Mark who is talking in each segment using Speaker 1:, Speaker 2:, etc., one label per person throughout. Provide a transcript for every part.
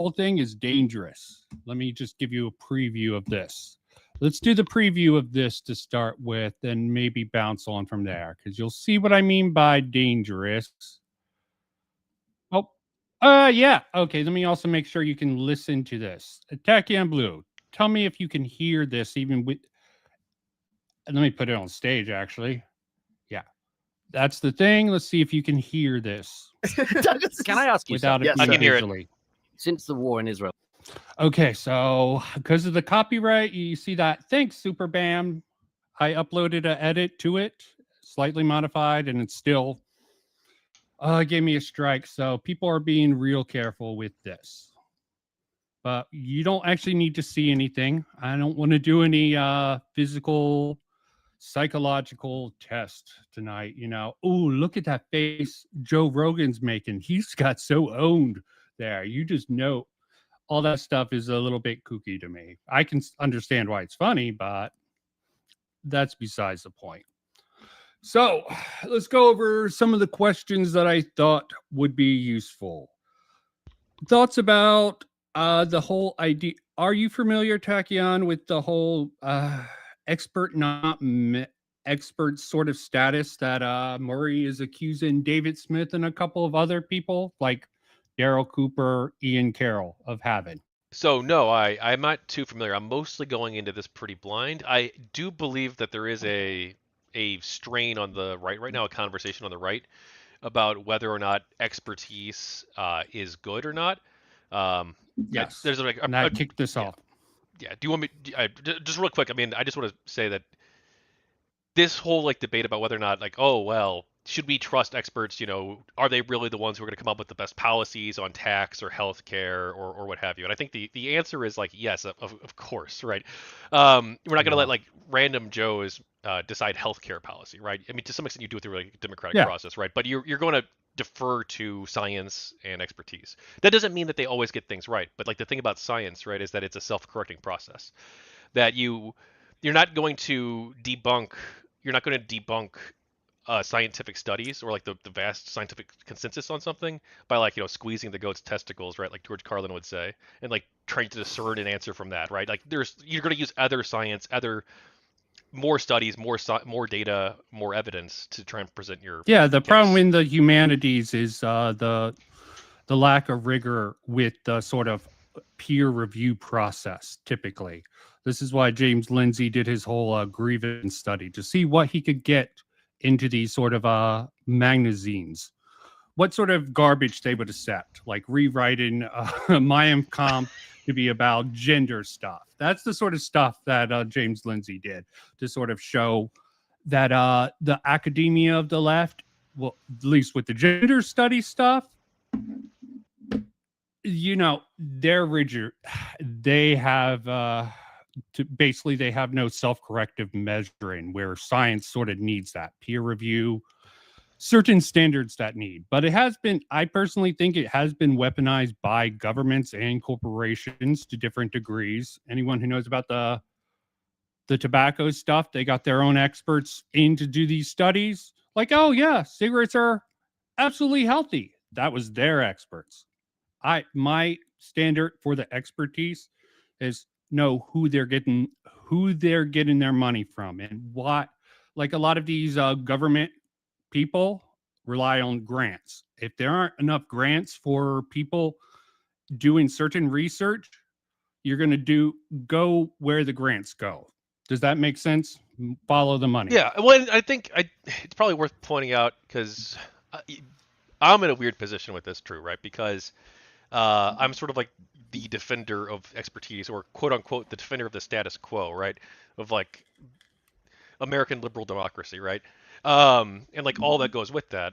Speaker 1: whole thing is dangerous. Let me just give you a preview of this. Let's do the preview of this to start with, and maybe bounce on from there, because you'll see what I mean by dangerous. Oh, yeah. Okay, let me also make sure you can listen to this. Tachyon Blue, tell me if you can hear this even with... Let me put it on stage, actually. Yeah, that's the thing. Let's see if you can hear this.
Speaker 2: Can I ask you
Speaker 1: without
Speaker 2: something?
Speaker 1: it
Speaker 3: Yes,
Speaker 1: being
Speaker 3: I can hear it.
Speaker 1: visually.
Speaker 2: Since the war in Israel,
Speaker 1: Okay, so because of the copyright, you see that. Thanks, Super Bam. I uploaded an edit to it, slightly modified, and it still gave me a strike. So people are being real careful with this. But you don't actually need to see anything. I don't want to do any physical, psychological test tonight. You know, oh, look at that face Joe Rogan's making. He's got so owned there. You just know all that stuff is a little bit kooky to me. I can understand why it's funny, but that's besides the point. So let's go over some of the questions that I thought would be useful. Thoughts about the whole idea. Are you familiar, Tachyon, with the whole expert, not expert sort of status that Murray is accusing David Smith and a couple of other people, like Daryl Cooper, Ian Carroll, of having?
Speaker 3: So no, I'm not too familiar. I'm mostly going into this pretty blind. I do believe that there is a strain on the right now, a conversation on the right about whether or not expertise is good or not.
Speaker 1: Yes.
Speaker 3: There's like
Speaker 1: and I kicked this off.
Speaker 3: Yeah. Do you want me just real quick? I mean, I just want to say that this whole like debate about whether or not like, oh well, should we trust experts? You know, are they really the ones who are going to come up with the best policies on tax or healthcare or what have you? And I think the answer is like yes, of course, right? We're not going to let like random Joes decide healthcare policy, right? I mean, to some extent you do it through like a democratic process, right? But you're going to defer to science and expertise. That doesn't mean that they always get things right, but like the thing about science, right, is that it's a self-correcting process. That you're not going to debunk. You're not going to debunk scientific studies or like the vast scientific consensus on something by like squeezing the goat's testicles, right, like George Carlin would say, and like trying to discern an answer from that, right? Like you're going to use other science, more studies, more data, more evidence to try and present your
Speaker 1: the
Speaker 3: case.
Speaker 1: problem in the humanities is the lack of rigor with the sort of peer review process. Typically, this is why James Lindsay did his whole grievance study to see what he could get into these sort of magazines, what sort of garbage they would accept, like rewriting Mein Kampf to be about gender stuff. That's the sort of stuff that James Lindsay did to sort of show that the academia of the left, well, at least with the gender study stuff, they're rigid. They have basically they have no self-corrective measuring, where science sort of needs that peer review, certain standards that need. But it has been, I personally think it has been weaponized by governments and corporations to different degrees. Anyone who knows about the tobacco stuff, they got their own experts in to do these studies. Like, oh yeah, cigarettes are absolutely healthy. That was their experts. My standard for the expertise is know who they're getting their money from, and what. Like a lot of these government people rely on grants. If there aren't enough grants for people doing certain research, you're going to go where the grants go. Does that make sense? Follow the money.
Speaker 3: Yeah, well, I think it's probably worth pointing out because I'm in a weird position with this, Drew, right? Because I'm sort of like the defender of expertise, or quote unquote the defender of the status quo, right? Of like American liberal democracy, right? And like all that goes with that.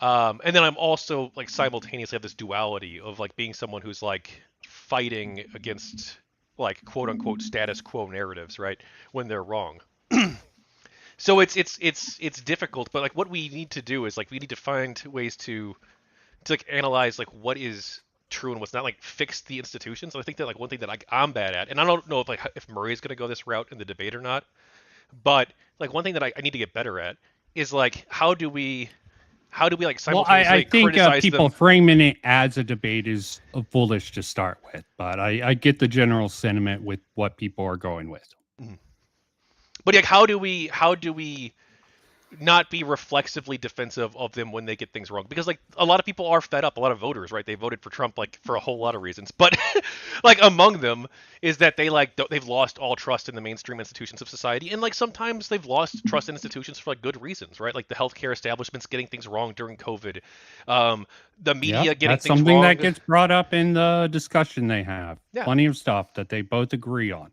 Speaker 3: And then I'm also like simultaneously have this duality of like being someone who's like fighting against like quote unquote status quo narratives, right? When they're wrong. So it's difficult, but like what we need to do is like we need to find ways to like analyze like what is true and what's not, like fix the institutions. And I think that like one thing that like I'm bad at, and I don't know if Murray's going to go this route in the debate or not, but like one thing that I need to get better at is like how do we How do we like
Speaker 1: Well,
Speaker 3: simultaneously
Speaker 1: I think
Speaker 3: criticize
Speaker 1: people
Speaker 3: them?
Speaker 1: framing it as a debate is foolish to start with, but I get the general sentiment with what people are going with.
Speaker 3: But like, how do we not be reflexively defensive of them when they get things wrong? Because like a lot of people are fed up, a lot of voters, right? They voted for Trump like for a whole lot of reasons, but like among them is that they've lost all trust in the mainstream institutions of society, and like sometimes they've lost trust in institutions for like good reasons, right? Like the healthcare establishment's getting things wrong during COVID, the media
Speaker 1: Yep,
Speaker 3: getting
Speaker 1: that's
Speaker 3: things
Speaker 1: something
Speaker 3: wrong.
Speaker 1: that gets brought up in the discussion they have.
Speaker 3: Yeah.
Speaker 1: Plenty of stuff that they both agree on.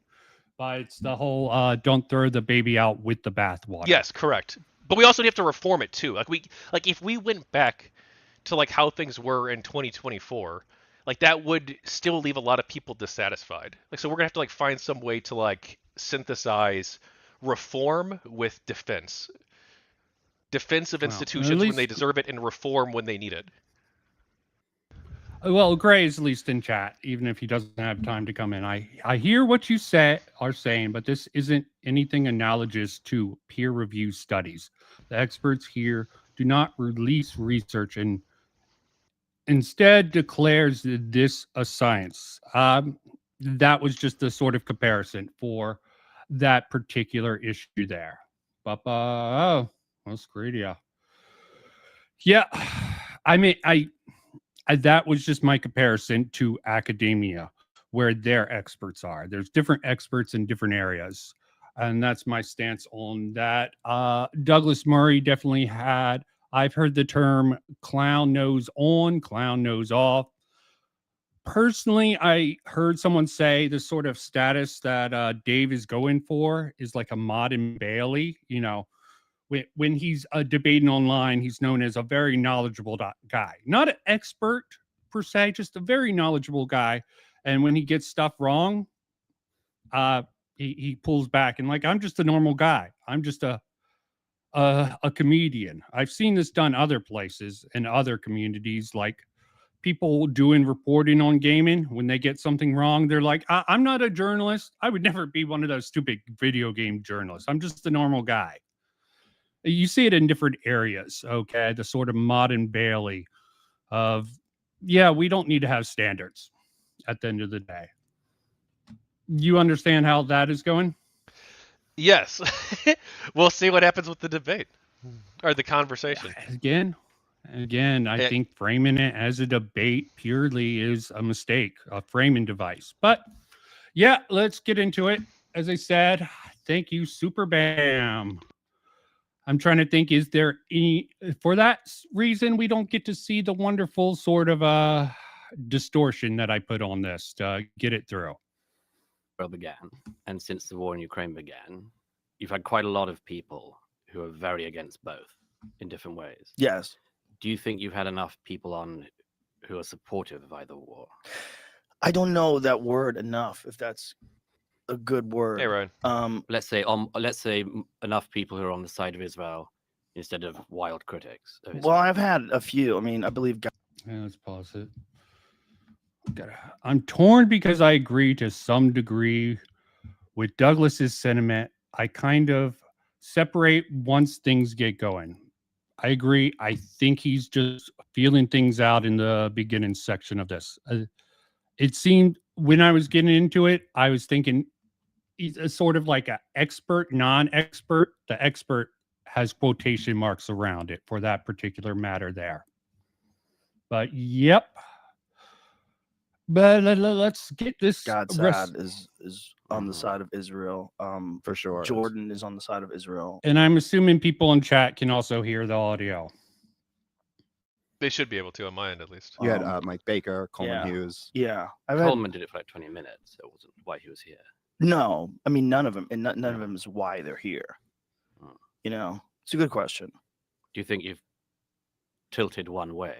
Speaker 1: But it's the whole don't throw the baby out with the bathwater.
Speaker 3: Yes, correct. But we also have to reform it too. Like if we went back to like how things were in 2024, like that would still leave a lot of people dissatisfied. Like so we're gonna have to like find some way to like synthesize reform with defense. Defense of
Speaker 1: Well, at
Speaker 3: institutions when they
Speaker 1: least-
Speaker 3: deserve it and reform when they need it.
Speaker 1: Well, Gray is at least in chat, even if he doesn't have time to come in. I hear what you are saying, but this isn't anything analogous to peer review studies. The experts here do not release research and instead declares this a science. That was just a sort of comparison for that particular issue there. But oh, that's great, yeah. Yeah, I mean, I that was just my comparison to academia, where their experts are. There's different experts in different areas, and that's my stance on that. Douglas Murray definitely had. I've heard the term "clown nose on, clown nose off." Personally, I heard someone say the sort of status that Dave is going for is like a Modern Bailey. You know, when he's debating online, he's known as a very knowledgeable guy, not an expert per se, just a very knowledgeable guy. And when he gets stuff wrong, he pulls back and like, I'm just a normal guy. I'm just a comedian. I've seen this done other places in other communities, like people doing reporting on gaming. When they get something wrong, they're like, I'm not a journalist. I would never be one of those stupid video game journalists. I'm just a normal guy. You see it in different areas, okay? The sort of Modern Bailey of, yeah, we don't need to have standards at the end of the day. You understand how that is going?
Speaker 3: Yes. We'll see what happens with the debate or the conversation.
Speaker 1: Again, I think framing it as a debate purely is a mistake, a framing device. But yeah, let's get into it. As I said, thank you, Super Bam. I'm trying to think, is there any, for that reason, we don't get to see the wonderful sort of distortion that I put on this to get it through.
Speaker 2: Began, and since the war in Ukraine began, you've had quite a lot of people who are very against both in different ways.
Speaker 4: Yes.
Speaker 2: Do you think you've had enough people on who are supportive of either war?
Speaker 4: I don't know that word enough, if that's a good word.
Speaker 3: Hey, Ryan.
Speaker 2: Let's say enough people who are on the side of Israel instead of wild critics of Israel.
Speaker 4: Well, I've had a few. I mean, I believe
Speaker 1: Yeah, let's pause it. I'm torn because I agree to some degree with Douglas's sentiment. I kind of separate once things get going. I agree. I think he's just feeling things out in the beginning section of this. It seemed when I was getting into it, I was thinking he's a sort of like an expert, non-expert. The expert has quotation marks around it for that particular matter there. But yep. But let's get this.
Speaker 4: God's side is on the side of Israel.
Speaker 5: For sure.
Speaker 4: Jordan is on the side of Israel.
Speaker 1: And I'm assuming people in chat can also hear the audio.
Speaker 3: They should be able to on my end, at least.
Speaker 5: You had Mike Baker, Coleman
Speaker 4: yeah.
Speaker 5: Hughes.
Speaker 4: Yeah.
Speaker 2: Coleman did it for like 20 minutes. So it wasn't why he was here.
Speaker 4: No, I mean, none of them. And none of them is why they're here. You know, it's a good question.
Speaker 2: Do you think you've tilted one way?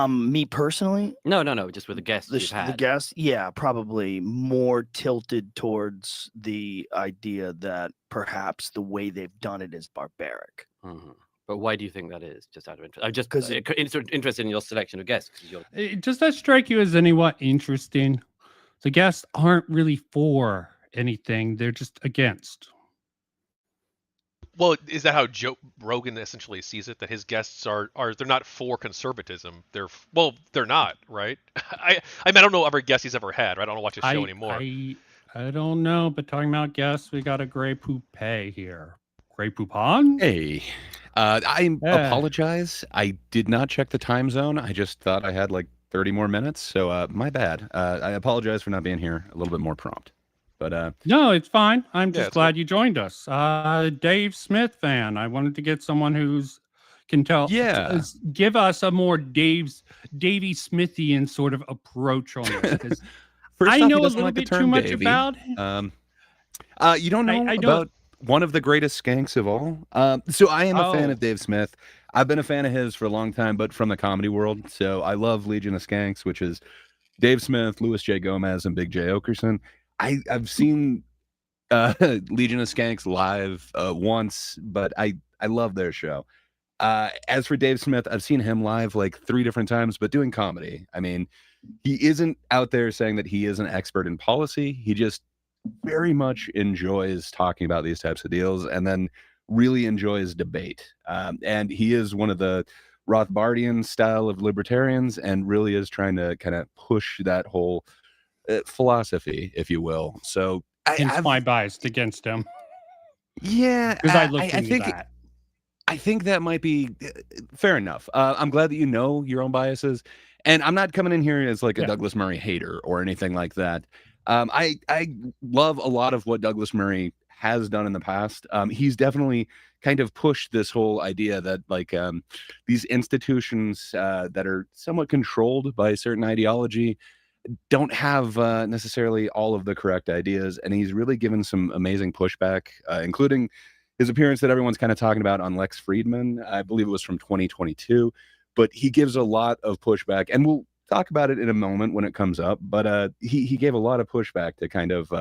Speaker 4: Me personally,
Speaker 2: No, just with the guests you've had.
Speaker 4: the guests, yeah, probably more tilted towards the idea that perhaps the way they've done it is barbaric.
Speaker 2: Mm-hmm. But why do you think that is? Just out of interest. I'm just
Speaker 4: 'Cause
Speaker 2: interested in your selection of guests.
Speaker 1: Does that strike you as anyone interesting? The guests aren't really for anything. They're just against.
Speaker 3: Well, is that how Joe Rogan essentially sees it? That his guests are they're not for conservatism. They're not, right? I mean, I don't know every guest he's ever had. Right? I don't watch his show anymore.
Speaker 1: I don't know, but talking about guests, we got a Grey Poupée here. Grey Poupon?
Speaker 6: Hey, I apologize. I did not check the time zone. I just thought I had like 30 more minutes, so my bad. I apologize for not being here a little bit more prompt. But
Speaker 1: No, it's fine. I'm
Speaker 3: Yeah,
Speaker 1: just
Speaker 3: it's
Speaker 1: glad you joined us. Dave Smith fan. I wanted to get someone who's can tell.
Speaker 6: Yeah.
Speaker 1: Give us a more Davey Smithian sort of approach on this. 'Cause
Speaker 6: first
Speaker 1: I
Speaker 6: off,
Speaker 1: know
Speaker 6: he
Speaker 1: a
Speaker 6: doesn't
Speaker 1: little
Speaker 6: like the
Speaker 1: bit too
Speaker 6: term
Speaker 1: much
Speaker 6: Davey.
Speaker 1: about him.
Speaker 6: You don't know
Speaker 1: I don't-
Speaker 6: about one of the greatest skanks of all? So I am a fan
Speaker 1: Oh.
Speaker 6: of Dave Smith. I've been a fan of his for a long time, but from the comedy world. So I love Legion of Skanks, which is Dave Smith, Louis J. Gomez, and Big J. Okerson. I've seen Legion of Skanks live once, but I love their show. As for Dave Smith, I've seen him live like 3 different times, but doing comedy. I mean, he isn't out there saying that he is an expert in policy. He just very much enjoys talking about these types of deals and then really enjoys debate. And he is one of the Rothbardian style of libertarians and really is trying to kind of push that whole philosophy, if you will. So
Speaker 1: Hence my bias against him.
Speaker 6: yeah,
Speaker 1: Because I looked
Speaker 6: I
Speaker 1: into
Speaker 6: think
Speaker 1: that.
Speaker 6: I think that might be fair enough. I'm glad that you know your own biases, and I'm not coming in here as like a
Speaker 1: Yeah.
Speaker 6: Douglas Murray hater or anything like that. I love a lot of what Douglas Murray has done in the past. He's definitely kind of pushed this whole idea that like these institutions that are somewhat controlled by a certain ideology don't have necessarily all of the correct ideas, and he's really given some amazing pushback, including his appearance that everyone's kind of talking about on Lex Friedman. I believe it was from 2022, but he gives a lot of pushback, and we'll talk about it in a moment when it comes up. But he gave a lot of pushback to kind of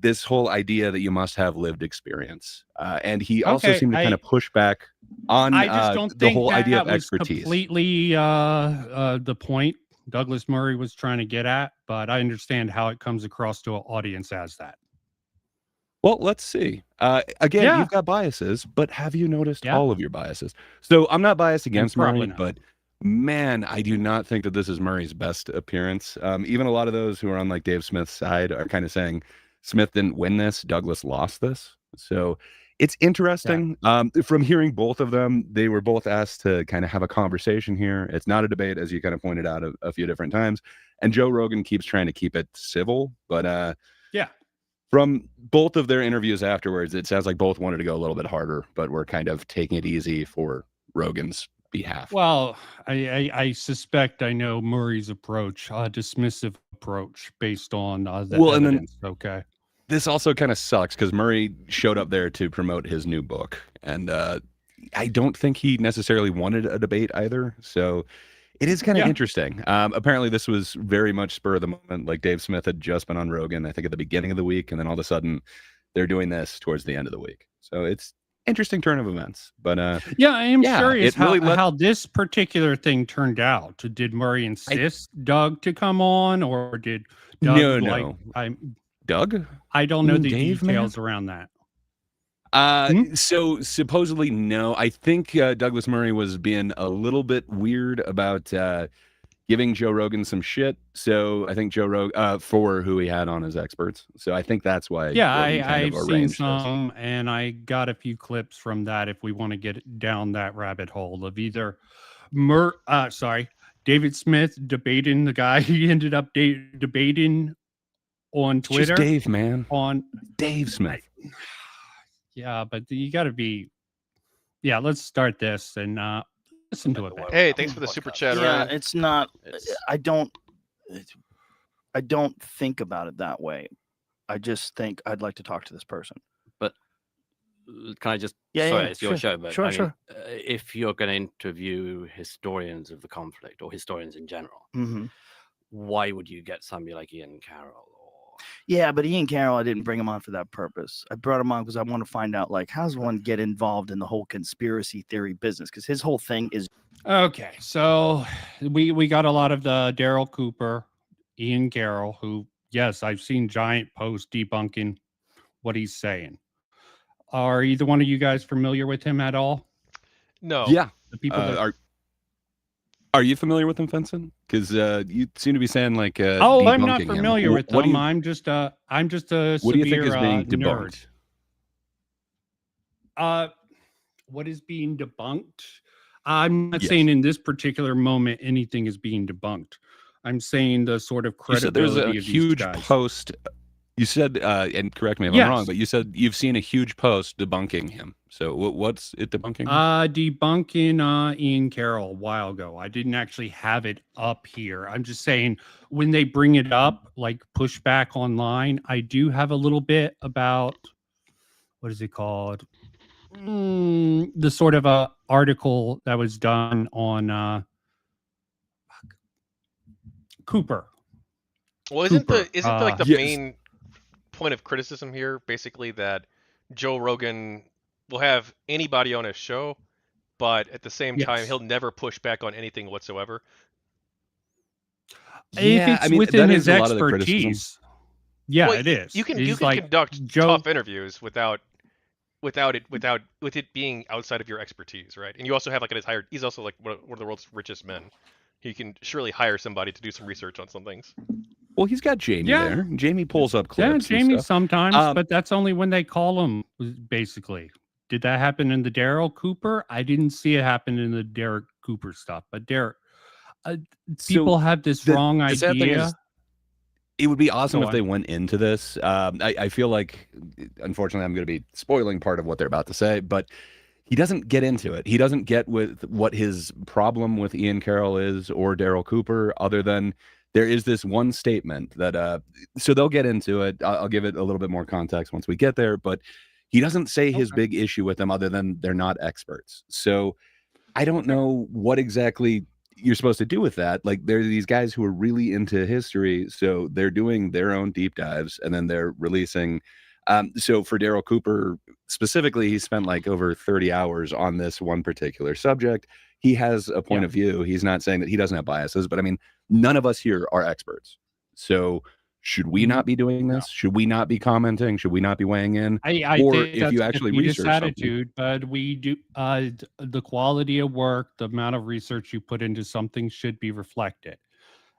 Speaker 6: this whole idea that you must have lived experience, and he also
Speaker 1: Okay,
Speaker 6: seemed to kind of push back on
Speaker 1: I just don't
Speaker 6: the
Speaker 1: think
Speaker 6: whole idea of
Speaker 1: was
Speaker 6: expertise.
Speaker 1: completely the point Douglas Murray was trying to get at, but I understand how it comes across to an audience as that.
Speaker 6: Well, let's see. Again,
Speaker 1: Yeah.
Speaker 6: you've got biases, but have you noticed
Speaker 1: Yeah.
Speaker 6: all of your biases? So I'm not biased against
Speaker 1: probably
Speaker 6: Murray,
Speaker 1: not.
Speaker 6: but man, I do not think that this is Murray's best appearance. Even a lot of those who are on like Dave Smith's side are kind of saying Smith didn't win this, Douglas lost this. So it's interesting. From hearing both of them, they were both asked to kind of have a conversation here. It's not a debate, as you kind of pointed out a few different times. And Joe Rogan keeps trying to keep it civil, but
Speaker 1: Yeah.
Speaker 6: from both of their interviews afterwards, it sounds like both wanted to go a little bit harder, but we're kind of taking it easy for Rogan's behalf.
Speaker 1: Well, I suspect I know Murray's approach, dismissive approach based on the
Speaker 6: Well, and then-
Speaker 1: evidence. Okay.
Speaker 6: This also kind of sucks because Murray showed up there to promote his new book, and I don't think he necessarily wanted a debate either. So it is kind of
Speaker 1: Yeah.
Speaker 6: interesting. Apparently, this was very much spur of the moment. Like Dave Smith had just been on Rogan, I think at the beginning of the week, and then all of a sudden they're doing this towards the end of the week. So it's interesting turn of events. But
Speaker 1: Yeah, I am
Speaker 6: Yeah,
Speaker 1: curious
Speaker 6: it really
Speaker 1: how this particular thing turned out. Did Murray insist Doug to come on, or did Doug
Speaker 6: No. Doug?
Speaker 1: I don't know
Speaker 6: mean
Speaker 1: the
Speaker 6: Dave, man?
Speaker 1: details around that.
Speaker 6: So supposedly no. I think Douglas Murray was being a little bit weird about giving Joe Rogan some shit. So I think Joe Rogan for who he had on as experts. So I think that's why.
Speaker 1: Yeah,
Speaker 6: Rogan kind
Speaker 1: I've
Speaker 6: of
Speaker 1: seen
Speaker 6: arranged this.
Speaker 1: some, and I got a few clips from that. If we want to get down that rabbit hole of either David Smith debating the guy he ended up debating on
Speaker 6: It's
Speaker 1: Twitter.
Speaker 6: just Dave, man.
Speaker 1: On
Speaker 6: Dave Smith.
Speaker 1: yeah, but you got to be. Yeah, let's start this and listen to it. back.
Speaker 3: Hey, thanks for the super chat,
Speaker 4: Yeah,
Speaker 3: Ryan.
Speaker 4: it's not.
Speaker 2: It's-
Speaker 4: I don't think about it that way. I just think I'd like to talk to this person.
Speaker 2: Can I just?
Speaker 4: Yeah,
Speaker 2: sorry,
Speaker 4: yeah,
Speaker 2: it's your
Speaker 4: sure,
Speaker 2: show, but
Speaker 4: sure,
Speaker 2: I mean,
Speaker 4: sure.
Speaker 2: If you're going to interview historians of the conflict or historians in general,
Speaker 4: Mm-hmm.
Speaker 2: why would you get somebody like Ian Carroll? Or
Speaker 4: Yeah, but Ian Carroll, I didn't bring him on for that purpose. I brought him on because I want to find out, like, how does one get involved in the whole conspiracy theory business? Because his whole thing is
Speaker 1: Okay, so we got a lot of the Daryl Cooper, Ian Carroll, who yes, I've seen giant posts debunking what he's saying. Are either one of you guys familiar with him at all?
Speaker 3: No.
Speaker 6: Yeah.
Speaker 1: The people that
Speaker 6: Are you familiar with him, Vincent? Because you seem to be saying like
Speaker 1: oh, I'm not
Speaker 6: debunking him.
Speaker 1: familiar with
Speaker 6: What do
Speaker 1: them.
Speaker 6: you
Speaker 1: I'm just a
Speaker 6: what do you think
Speaker 1: severe
Speaker 6: is being
Speaker 1: nerd.
Speaker 6: debunked?
Speaker 1: What is being debunked? I'm not
Speaker 6: Yes.
Speaker 1: saying in this particular moment anything is being debunked. I'm saying the sort of
Speaker 6: You said there's
Speaker 1: credibility
Speaker 6: a
Speaker 1: of these
Speaker 6: huge
Speaker 1: guys.
Speaker 6: post. You said, and correct me if I'm
Speaker 1: Yes.
Speaker 6: wrong, but you said you've seen a huge post debunking him. So what's it debunking?
Speaker 1: Debunking Ian Carroll a while ago. I didn't actually have it up here. I'm just saying when they bring it up, like pushback online, I do have a little bit about what is it called? The sort of a article that was done on Cooper.
Speaker 3: Well, isn't
Speaker 1: Cooper,
Speaker 3: the like the
Speaker 6: Yes.
Speaker 3: main point of criticism here basically that Joe Rogan will have anybody on his show, but at the same time
Speaker 1: Yes.
Speaker 3: he'll never push back on anything whatsoever?
Speaker 1: If it's within his expertise. Yeah,
Speaker 3: Well,
Speaker 1: it is.
Speaker 3: You can
Speaker 1: He's like
Speaker 3: conduct
Speaker 1: Joe.
Speaker 3: tough interviews with it being outside of your expertise, right? And you also have like he's also like one of the world's richest men. He can surely hire somebody to do some research on some things.
Speaker 6: Well, he's got Jamie
Speaker 1: Yeah.
Speaker 6: there. Jamie pulls up
Speaker 1: Yeah,
Speaker 6: clips.
Speaker 1: Jamie
Speaker 6: and stuff.
Speaker 1: sometimes, but that's only when they call him, basically. Did that happen in the Daryl Cooper? I didn't see it happen in the Derek Cooper stuff, but people have this wrong
Speaker 6: the sad thing
Speaker 1: idea.
Speaker 6: is, it would be awesome
Speaker 1: Go
Speaker 6: if they
Speaker 1: on.
Speaker 6: went into this. I feel like, unfortunately, I'm going to be spoiling part of what they're about to say, but he doesn't get into it. He doesn't get with what his problem with Ian Carroll is or Daryl Cooper, other than there is this one statement that, so they'll get into it. I'll give it a little bit more context once we get there, but he doesn't say his big issue with them other than they're not experts. So I don't know what exactly you're supposed to do with that. Like, there are these guys who are really into history, so they're doing their own deep dives and then they're releasing. So for Daryl Cooper specifically, he spent like over 30 hours on this one particular subject. He has a point of view. He's not saying that he doesn't have biases, but I mean, none of us here are experts. So should we not be doing this? Should we not be commenting? Should we not be weighing in?
Speaker 1: I
Speaker 6: Or
Speaker 1: think
Speaker 6: if
Speaker 1: that's
Speaker 6: you
Speaker 1: the
Speaker 6: actually
Speaker 1: defeatist
Speaker 6: research something,
Speaker 1: attitude, but we do the quality of work, the amount of research you put into something should be reflected.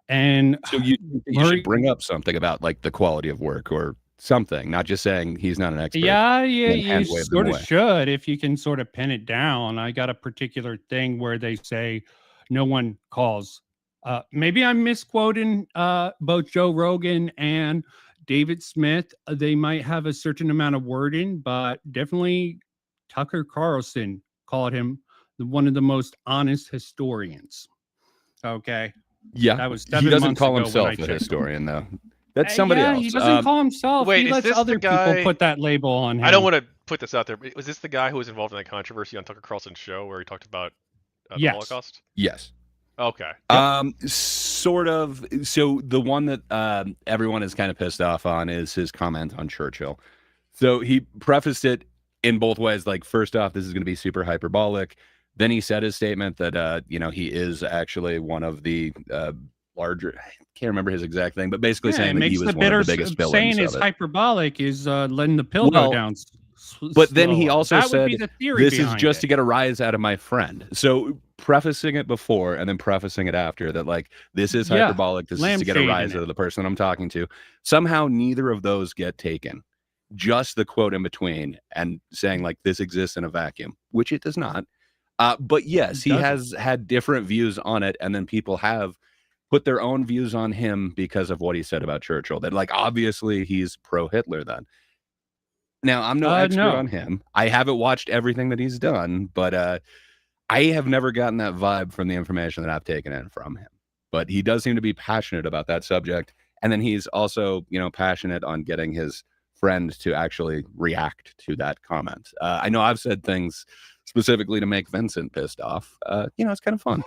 Speaker 1: And
Speaker 6: so you should bring up something about like the quality of work or something, not just saying he's not an expert.
Speaker 1: Yeah,
Speaker 6: and
Speaker 1: you
Speaker 6: hand wave them
Speaker 1: sort of
Speaker 6: away.
Speaker 1: should if you can sort of pin it down. I got a particular thing where they say no one calls. Maybe I'm misquoting both Joe Rogan and David Smith. They might have a certain amount of wording, but definitely Tucker Carlson called him one of the most honest historians. Okay.
Speaker 6: Yeah,
Speaker 1: That was
Speaker 6: he
Speaker 1: 7
Speaker 6: doesn't
Speaker 1: months
Speaker 6: call
Speaker 1: ago when
Speaker 6: himself
Speaker 1: I
Speaker 6: a
Speaker 1: checked him.
Speaker 6: historian, though. That's somebody
Speaker 1: yeah,
Speaker 6: else.
Speaker 1: He doesn't call himself.
Speaker 3: Wait,
Speaker 1: he
Speaker 3: is
Speaker 1: lets
Speaker 3: this the
Speaker 1: other
Speaker 3: guy-
Speaker 1: people put that label on him.
Speaker 3: I don't want to put this out there, but was this the guy who was involved in that controversy on Tucker Carlson's show where he talked about the
Speaker 1: Yes.
Speaker 3: Holocaust?
Speaker 6: Yes.
Speaker 3: Okay.
Speaker 6: Sort of. So the one that everyone is kind of pissed off on is his comment on Churchill. So he prefaced it in both ways. Like, first off, this is going to be super hyperbolic. Then he said his statement that he is actually one of the larger. I can't remember his exact thing, but basically saying that he was one of the biggest villains
Speaker 1: saying
Speaker 6: of
Speaker 1: is
Speaker 6: it.
Speaker 1: hyperbolic is letting the pill go down.
Speaker 6: But then he
Speaker 1: slower.
Speaker 6: also
Speaker 1: that
Speaker 6: said,
Speaker 1: would be the theory
Speaker 6: this is
Speaker 1: behind
Speaker 6: just
Speaker 1: it.
Speaker 6: to get a rise out of my friend. So prefacing it before and then prefacing it after that, like, this is hyperbolic. This is to get a rise out of the person I'm talking to. Somehow neither of those get taken. Just the quote in between and saying like this exists in a vacuum, which it does not. But yes, he has had different views on it. And then people have put their own views on him because of what he said about Churchill. That, like, obviously he's pro-Hitler then. Now, I'm no expert on him. I haven't watched everything that he's done, but I have never gotten that vibe from the information that I've taken in from him. But he does seem to be passionate about that subject. And then he's also, passionate on getting his friend to actually react to that comment. I know I've said things specifically to make Vincent pissed off. It's kind of fun.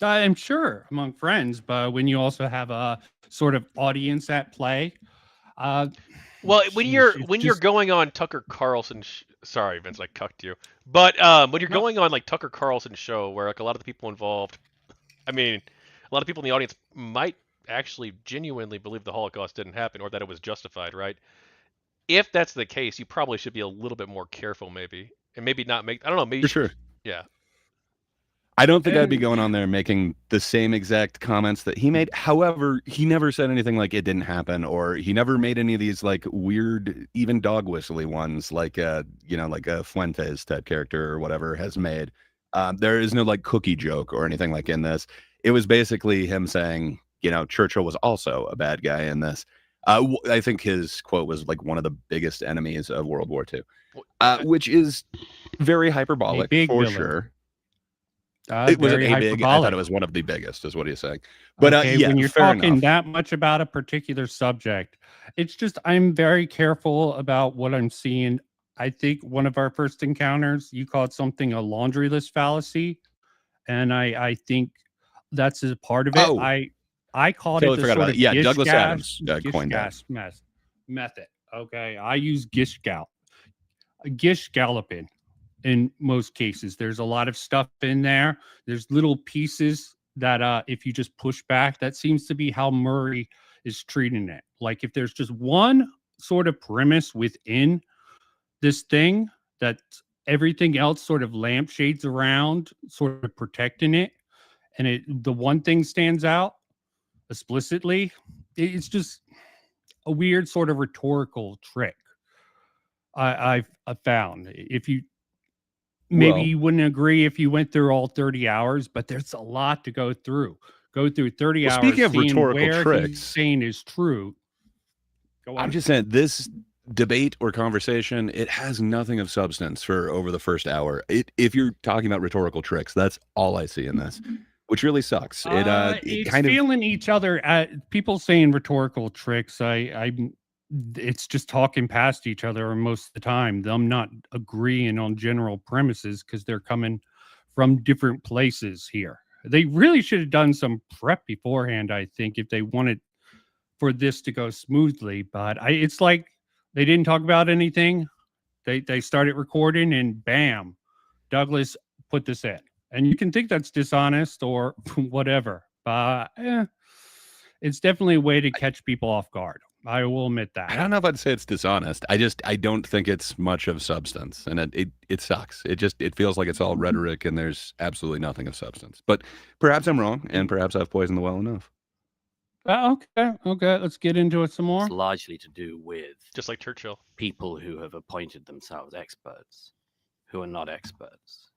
Speaker 1: I'm sure among friends, but when you also have a sort of audience at play.
Speaker 3: Well, when you're going on Tucker Carlson, sorry, Vince, I cucked you. But when you're going on like Tucker Carlson's show, where like a lot of the people involved, I mean, a lot of people in the audience might actually genuinely believe the Holocaust didn't happen or that it was justified, right? if that's the case, you probably should be a little bit more careful, maybe, and maybe not make. I don't know. Maybe
Speaker 6: For sure.
Speaker 3: Yeah.
Speaker 6: I don't think I'd be
Speaker 1: And-
Speaker 6: going on there making the same exact comments that he made. However, he never said anything like it didn't happen, or he never made any of these like weird, even dog whistly ones, like like a Fuentes type character or whatever has made. There is no like cookie joke or anything like in this. It was basically him saying, Churchill was also a bad guy in this. I think his quote was like one of the biggest enemies of World War II, which is very hyperbolic
Speaker 1: big
Speaker 6: for
Speaker 1: villain.
Speaker 6: sure. It was
Speaker 1: very
Speaker 6: a big. I thought
Speaker 1: hyperbolic.
Speaker 6: it was one of the biggest, is what he's saying. But
Speaker 1: Okay,
Speaker 6: yeah,
Speaker 1: when you're
Speaker 6: fair
Speaker 1: talking
Speaker 6: enough.
Speaker 1: that much about a particular subject, it's just I'm very careful about what I'm seeing. I think one of our first encounters, you called something a laundry list fallacy, and I think that's a part of it.
Speaker 6: Oh.
Speaker 1: I called
Speaker 6: Totally
Speaker 1: it the
Speaker 6: forgot
Speaker 1: sort
Speaker 6: about
Speaker 1: of
Speaker 6: it. Yeah,
Speaker 1: gish
Speaker 6: Douglas
Speaker 1: gas,
Speaker 6: Adams,
Speaker 1: gish
Speaker 6: coined that.
Speaker 1: gas method. Okay, I use gish galloping. In most cases, there's a lot of stuff in there. There's little pieces that if you just push back, that seems to be how Murray is treating it. Like if there's just one sort of premise within this thing that everything else sort of lampshades around, sort of protecting it, and the one thing stands out explicitly, it's just a weird sort of rhetorical trick. I've found if you maybe
Speaker 6: Well-
Speaker 1: you wouldn't agree if you went through all 30 hours, but there's a lot to go through. Go through 30
Speaker 6: Well,
Speaker 1: hours.
Speaker 6: speaking of
Speaker 1: seeing
Speaker 6: rhetorical
Speaker 1: where
Speaker 6: tricks,
Speaker 1: he's saying is true. Go on.
Speaker 6: I'm just saying this debate or conversation, it has nothing of substance for over the first hour. If you're talking about rhetorical tricks, that's all I see in this, which really sucks. It
Speaker 1: It's
Speaker 6: kind of
Speaker 1: feeling each other. People saying rhetorical tricks. It's just talking past each other most of the time. Them not agreeing on general premises because they're coming from different places here. They really should have done some prep beforehand, I think, if they wanted for this to go smoothly. But it's like they didn't talk about anything. They started recording and bam, Douglas put this in. And you can think that's dishonest or whatever. But it's definitely a way to catch people off guard. I will admit that.
Speaker 6: I don't know if I'd say it's dishonest. I don't think it's much of substance, and it sucks. It feels like it's all rhetoric, and there's absolutely nothing of substance. But perhaps I'm wrong, and perhaps I've poisoned the well enough.
Speaker 1: Okay. Let's get into it some more.
Speaker 2: It's largely to do with
Speaker 3: Just like Churchill.
Speaker 2: people who have appointed themselves experts who are not experts.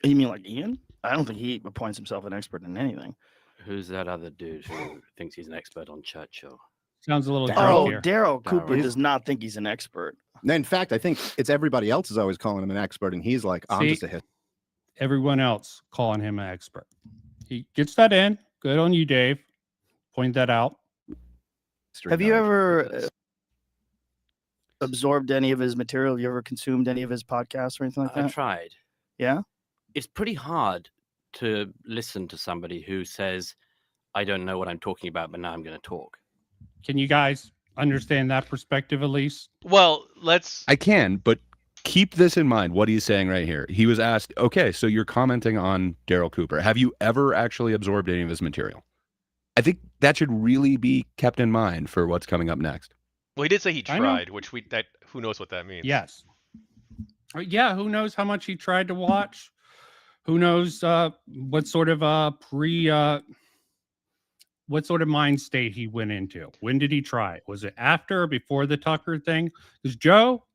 Speaker 4: You mean like Ian? I don't think he appoints himself an expert in anything.
Speaker 2: Who's that other dude who thinks he's an expert on Churchill?
Speaker 1: Sounds a little
Speaker 5: Oh,
Speaker 1: drunk
Speaker 4: Oh,
Speaker 1: here.
Speaker 4: Daryl Cooper
Speaker 2: Daryl.
Speaker 4: does not think he's an expert.
Speaker 5: No, in fact, I think it's everybody else is always calling him an expert, and he's like, I'm
Speaker 1: See?
Speaker 5: just a hit.
Speaker 1: Everyone else calling him an expert. He gets that in. Good on you, Dave. Point that out.
Speaker 4: Have you ever absorbed any of his material? Have you ever consumed any of his podcasts or anything like
Speaker 2: I
Speaker 4: that?
Speaker 2: tried.
Speaker 4: Yeah.
Speaker 2: It's pretty hard to listen to somebody who says, I don't know what I'm talking about, but now I'm going to talk.
Speaker 1: Can you guys understand that perspective at least?
Speaker 3: Well, let's.
Speaker 6: I can, but keep this in mind, what he's saying right here. He was asked, okay, so you're commenting on Daryl Cooper. Have you ever actually absorbed any of his material? I think that should really be kept in mind for what's coming up next.
Speaker 3: Well, he did say he
Speaker 1: I know.
Speaker 3: tried, which who knows what that means.
Speaker 1: Yes. Yeah, who knows how much he tried to watch? Who knows what sort of what sort of mind state he went into? When did he try it? Was it after or before the Tucker thing? Because Joe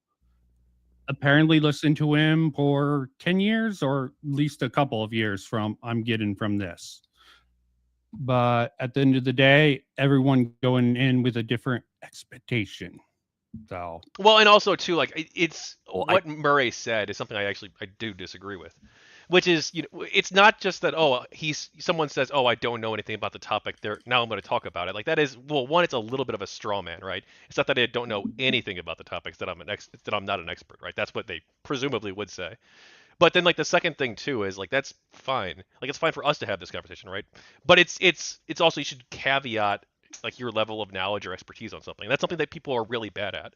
Speaker 1: apparently listened to him for 10 years or at least a couple of years from I'm getting from this. But at the end of the day, everyone going in with a different expectation. So
Speaker 3: Well, and also too, like it's
Speaker 2: Well,
Speaker 3: what Murray said is something I do disagree with, which is it's not just that someone says I don't know anything about the topic there now I'm going to talk about it. Like that is one, it's a little bit of a straw man, right? It's not that I don't know anything about the topics that I'm not an expert, right? That's what they presumably would say. But then like the second thing too is like that's fine. Like it's fine for us to have this conversation, right? But it's also you should caveat like your level of knowledge or expertise on something. That's something that people are really bad at.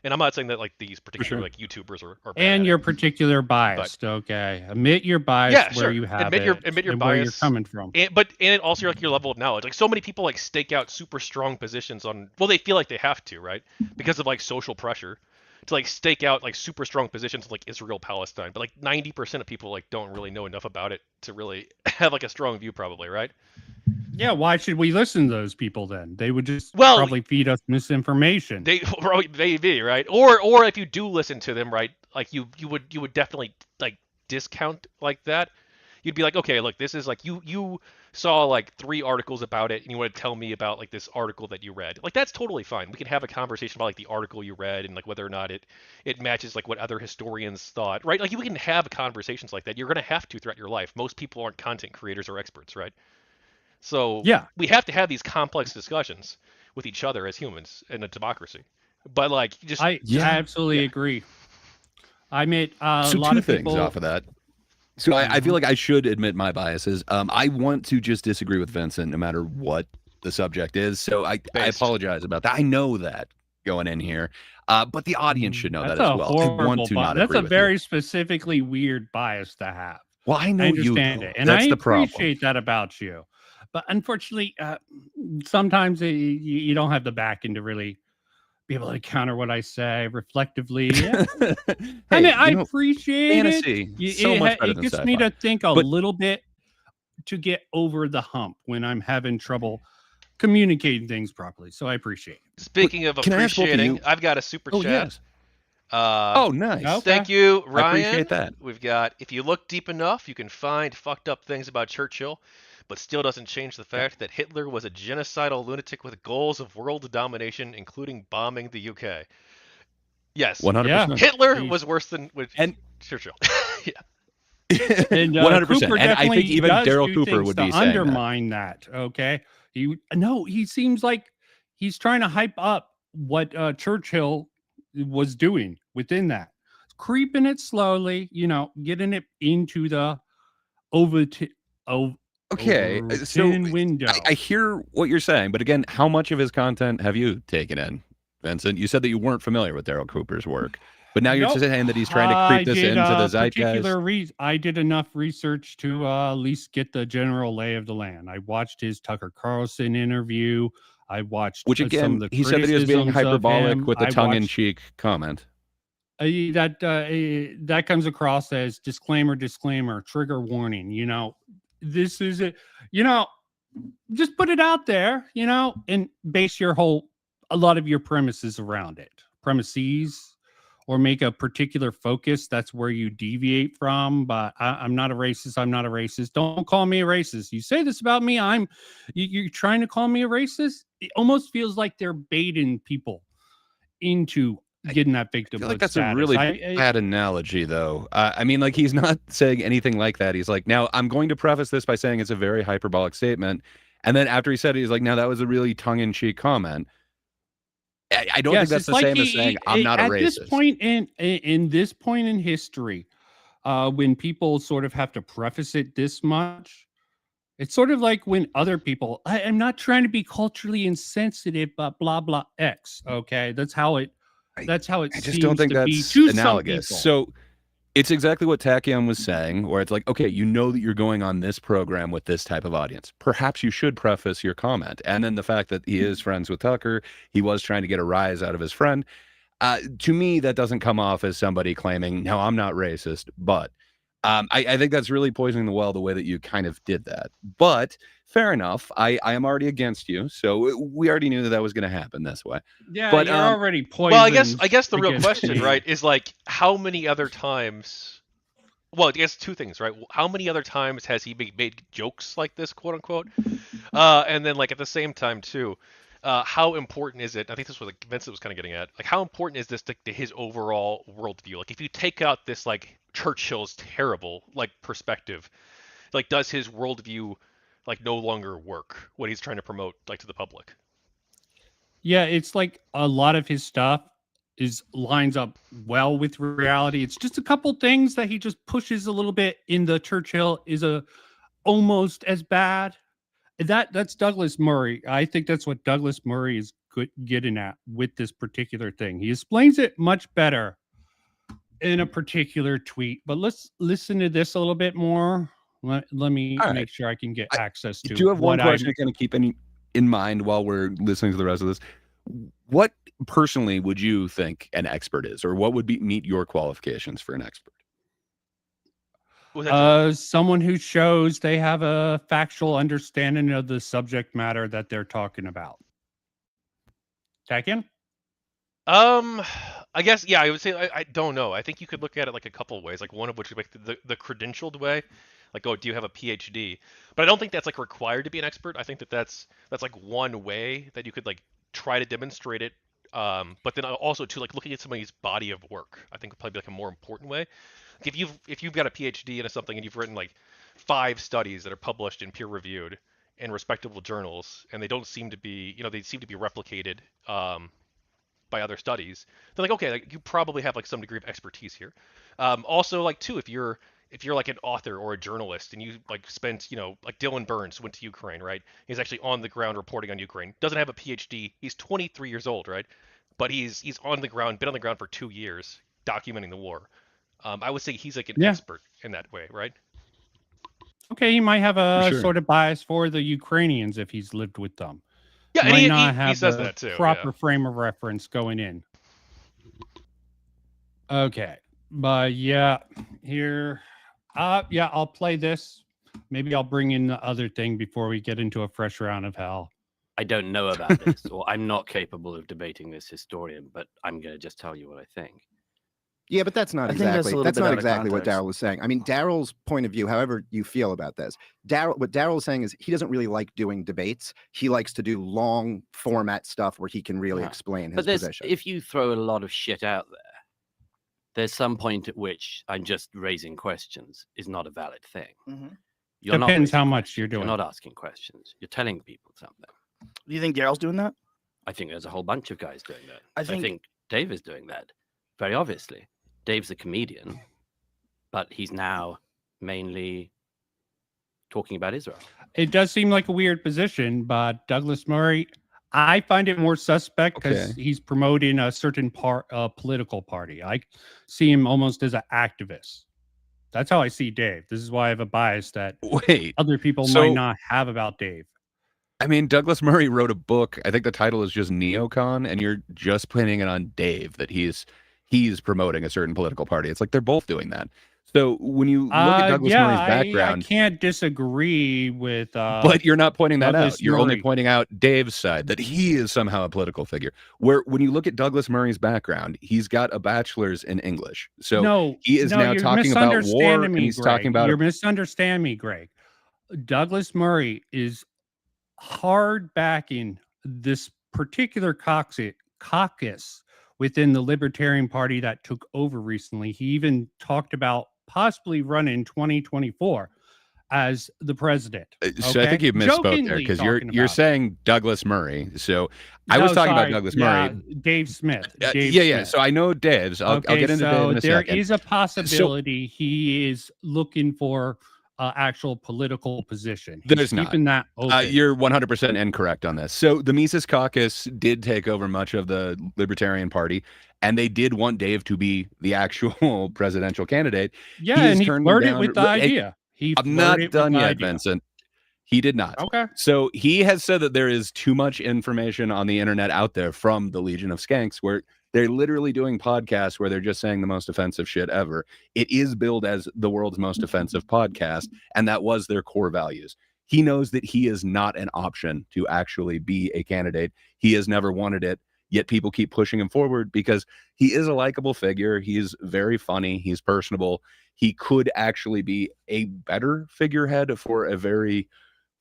Speaker 3: And I'm not saying that like these particular
Speaker 6: sure.
Speaker 3: like YouTubers are bad
Speaker 1: and
Speaker 3: at
Speaker 1: your
Speaker 3: it.
Speaker 1: particular bias. Okay. Admit your bias
Speaker 3: Yeah,
Speaker 1: where
Speaker 3: sure.
Speaker 1: you have
Speaker 3: Admit
Speaker 1: it
Speaker 3: your- admit your
Speaker 1: and where you're
Speaker 3: bias.
Speaker 1: coming from.
Speaker 3: And also like your level of knowledge. Like so many people like stake out super strong positions on they feel like they have to, right? Because of like social pressure. to like stake out like super strong positions like Israel Palestine, but like 90% of people like don't really know enough about it to really have like a strong view, probably, right?
Speaker 1: Yeah, why should we listen to those people then? They would just
Speaker 3: Well,
Speaker 1: probably feed us misinformation.
Speaker 3: They maybe, right? Or if you do listen to them, right, like you would definitely like discount like that. You'd be like, okay, look, this is like you saw like 3 articles about it and you want to tell me about like this article that you read. Like that's totally fine. We can have a conversation about like the article you read and like whether or not it matches like what other historians thought, right? Like we can have conversations like that. You're going to have to throughout your life. Most people aren't content creators or experts, right? So
Speaker 1: Yeah.
Speaker 3: we have to have these complex discussions with each other as humans in a democracy. But like, just
Speaker 1: I absolutely agree. I met a
Speaker 6: So
Speaker 1: lot
Speaker 6: two
Speaker 1: of
Speaker 6: things
Speaker 1: people
Speaker 6: off of that. So I feel like I should admit my biases. I want to just disagree with Vincent no matter what the subject is. So I apologize about that. I know that going in here, but the audience should know that as well. I want to not
Speaker 1: That's
Speaker 6: agree
Speaker 1: a
Speaker 6: with
Speaker 1: very
Speaker 6: you.
Speaker 1: specifically weird bias to have.
Speaker 6: Well, I know
Speaker 1: I
Speaker 6: you
Speaker 1: understand
Speaker 6: do.
Speaker 1: it, and
Speaker 6: That's
Speaker 1: I
Speaker 6: the problem.
Speaker 1: appreciate that about you. But unfortunately, sometimes you don't have the backing to really be able to counter what I say reflectively. Yeah. I mean, I appreciate
Speaker 6: fantasy,
Speaker 1: it.
Speaker 6: so much better
Speaker 1: It
Speaker 6: than
Speaker 1: gets
Speaker 6: sci-fi.
Speaker 1: me to think a
Speaker 6: But-
Speaker 1: little bit to get over the hump when I'm having trouble communicating things properly. So I appreciate it.
Speaker 3: speaking of
Speaker 6: can I ask both of
Speaker 3: appreciating,
Speaker 6: you-
Speaker 3: I've got a super
Speaker 6: Oh,
Speaker 3: chat.
Speaker 6: yes.
Speaker 3: Oh,
Speaker 6: nice.
Speaker 1: Okay.
Speaker 3: Thank you, Ryan.
Speaker 6: I appreciate that.
Speaker 3: We've got, if you look deep enough, you can find fucked up things about Churchill, but still doesn't change the fact that Hitler was a genocidal lunatic with goals of world domination, including bombing the UK. Yes.
Speaker 6: 100%.
Speaker 3: Hitler was worse than
Speaker 6: and
Speaker 3: Churchill.
Speaker 1: And
Speaker 6: 100%.
Speaker 1: Cooper
Speaker 6: And I think
Speaker 1: definitely
Speaker 6: even
Speaker 1: does
Speaker 6: Daryl
Speaker 1: do
Speaker 6: Cooper
Speaker 1: things
Speaker 6: would
Speaker 1: to
Speaker 6: be saying that.
Speaker 1: undermine that. Okay, he seems like he's trying to hype up what Churchill was doing within that, creeping it slowly, getting it into the
Speaker 6: Okay, so
Speaker 1: Overton window.
Speaker 6: I hear what you're saying, but again, how much of his content have you taken in, Vincent? You said that you weren't familiar with Daryl Cooper's work, but now you're
Speaker 1: Nope.
Speaker 6: saying that he's trying to creep this into the zeitgeist.
Speaker 1: I did enough research to at least get the general lay of the land. I watched his Tucker Carlson interview. I watched
Speaker 6: Which
Speaker 1: some of
Speaker 6: again,
Speaker 1: the
Speaker 6: he said that he was being
Speaker 1: criticisms of
Speaker 6: hyperbolic
Speaker 1: him.
Speaker 6: with the
Speaker 1: I
Speaker 6: tongue-in-cheek comment.
Speaker 1: that comes across as disclaimer, trigger warning. This is it. Just put it out there. And base a lot of your premises around it. Premises, or make a particular focus. That's where you deviate from. But I'm not a racist. I'm not a racist. Don't call me a racist. You say this about me. You're trying to call me a racist. It almost feels like they're baiting people into getting that victim.
Speaker 6: I feel like that's a really bad analogy, though. I mean, like, he's not saying anything like that. He's like, now I'm going to preface this by saying it's a very hyperbolic statement. And then after he said it, he's like, now that was a really tongue-in-cheek comment. I don't think that's the same as saying I'm not a racist.
Speaker 1: At this point in history, when people sort of have to preface it this much, it's sort of like when other people, I'm not trying to be culturally insensitive, but blah, blah, X. Okay. That's how it
Speaker 6: I just don't think that's analogous. So it's exactly what Tachyon was saying, where it's like, okay, you know that you're going on this program with this type of audience. Perhaps you should preface your comment. And then the fact that he is friends with Tucker, he was trying to get a rise out of his friend. To me, that doesn't come off as somebody claiming, no, I'm not racist. But I think that's really poisoning the well, the way that you kind of did that. But fair enough. I am already against you. So we already knew that was going to happen this way.
Speaker 1: Yeah,
Speaker 6: but
Speaker 1: you're already poisoned.
Speaker 3: Well, I guess the real question, right, is like, how many other times? Well, I guess two things, right? How many other times has he made jokes like this, quote unquote? And then, like, at the same time, too, how important is it? I think this was what Vincent was kind of getting at. Like, how important is this to his overall worldview? Like, if you take out this, like, Churchill's terrible, like, perspective, like, does his worldview, like, no longer work? What he's trying to promote, like, to the public?
Speaker 1: Yeah, it's like a lot of his stuff lines up well with reality. It's just a couple things that he just pushes a little bit in the Churchill is almost as bad. That's Douglas Murray. I think that's what Douglas Murray is getting at with this particular thing. He explains it much better in a particular tweet. But let's listen to this a little bit more. Let me make sure I can get access to.
Speaker 6: Do you have one question to kind of keep in mind while we're listening to the rest of this? what personally would you think an expert is, or what would meet your qualifications for an expert?
Speaker 3: Was that sorry?
Speaker 1: Someone who shows they have a factual understanding of the subject matter that they're talking about. Tachyon?
Speaker 3: I guess I would say I don't know. I think you could look at it like a couple of ways. Like one of which is like the credentialed way, like do you have a PhD? But I don't think that's like required to be an expert. I think that's like one way that you could like try to demonstrate it. But then also too like looking at somebody's body of work, I think would probably be like a more important way. Like if you've got a PhD into something and you've written like 5 studies that are published and peer reviewed in respectable journals, and they don't seem to be they seem to be replicated by other studies, they're like, okay, like, you probably have like some degree of expertise here. Also, like too, if you're like an author or a journalist and you like spent, like Dylan Burns went to Ukraine, right? He's actually on the ground reporting on Ukraine. Doesn't have a PhD. He's 23 years old, right? But he's on the ground, been on the ground for 2 years documenting the war. I would say he's like an expert in that way, right?
Speaker 1: Okay, he might have a
Speaker 6: sure.
Speaker 1: sort of bias for the Ukrainians if he's lived with them.
Speaker 3: Yeah, and
Speaker 1: Might
Speaker 3: he
Speaker 1: not have
Speaker 3: says
Speaker 1: the
Speaker 3: that too.
Speaker 1: proper frame of reference going in. Okay, but here, I'll play this. Maybe I'll bring in the other thing before we get into a fresh round of hell.
Speaker 2: I don't know about this, or I'm not capable of debating this historian, but I'm going to just tell you what I think.
Speaker 5: Yeah, but that's not
Speaker 4: I think that's a
Speaker 5: exactly
Speaker 4: little
Speaker 5: that's
Speaker 4: bit
Speaker 5: not
Speaker 4: out of
Speaker 5: exactly what
Speaker 4: context.
Speaker 5: Daryl was saying. I mean, Daryl's point of view, however you feel about this, what Daryl is saying is he doesn't really like doing debates. He likes to do long format stuff where he can really
Speaker 2: Yeah.
Speaker 5: explain his
Speaker 2: But
Speaker 5: position.
Speaker 2: if you throw a lot of shit out there, there's some point at which I'm just raising questions is not a valid thing.
Speaker 4: Mhm.
Speaker 2: You're not
Speaker 1: Depends
Speaker 2: raising
Speaker 1: how much you're
Speaker 2: questions.
Speaker 1: doing.
Speaker 2: You're not asking questions. You're telling people something.
Speaker 4: Do you think Daryl's doing that?
Speaker 2: I think there's a whole bunch of guys doing that.
Speaker 4: I
Speaker 2: I
Speaker 4: think-
Speaker 2: think Dave is doing that. Very obviously. Dave's a comedian, but he's now mainly talking about Israel.
Speaker 1: It does seem like a weird position, but Douglas Murray, I find it more suspect because
Speaker 6: Okay.
Speaker 1: he's promoting a certain political party. I see him almost as an activist. That's how I see Dave. This is why I have a bias that
Speaker 6: Wait,
Speaker 1: other people
Speaker 6: So-
Speaker 1: might not have about Dave.
Speaker 6: I mean, Douglas Murray wrote a book. I think the title is just Neocon, and you're just pinning it on Dave that he's promoting a certain political party. It's like they're both doing that. So when you look at Douglas Murray's
Speaker 1: I
Speaker 6: background,
Speaker 1: can't disagree with.
Speaker 6: but you're not pointing that
Speaker 1: Douglas
Speaker 6: out. You're only
Speaker 1: Murray.
Speaker 6: pointing out Dave's side, that he is somehow a political figure. Where when you look at Douglas Murray's background, he's got a bachelor's in English. So
Speaker 1: no,
Speaker 6: he is
Speaker 1: no,
Speaker 6: now
Speaker 1: you're
Speaker 6: talking about war,
Speaker 1: misunderstanding
Speaker 6: and
Speaker 1: me,
Speaker 6: he's
Speaker 1: Greg.
Speaker 6: talking about
Speaker 1: You're misunderstanding me, Greg. Douglas Murray is hard backing this particular caucus within the Libertarian Party that took over recently. He even talked about possibly running 2024 as the president.
Speaker 6: So I think you misspoke there
Speaker 1: Jokingly
Speaker 6: because
Speaker 1: talking
Speaker 6: you're
Speaker 1: about it.
Speaker 6: saying Douglas Murray. So I
Speaker 1: No,
Speaker 6: was talking
Speaker 1: sorry.
Speaker 6: about Douglas
Speaker 1: Yeah,
Speaker 6: Murray.
Speaker 1: Dave Smith. Dave
Speaker 6: Yeah.
Speaker 1: Smith.
Speaker 6: So I know Dave's. I'll get into Dave in a
Speaker 1: there
Speaker 6: second.
Speaker 1: is a possibility he is looking for actual political position. He's
Speaker 6: There's not.
Speaker 1: keeping that open.
Speaker 6: You're 100% incorrect on this. So the Mises Caucus did take over much of the Libertarian Party, and they did want Dave to be the actual presidential candidate.
Speaker 1: yeah,
Speaker 6: has
Speaker 1: and he
Speaker 6: turned
Speaker 1: flirted
Speaker 6: down-
Speaker 1: with the
Speaker 6: Hey,
Speaker 1: idea.
Speaker 6: I'm not
Speaker 1: flirted with
Speaker 6: done
Speaker 1: the
Speaker 6: yet,
Speaker 1: idea.
Speaker 6: Vincent. He did not.
Speaker 1: Okay.
Speaker 6: So he has said that there is too much information on the internet out there from the Legion of Skanks where they're literally doing podcasts where they're just saying the most offensive shit ever. It is billed as the world's most offensive podcast, and that was their core values. He knows that he is not an option to actually be a candidate. He has never wanted it, yet people keep pushing him forward because he is a likable figure. He's very funny. He's personable. He could actually be a better figurehead for a very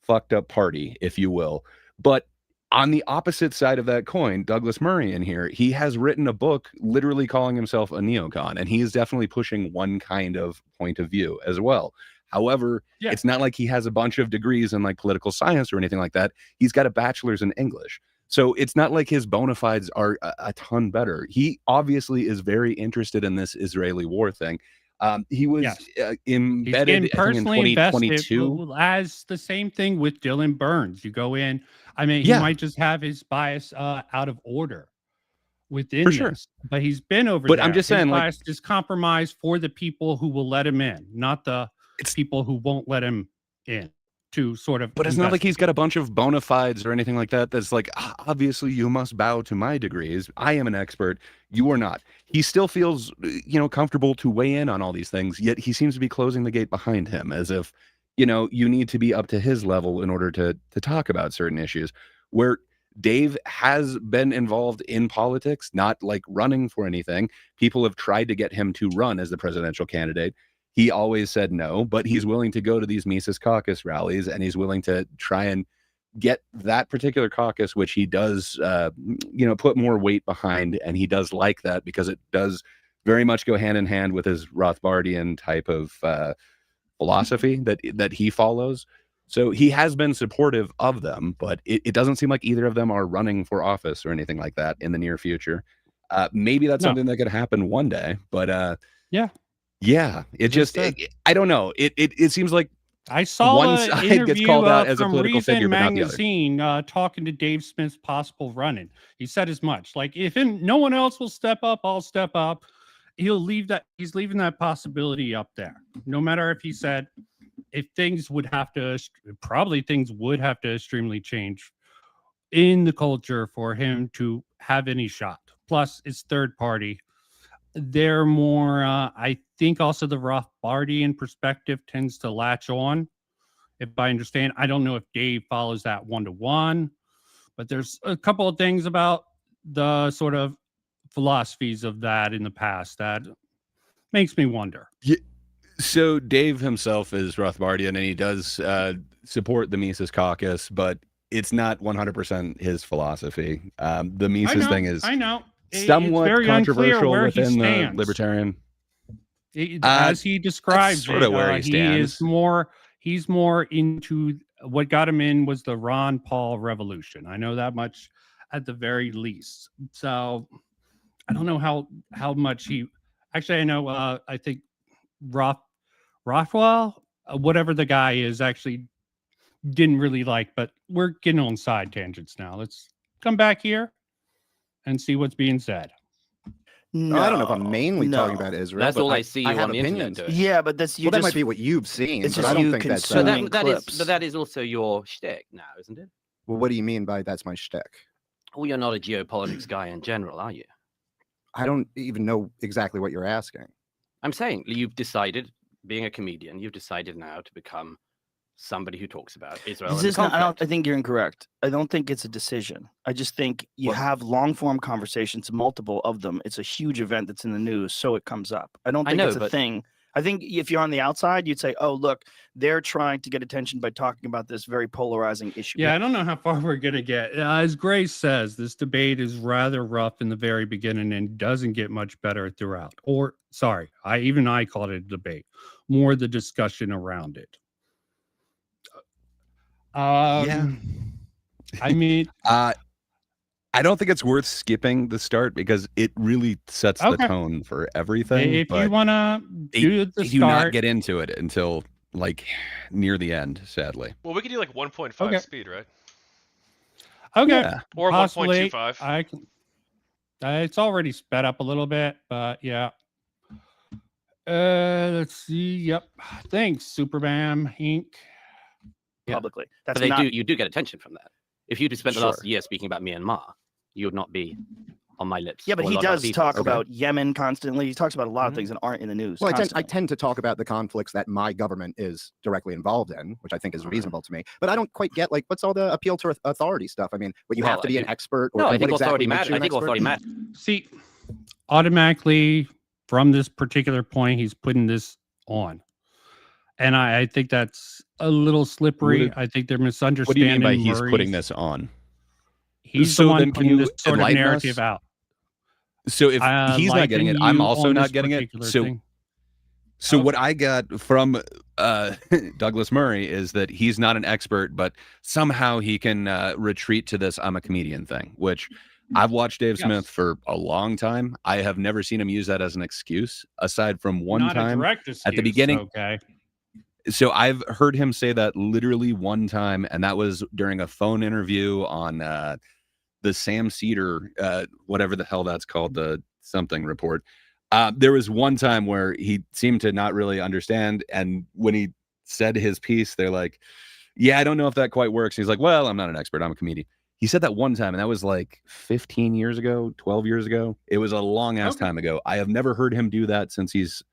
Speaker 6: fucked up party, if you will. But on the opposite side of that coin, Douglas Murray in here, he has written a book literally calling himself a neocon, and he is definitely pushing one kind of point of view as well. However,
Speaker 1: Yeah.
Speaker 6: it's not like he has a bunch of degrees in like political science or anything like that. He's got a bachelor's in English. So it's not like his bona fides are a ton better. He obviously is very interested in this Israeli war thing. He was
Speaker 1: Yes.
Speaker 6: embedded
Speaker 1: He's getting
Speaker 6: I think, in
Speaker 1: personally invested
Speaker 6: 2022.
Speaker 1: as the same thing with Dylan Burns. You go in, I mean, he
Speaker 6: Yeah.
Speaker 1: might just have his bias out of order within
Speaker 6: For sure.
Speaker 1: this, but he's been over
Speaker 6: But
Speaker 1: there.
Speaker 6: I'm just
Speaker 1: His
Speaker 6: saying, like-
Speaker 1: bias is compromised for the people who will let him in, not the
Speaker 6: It's-
Speaker 1: people who won't let him in. to sort of.
Speaker 6: But it's not like he's
Speaker 1: investigate.
Speaker 6: got a bunch of bona fides or anything like that. That's like, obviously you must bow to my degrees. I am an expert. You are not. He still feels, comfortable to weigh in on all these things. Yet he seems to be closing the gate behind him, as if, you need to be up to his level in order to talk about certain issues. Where Dave has been involved in politics, not like running for anything. People have tried to get him to run as the presidential candidate. He always said no, but he's willing to go to these Mises Caucus rallies, and he's willing to try and get that particular caucus, which he does, put more weight behind. And he does like that because it does very much go hand in hand with his Rothbardian type of philosophy that he follows. So he has been supportive of them, but it doesn't seem like either of them are running for office or anything like that in the near future. Maybe that's something that could happen one day, but yeah, it just, I don't know. It seems like
Speaker 1: I saw
Speaker 6: one
Speaker 1: an
Speaker 6: side
Speaker 1: interview
Speaker 6: gets called out as a
Speaker 1: from
Speaker 6: political
Speaker 1: Reason
Speaker 6: figure, but not the other.
Speaker 1: magazine talking to Dave Smith's possible running. He said as much. Like, if no one else will step up, I'll step up. He's leaving that possibility up there. No matter if he said, if things would have to extremely change in the culture for him to have any shot. Plus, it's third party. They're more, I think also the Rothbardian perspective tends to latch on, if I understand. I don't know if Dave follows that one-to-one, but there's a couple of things about the sort of philosophies of that in the past that makes me wonder.
Speaker 6: Yeah. So Dave himself is Rothbardian, and he does support the Mises Caucus, but it's not 100% his philosophy. The Mises thing is somewhat
Speaker 1: very
Speaker 6: controversial
Speaker 1: where
Speaker 6: within
Speaker 1: he
Speaker 6: the
Speaker 1: stands.
Speaker 6: libertarian.
Speaker 1: As he describes
Speaker 6: sort of where he stands.
Speaker 1: He's more into what got him in was the Ron Paul revolution. I know that much at the very least. So I don't know how much he actually, I know, I think Rothwell, whatever the guy is, actually didn't really like, but we're getting on side tangents now. Let's come back here and see what's being said.
Speaker 4: No,
Speaker 5: I don't know if I'm mainly talking about Israel.
Speaker 2: That's
Speaker 5: but
Speaker 2: all I see you
Speaker 5: have
Speaker 2: on the internet
Speaker 5: opinions.
Speaker 2: doing.
Speaker 4: Yeah, but that's
Speaker 5: Well, that might be what you've seen,
Speaker 4: it's
Speaker 5: but
Speaker 4: just
Speaker 5: I don't
Speaker 4: you
Speaker 5: think that's.
Speaker 4: consuming
Speaker 2: But that is also your shtick now, isn't it?
Speaker 5: Well, what do you mean by that's my shtick?
Speaker 2: Well, you're not a geopolitics guy in general, are you?
Speaker 5: I don't even know exactly what you're asking.
Speaker 2: I'm saying you've decided, being a comedian, you've decided now to become somebody who talks about Israel.
Speaker 4: This
Speaker 2: and
Speaker 4: is
Speaker 2: the
Speaker 4: not,
Speaker 2: conflict.
Speaker 4: I think you're incorrect. I don't think it's a decision. I just think you have long form conversations, multiple of them. It's a huge event that's in the news, so it comes up. I don't think it's a thing. I think if you're on the outside, you'd say, oh, look, they're trying to get attention by talking about this very polarizing issue.
Speaker 1: Yeah, I don't know how far we're going to get. As Grace says, this debate is rather rough in the very beginning and doesn't get much better throughout. Or, sorry, I called it a debate. More the discussion around it.
Speaker 6: Yeah.
Speaker 1: I mean,
Speaker 6: I don't think it's worth skipping the start because it really sets the tone for everything.
Speaker 1: If you want to do the
Speaker 6: do not get into it until like near the end, sadly.
Speaker 3: Well, we could do like 1.5 speed, right?
Speaker 1: Okay.
Speaker 6: Yeah.
Speaker 3: Or
Speaker 1: Possibly.
Speaker 3: 1.25.
Speaker 1: I can. It's already sped up a little bit, but yeah. Let's see. Yep. Thanks, Superbam Inc.
Speaker 4: Publicly.
Speaker 2: That's but you do get attention from that. If you'd spent the last year speaking about Myanmar, you would not be on my lips.
Speaker 4: Yeah, but he does talk about Yemen constantly. He talks about a lot of things that aren't in the news.
Speaker 5: Well, I tend to talk about the conflicts that my government is directly involved in, which I think is reasonable to me. But I don't quite get like what's all the appeal to authority stuff. I mean, what you have to be an expert. Or
Speaker 2: no, I think
Speaker 5: authority
Speaker 2: matters. I think authority matters.
Speaker 1: See, automatically from this particular point, he's putting this on. And I think that's a little slippery. I think they're misunderstanding.
Speaker 6: What do you mean by he's putting this on?
Speaker 1: He's the one putting this sort of narrative out.
Speaker 6: So if he's not getting it, I'm also not getting it. So what I got from Douglas Murray is that he's not an expert, but somehow he can retreat to this "I'm a comedian" thing, which I've watched Dave Smith for a long time. I have never seen him use that as an excuse, aside from one time at the beginning.
Speaker 1: Okay.
Speaker 6: So I've heard him say that literally one time, and that was during a phone interview on the Sam Cedar, whatever the hell that's called, the something report. There was one time where he seemed to not really understand, and when he said his piece, they're like, yeah, I don't know if that quite works. He's like, well, I'm not an expert. I'm a comedian. He said that one time, and that was like 15 years ago, 12 years ago. It was a long ass time ago. I have never heard him do that since he's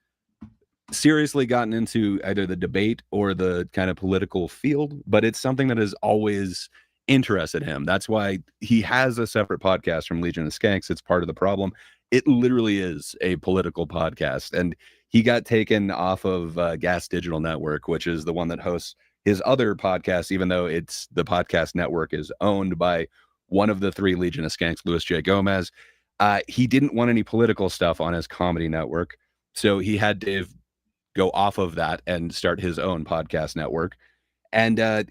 Speaker 6: seriously gotten into either the debate or the kind of political field, but it's something that has always interested him. That's why he has a separate podcast from Legion of Skanks. It's part of the problem. It literally is a political podcast, and he got taken off of Gas Digital Network, which is the one that hosts his other podcast, even though it's the podcast network is owned by one of the three Legion of Skanks, Louis J. Gomez. He didn't want any political stuff on his comedy network, so he had Dave go off of that and start his own podcast network. And I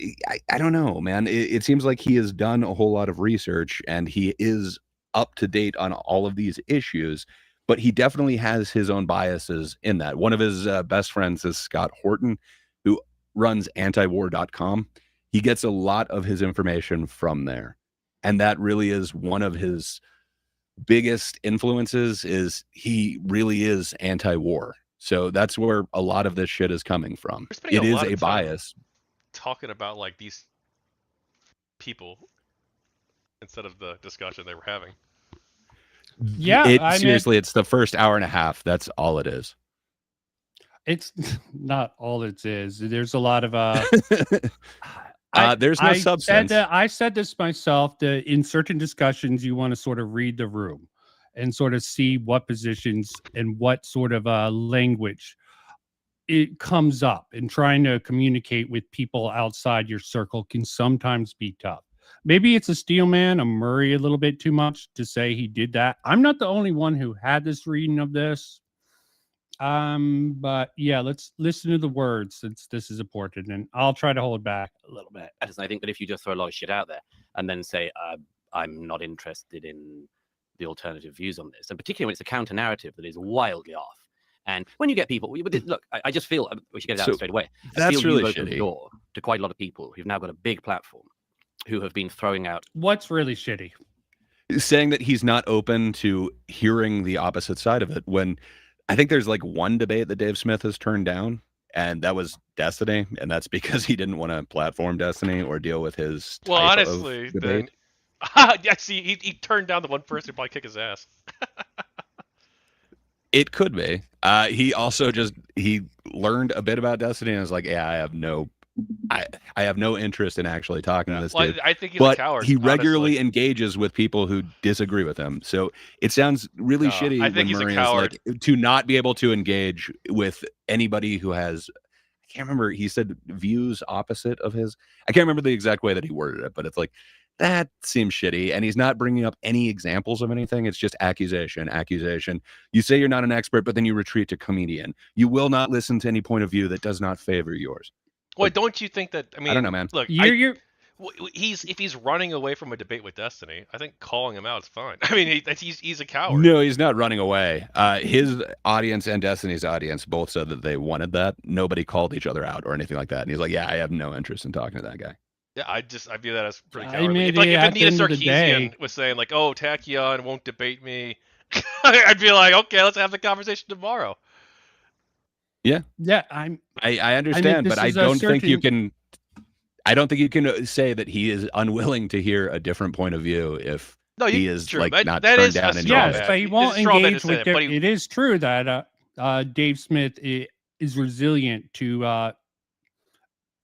Speaker 6: don't know, man. It seems like he has done a whole lot of research and he is up to date on all of these issues, but he definitely has his own biases in that. One of his best friends is Scott Horton, who runs antiwar.com. He gets a lot of his information from there. And that really is one of his biggest influences. Is he really is anti-war. So that's where a lot of this shit is coming from. It is a bias.
Speaker 3: Talking about like these people instead of the discussion they were having.
Speaker 1: Yeah,
Speaker 6: seriously, it's the first hour and a half. That's all it is.
Speaker 1: It's not all it is. There's a lot of
Speaker 6: there's no substance.
Speaker 1: I said this myself. In certain discussions, you want to sort of read the room and sort of see what positions and what sort of language it comes up, and trying to communicate with people outside your circle can sometimes be tough. Maybe it's a Steelman, a Murray a little bit too much to say he did that. I'm not the only one who had this reading of this. But yeah, let's listen to the words since this is important, and I'll try to hold back a little bit.
Speaker 2: I think that if you just throw a lot of shit out there and then say, I'm not interested in the alternative views on this, and particularly when it's a counter narrative that is wildly off. And when you get people, look, I just feel we should get it out straight away.
Speaker 6: That's really
Speaker 2: opened the door to quite a lot of people who've now got a big platform, who have been throwing out.
Speaker 1: What's really shitty?
Speaker 6: Saying that he's not open to hearing the opposite side of it. When I think there's like one debate that Dave Smith has turned down, and that was Destiny, and that's because he didn't want to platform Destiny or deal with his.
Speaker 3: Well, honestly, then. Yeah, see, he turned down the one person who probably kick his ass.
Speaker 6: It could be. He also he learned a bit about Destiny and was like, yeah, I have no interest in actually talking to this dude.
Speaker 3: I think he's a coward.
Speaker 6: He regularly engages with people who disagree with him. So it sounds really shitty when Murray is like, to not be able to engage with anybody who has, I can't remember, he said views opposite of his. I can't remember the exact way that he worded it, but it's like, that seems shitty. And he's not bringing up any examples of anything. It's just accusation. You say you're not an expert, but then you retreat to comedian. You will not listen to any point of view that does not favor yours.
Speaker 3: Well, don't you think that? I mean,
Speaker 6: I don't know, man.
Speaker 3: Look, if he's running away from a debate with Destiny, I think calling him out is fine. I mean, he's a coward.
Speaker 6: No, he's not running away. His audience and Destiny's audience both said that they wanted that. Nobody called each other out or anything like that. And he's like, yeah, I have no interest in talking to that guy.
Speaker 3: Yeah, I view that as pretty cowardly. If Anita Sarkeesian was saying like, "Oh, Tachyon won't debate me," I'd be like, "Okay, let's have the conversation tomorrow."
Speaker 6: Yeah, I understand, but I don't think you can. I don't think you can say that he is unwilling to hear a different point of view if he is
Speaker 3: true.
Speaker 6: like not
Speaker 3: that
Speaker 6: turned
Speaker 3: is
Speaker 6: down.
Speaker 1: Yes, but he won't engage with it. It is true that Dave Smith is resilient to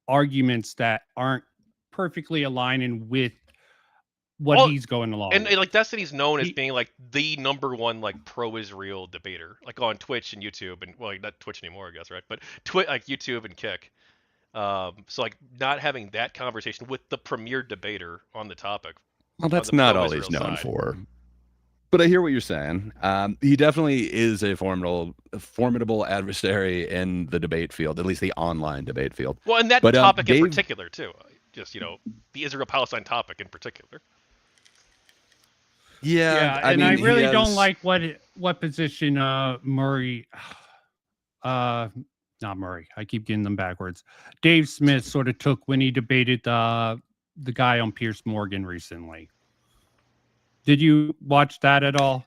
Speaker 1: arguments that aren't perfectly aligning with what he's going along
Speaker 3: and
Speaker 1: with.
Speaker 3: Like Destiny's known as being like the #1 like pro-Israel debater, like on Twitch and YouTube, and well, like, not Twitch anymore, I guess, right? But like YouTube and Kick. So like not having that conversation with the premier debater on the topic.
Speaker 6: Well, that's not all he's known for. But I hear what you're saying. He definitely is a formidable adversary in the debate field, at least the online debate field.
Speaker 3: Well, and that topic in particular too. Just the Israel-Palestine topic in particular.
Speaker 1: Yeah, I really don't like what position Murray, not Murray. I keep getting them backwards. Dave Smith sort of took when he debated the guy on Piers Morgan recently. Did you watch that at all,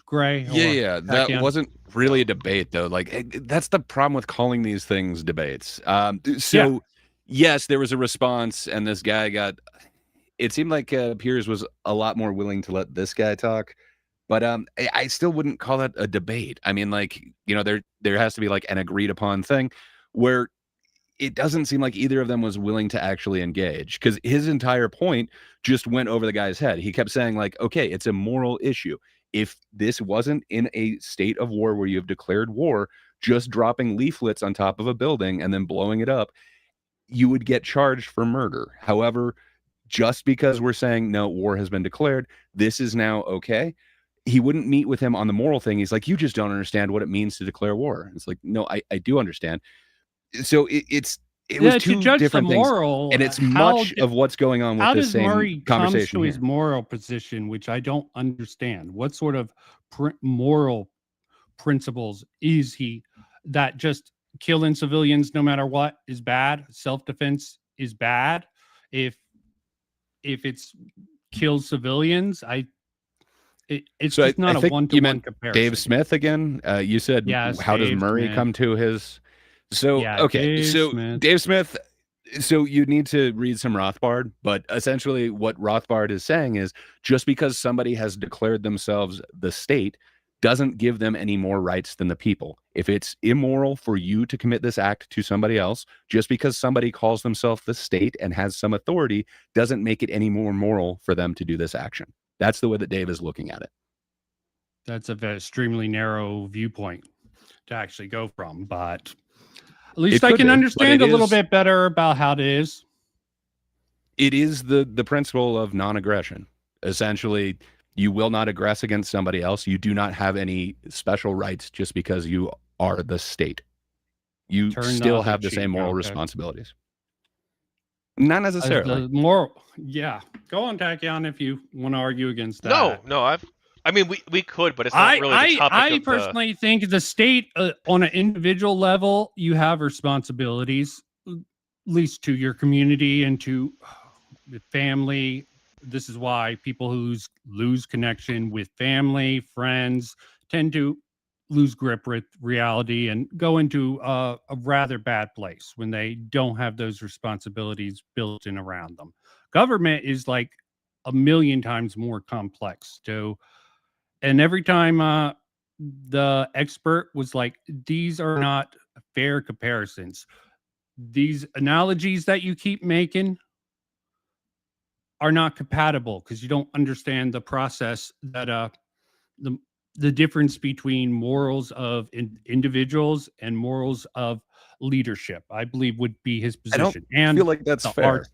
Speaker 1: Gray?
Speaker 6: Yeah. That wasn't really a debate though. Like that's the problem with calling these things debates. yes, there was a response, and this guy got. It seemed like Piers was a lot more willing to let this guy talk, but I still wouldn't call that a debate. I mean, like, you know, there has to be like an agreed upon thing where it doesn't seem like either of them was willing to actually engage, because his entire point just went over the guy's head. He kept saying like, okay, it's a moral issue. If this wasn't in a state of war where you have declared war, just dropping leaflets on top of a building and then blowing it up, you would get charged for murder. However, just because we're saying no, war has been declared, this is now okay. He wouldn't meet with him on the moral thing. He's like, you just don't understand what it means to declare war. It's like, no, I do understand. So it was two different things, and it's much of what's going on with this same
Speaker 1: Murray
Speaker 6: conversation.
Speaker 1: Comes to his moral position, which I don't understand. What sort of moral principles is he that just killing civilians no matter what is bad? Self-defense is bad. If it's kills civilians, it's
Speaker 6: so
Speaker 1: just not a one-to-one comparison.
Speaker 6: Dave Smith again. You said,
Speaker 1: yes,
Speaker 6: how does Murray come to his? So yeah, okay, Dave Smith. So you need to read some Rothbard, but essentially what Rothbard is saying is just because somebody has declared themselves the state doesn't give them any more rights than the people. If it's immoral for you to commit this act to somebody else, just because somebody calls themselves the state and has some authority doesn't make it any more moral for them to do this action. That's the way that Dave is looking at it.
Speaker 1: That's a very extremely narrow viewpoint to actually go from, but at least I can understand a little bit better about how it is.
Speaker 6: It is the principle of non-aggression. Essentially, you will not aggress against somebody else. You do not have any special rights just because you are the state. You still have the same moral responsibilities. Not necessarily.
Speaker 1: Yeah. Go on, Tachyon, if you want to argue against that.
Speaker 3: No, I mean, we could, but it's not really the topic.
Speaker 1: I personally think the state, on an individual level, you have responsibilities, at least to your community and to the family. This is why people who lose connection with family, friends, tend to lose grip with reality and go into a rather bad place when they don't have those responsibilities built in around them. Government is like a million times more complex too. And every time the expert was like, these are not fair comparisons. These analogies that you keep making are not compatible because you don't understand the process that the difference between morals of individuals and morals of leadership, I believe, would be his position.
Speaker 6: I don't feel like that's fair.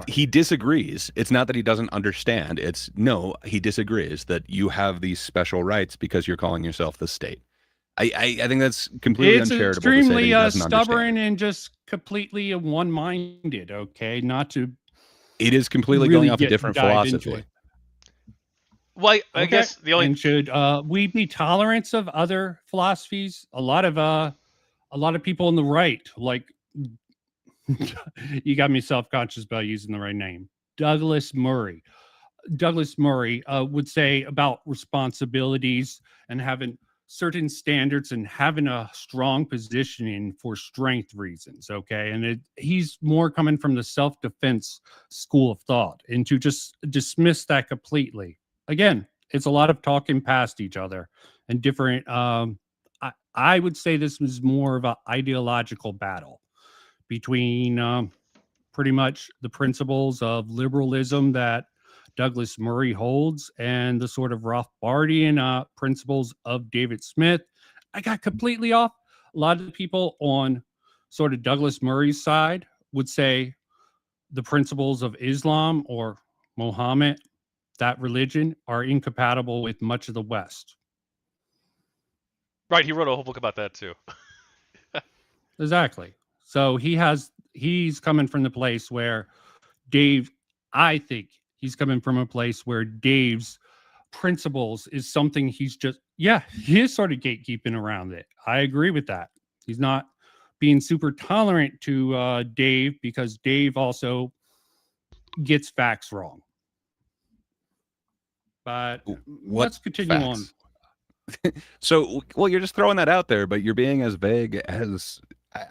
Speaker 6: He disagrees. It's not that he doesn't understand. It's no, he disagrees that you have these special rights because you're calling yourself the state. I think that's completely uncharitable.
Speaker 1: Extremely
Speaker 6: to say
Speaker 1: stubborn and just completely one-minded. Okay, not to.
Speaker 6: It is completely really going off a different philosophy.
Speaker 3: Well, I guess the only
Speaker 1: should we be tolerant of other philosophies? A lot of people on the right, like you got me self-conscious about using the right name. Douglas Murray would say about responsibilities and having certain standards and having a strong positioning for strength reasons. Okay. And he's more coming from the self-defense school of thought, and to just dismiss that completely. Again, it's a lot of talking past each other and different. I would say this was more of an ideological battle between pretty much the principles of liberalism that Douglas Murray holds and the sort of Rothbardian principles of David Smith. I got completely off. A lot of the people on sort of Douglas Murray's side would say the principles of Islam or Mohammed, that religion, are incompatible with much of the West.
Speaker 3: Right, he wrote a whole book about that too.
Speaker 1: Exactly. So he's coming from the place where I think he's coming from a place where Dave's principles is something he is sort of gatekeeping around it. I agree with that. He's not being super tolerant to Dave because Dave also gets facts wrong. But let's continue on.
Speaker 6: So, well, you're just throwing that out there, but you're being as vague as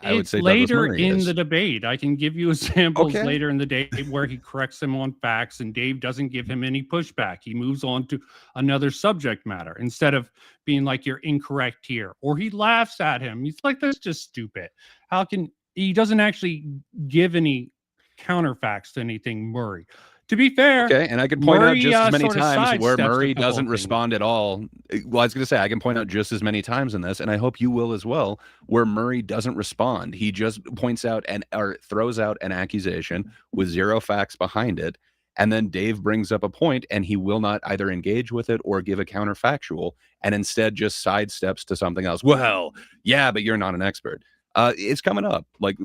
Speaker 6: I would
Speaker 1: It's
Speaker 6: say Douglas
Speaker 1: later
Speaker 6: Murray
Speaker 1: in
Speaker 6: is.
Speaker 1: the debate. I can give you examples
Speaker 6: Okay.
Speaker 1: later in the debate where he corrects him on facts and Dave doesn't give him any pushback. He moves on to another subject matter instead of being like, you're incorrect here. Or he laughs at him. He's like, that's just stupid. How can he doesn't actually give any counterfacts to anything Murray. To be fair,
Speaker 6: Okay, and I can point out
Speaker 1: Murray,
Speaker 6: just as many
Speaker 1: sort of
Speaker 6: times where
Speaker 1: sidesteps a
Speaker 6: Murray
Speaker 1: couple
Speaker 6: doesn't
Speaker 1: of things.
Speaker 6: respond at all. Well, I was going to say, I can point out just as many times in this, and I hope you will as well, where Murray doesn't respond. He just points out or throws out an accusation with zero facts behind it, and then Dave brings up a point, and he will not either engage with it or give a counterfactual, and instead just sidesteps to something else. Well, yeah, but you're not an expert. It's coming up. Like,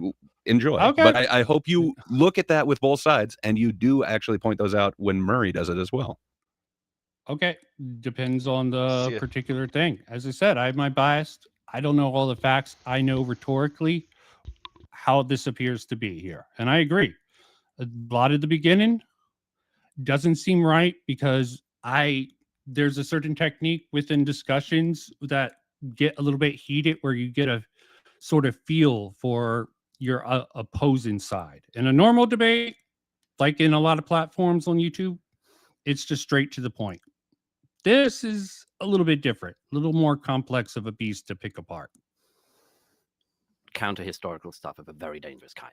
Speaker 6: enjoy.
Speaker 1: Okay.
Speaker 6: But I hope you look at that with both sides and you do actually point those out when Murray does it as well.
Speaker 1: Okay. Depends on the
Speaker 3: Yeah.
Speaker 1: particular thing. As I said, I have my bias. I don't know all the facts. I know rhetorically how this appears to be here. And I agree. A lot at the beginning doesn't seem right because there's a certain technique within discussions that get a little bit heated where you get a sort of feel for your opposing side. In a normal debate, like in a lot of platforms on YouTube, it's just straight to the point. This is a little bit different, a little more complex of a beast to pick apart.
Speaker 2: Counter historical stuff of a very dangerous kind.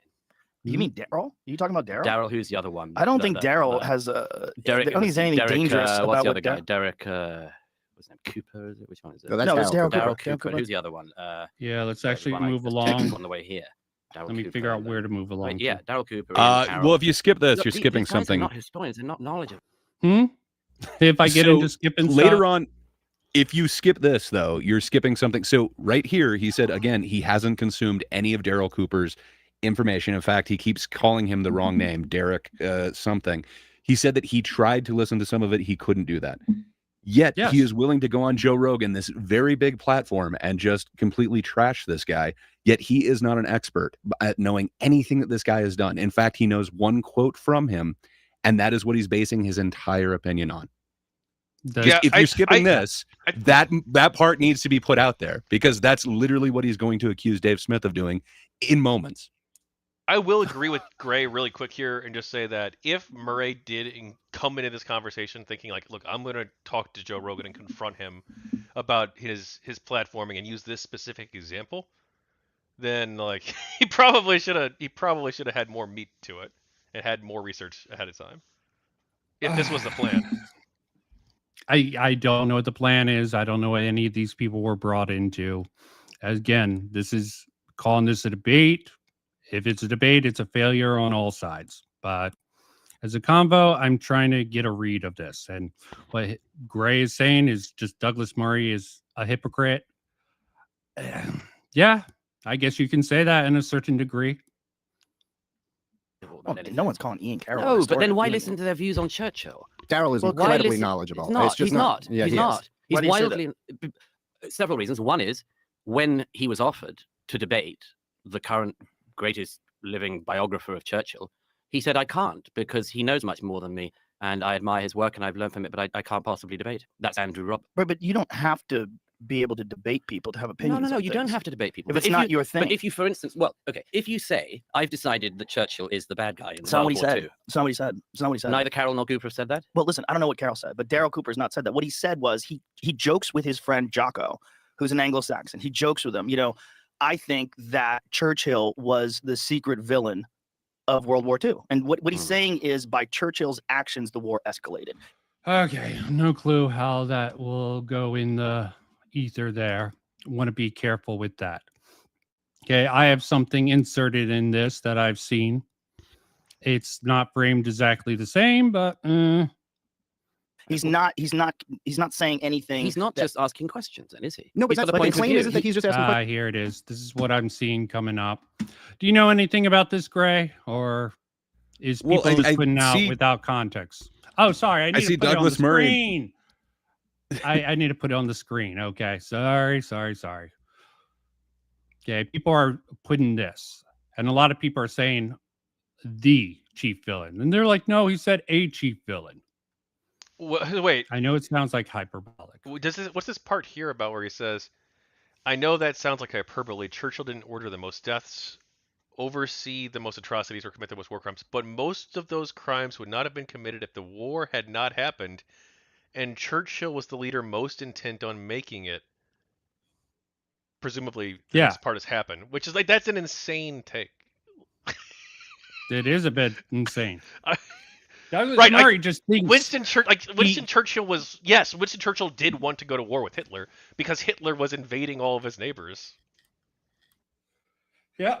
Speaker 4: You mean Daryl? Are you talking about Daryl?
Speaker 2: Daryl, who's the other one?
Speaker 4: I don't think Daryl has
Speaker 2: Derek.
Speaker 4: I don't think there's anything
Speaker 2: Derek,
Speaker 4: dangerous
Speaker 2: what's
Speaker 4: about
Speaker 2: the other
Speaker 4: what
Speaker 2: guy? Derek. What's his name? Cooper? Is it? Which one is it?
Speaker 5: No, that's
Speaker 4: No, it's Daryl
Speaker 5: Cooper.
Speaker 2: Daryl
Speaker 4: Cooper.
Speaker 2: Cooper. Who's the other one?
Speaker 1: Yeah, let's
Speaker 2: the
Speaker 1: actually
Speaker 2: one I
Speaker 1: move
Speaker 2: just
Speaker 1: along.
Speaker 2: checked on the way here. Daryl
Speaker 1: Let me
Speaker 2: Cooper,
Speaker 1: figure out
Speaker 2: and
Speaker 1: where to move along.
Speaker 2: Wait, yeah,
Speaker 1: to.
Speaker 2: Daryl Cooper. Ian Carroll.
Speaker 6: Well, if you skip this,
Speaker 2: Look,
Speaker 6: you're skipping
Speaker 2: these guys
Speaker 6: something.
Speaker 2: are not historians. They're not knowledgeable.
Speaker 1: If I get
Speaker 6: So,
Speaker 1: into skipping
Speaker 6: later
Speaker 1: stuff,
Speaker 6: on, if you skip this, though, you're skipping something. So right here, he said, again, he hasn't consumed any of Daryl Cooper's information. In fact, he keeps calling him the wrong name, Derek something. He said that he tried to listen to some of it. He couldn't do that. Yet
Speaker 1: Yes.
Speaker 6: he is willing to go on Joe Rogan, this very big platform, and just completely trash this guy. Yet he is not an expert at knowing anything that this guy has done. In fact, he knows one quote from him, and that is what he's basing his entire opinion on.
Speaker 3: Yeah,
Speaker 6: If you're skipping
Speaker 3: I-
Speaker 6: this, that part needs to be put out there because that's literally what he's going to accuse Dave Smith of doing in moments.
Speaker 3: I will agree with Gray really quick here and just say that if Murray did come into this conversation thinking like, look, I'm going to talk to Joe Rogan and confront him about his platforming and use this specific example, then like he probably should have had more meat to it and had more research ahead of time. If this was the plan.
Speaker 1: I don't know what the plan is. I don't know what any of these people were brought into. Again, this is calling this a debate. If it's a debate, it's a failure on all sides. But as a convo, I'm trying to get a read of this. And what Gray is saying is just Douglas Murray is a hypocrite. Yeah, I guess you can say that in a certain degree.
Speaker 4: Well, no one's calling Ian Carroll.
Speaker 2: No, but then why listen to their views on Churchill?
Speaker 5: Daryl is
Speaker 2: Why
Speaker 5: incredibly
Speaker 2: listen-
Speaker 5: knowledgeable.
Speaker 2: It's not.
Speaker 5: It's just
Speaker 2: He's not.
Speaker 5: Yeah,
Speaker 2: He's
Speaker 5: he is.
Speaker 2: not. He's
Speaker 4: Why do you say
Speaker 2: wildly. Several reasons. One is when he was offered to debate the current greatest living biographer of Churchill, he said, I can't because he knows much more than me and I admire his work and I've learned from it, but I can't possibly debate. That's Andrew Robb.
Speaker 4: Right, but you don't have to be able to debate people to have opinions.
Speaker 2: No,
Speaker 4: on
Speaker 2: you don't
Speaker 4: things.
Speaker 2: have to debate people.
Speaker 4: If
Speaker 2: But
Speaker 4: it's not
Speaker 2: you,
Speaker 4: your thing.
Speaker 2: But if you, for instance, well, okay, if you say, I've decided that Churchill is the bad guy in
Speaker 4: It's not what he
Speaker 2: World War
Speaker 4: said.
Speaker 2: II.
Speaker 4: It's not what he said. It's not what he said.
Speaker 2: Neither Carroll nor Cooper have said that.
Speaker 4: Well, listen, I don't know what Carroll said, but Daryl Cooper's not said that. What he said was he jokes with his friend Jocko, who's an Anglo-Saxon. He jokes with him. You know, I think that Churchill was the secret villain of World War II. And what he's saying is by Churchill's actions, the war escalated.
Speaker 1: Okay, no clue how that will go in the ether there. Want to be careful with that. Okay, I have something inserted in this that I've seen. It's not framed exactly the same, but
Speaker 4: He's not saying anything.
Speaker 2: He's not
Speaker 4: that-
Speaker 2: just asking questions, then, is he?
Speaker 5: No, but
Speaker 2: He's got
Speaker 5: that's
Speaker 2: a
Speaker 5: the
Speaker 2: point of
Speaker 5: claim
Speaker 2: view.
Speaker 5: isn't that he's just asking questions.
Speaker 1: here it is. This is what I'm seeing coming up. Do you know anything about this, Gray, or is
Speaker 6: Well,
Speaker 1: people just
Speaker 6: I
Speaker 1: putting out
Speaker 6: see-
Speaker 1: wutabout context? Oh, sorry, I need
Speaker 6: see
Speaker 1: to put
Speaker 6: Douglas
Speaker 1: it on the
Speaker 6: Murray.
Speaker 1: screen. I need to put it on the screen. Okay, sorry. Okay, people are putting this, and a lot of people are saying the chief villain, and they're like, no, he said a chief villain.
Speaker 3: Wait,
Speaker 1: I know it sounds like hyperbolic.
Speaker 3: what's this part here about where he says, I know that sounds like hyperbole. Churchill didn't order the most deaths, oversee the most atrocities, or commit the most war crimes, but most of those crimes would not have been committed if the war had not happened, and Churchill was the leader most intent on making it. Presumably, the next part has happened, which is like that's an insane take.
Speaker 1: It is a bit insane. Douglas
Speaker 3: Right,
Speaker 1: Murray just thinks
Speaker 3: Winston Churchill Winston Churchill did want to go to war with Hitler because Hitler was invading all of his neighbors.
Speaker 1: Yeah,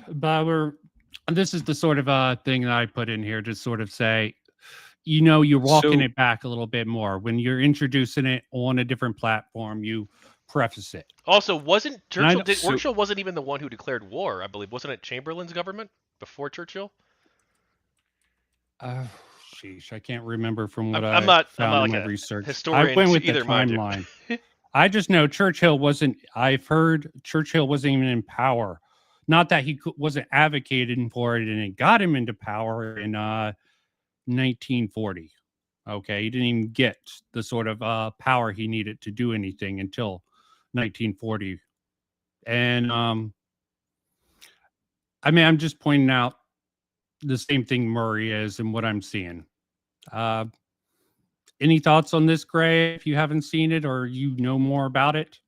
Speaker 1: but this is the sort of thing that I put in here to sort of say, you're walking it back a little bit more when you're introducing it on a different platform. You preface it.
Speaker 3: Also, wasn't Churchill? Churchill wasn't even the one who declared war. I believe wasn't it Chamberlain's government before Churchill?
Speaker 1: Sheesh, I can't remember from what
Speaker 3: I'm not
Speaker 1: found
Speaker 3: like
Speaker 1: in my research.
Speaker 3: Historian
Speaker 1: I went with
Speaker 3: either
Speaker 1: the timeline. I just know Churchill wasn't. I've heard Churchill wasn't even in power. Not that he wasn't advocating for it, and it got him into power in 1940. Okay, he didn't even get the sort of power he needed to do anything until 1940. And I'm just pointing out the same thing Murray is and what I'm seeing. Any thoughts on this, Gray, if you haven't seen it or you know more about it?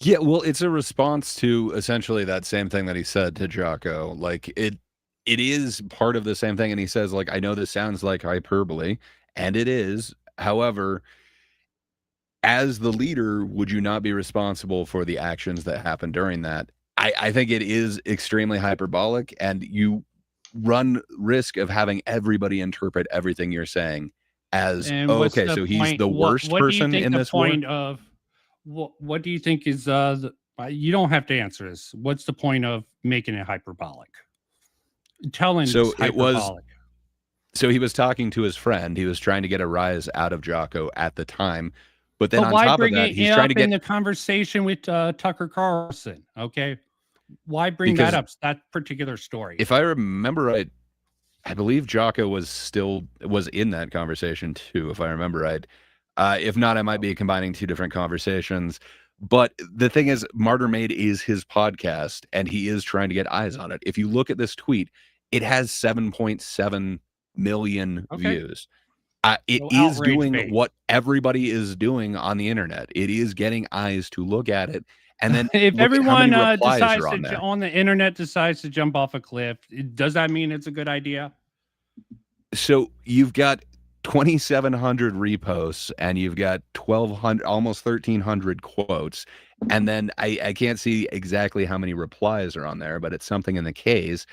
Speaker 6: Yeah, well, it's a response to essentially that same thing that he said to Jocko. Like, it is part of the same thing. And he says, like, I know this sounds like hyperbole, and it is. However, as the leader, would you not be responsible for the actions that happened during that? I think it is extremely hyperbolic, and you run risk of having everybody interpret everything you're saying as, okay, so he's the worst person in this war.
Speaker 1: What do you think is you don't have to answer this. What's the point of making it hyperbolic? Telling
Speaker 6: so
Speaker 1: it hyperbolic.
Speaker 6: So he was talking to his friend. He was trying to get a rise out of Jocko at the time. But then on top of that, he's trying to get
Speaker 1: in the conversation with Tucker Carlson. Okay. Why bring that up? That particular story.
Speaker 6: If I remember right, I believe Jocko was in that conversation too, if I remember right. If not, I might be combining two different conversations. But the thing is, Martyr Made is his podcast, and he is trying to get eyes on it. If you look at this tweet, it has 7.7 million views. It is doing what everybody is doing on the internet. It is getting eyes to look at it. And then
Speaker 1: if everyone on the internet decides to jump off a cliff, does that mean it's a good idea?
Speaker 6: So you've got 2,700 reposts, and you've got 1,200, almost 1,300 quotes. And then I can't see exactly how many replies are on there, but it's something in the K's.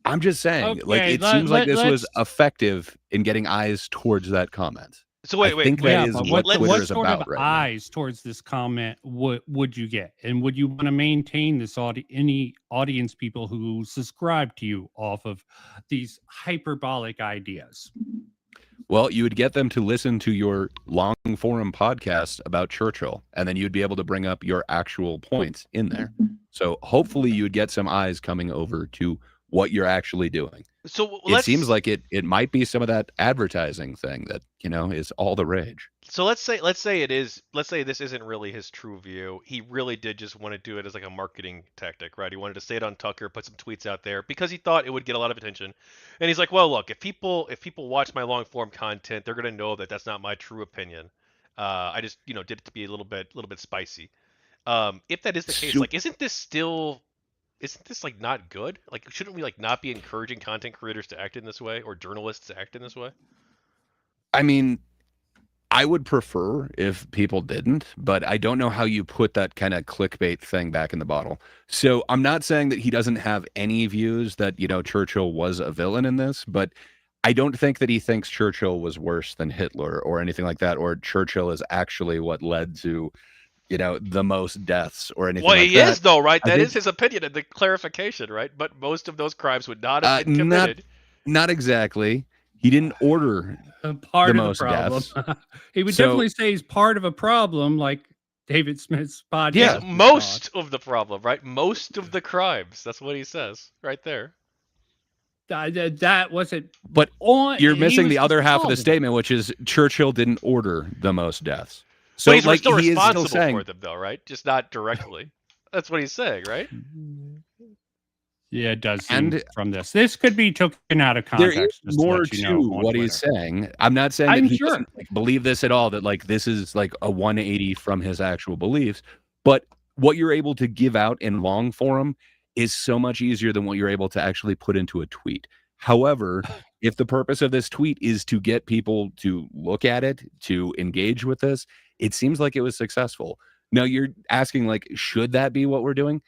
Speaker 6: I'm just saying, it seems like this was effective in getting eyes towards that comment.
Speaker 3: So wait.
Speaker 6: I think that is what Twitter is
Speaker 1: sort
Speaker 6: about
Speaker 1: of
Speaker 6: right
Speaker 1: eyes now. Towards this comment would you get? And would you want to maintain this any audience people who subscribe to you off of these hyperbolic ideas?
Speaker 6: Well, you would get them to listen to your long forum podcast about Churchill, and then you'd be able to bring up your actual points in there. So hopefully you would get some eyes coming over to what you're actually doing.
Speaker 3: So
Speaker 6: it seems like it might be some of that advertising thing that, is all the rage.
Speaker 3: So let's say this isn't really his true view. He really did just want to do it as like a marketing tactic, right? He wanted to say it on Tucker, put some tweets out there because he thought it would get a lot of attention. And he's like, well, look, if people watch my long form content, they're going to know that that's not my true opinion. I just, did it to be a little bit spicy. If that is the case, like, isn't this like not good? Like, shouldn't we like not be encouraging content creators to act in this way or journalists to act in this way?
Speaker 6: I mean, I would prefer if people didn't, but I don't know how you put that kind of clickbait thing back in the bottle. So I'm not saying that he doesn't have any views that, Churchill was a villain in this, but I don't think that he thinks Churchill was worse than Hitler or anything like that, or Churchill is actually what led to the most deaths or anything like that.
Speaker 3: Well, he is, though, right? That is his opinion and the clarification, right? But most of those crimes would not have been committed.
Speaker 6: Not exactly. He didn't order
Speaker 1: part
Speaker 6: the
Speaker 1: of
Speaker 6: most
Speaker 1: the problem.
Speaker 6: deaths.
Speaker 1: He would definitely say he's part of a problem, like David Smith's podcast.
Speaker 3: Yeah, most of the problem, right? Most of the crimes. That's what he says right there.
Speaker 1: That wasn't.
Speaker 6: But you're missing the other half of the statement, which is Churchill didn't order the most deaths. So
Speaker 3: but he's
Speaker 6: like
Speaker 3: still
Speaker 6: he is
Speaker 3: responsible
Speaker 6: still saying,
Speaker 3: for them, though, right? Just not directly. That's what he's saying, right?
Speaker 1: Yeah, it does seem
Speaker 6: and
Speaker 1: from this. This could be taken out of
Speaker 6: there is
Speaker 1: context. Just to
Speaker 6: more
Speaker 1: let you
Speaker 6: to
Speaker 1: know on
Speaker 6: what he's
Speaker 1: Twitter.
Speaker 6: saying. I'm not saying that
Speaker 1: I'm
Speaker 6: he
Speaker 1: sure.
Speaker 6: doesn't like, believe this at all, that like this is like a 180 from his actual beliefs, but what you're able to give out in long form is so much easier than what you're able to actually put into a tweet. However, if the purpose of this tweet is to get people to look at it, to engage with this, it seems like it was successful. Now you're asking like, should that be what we're doing?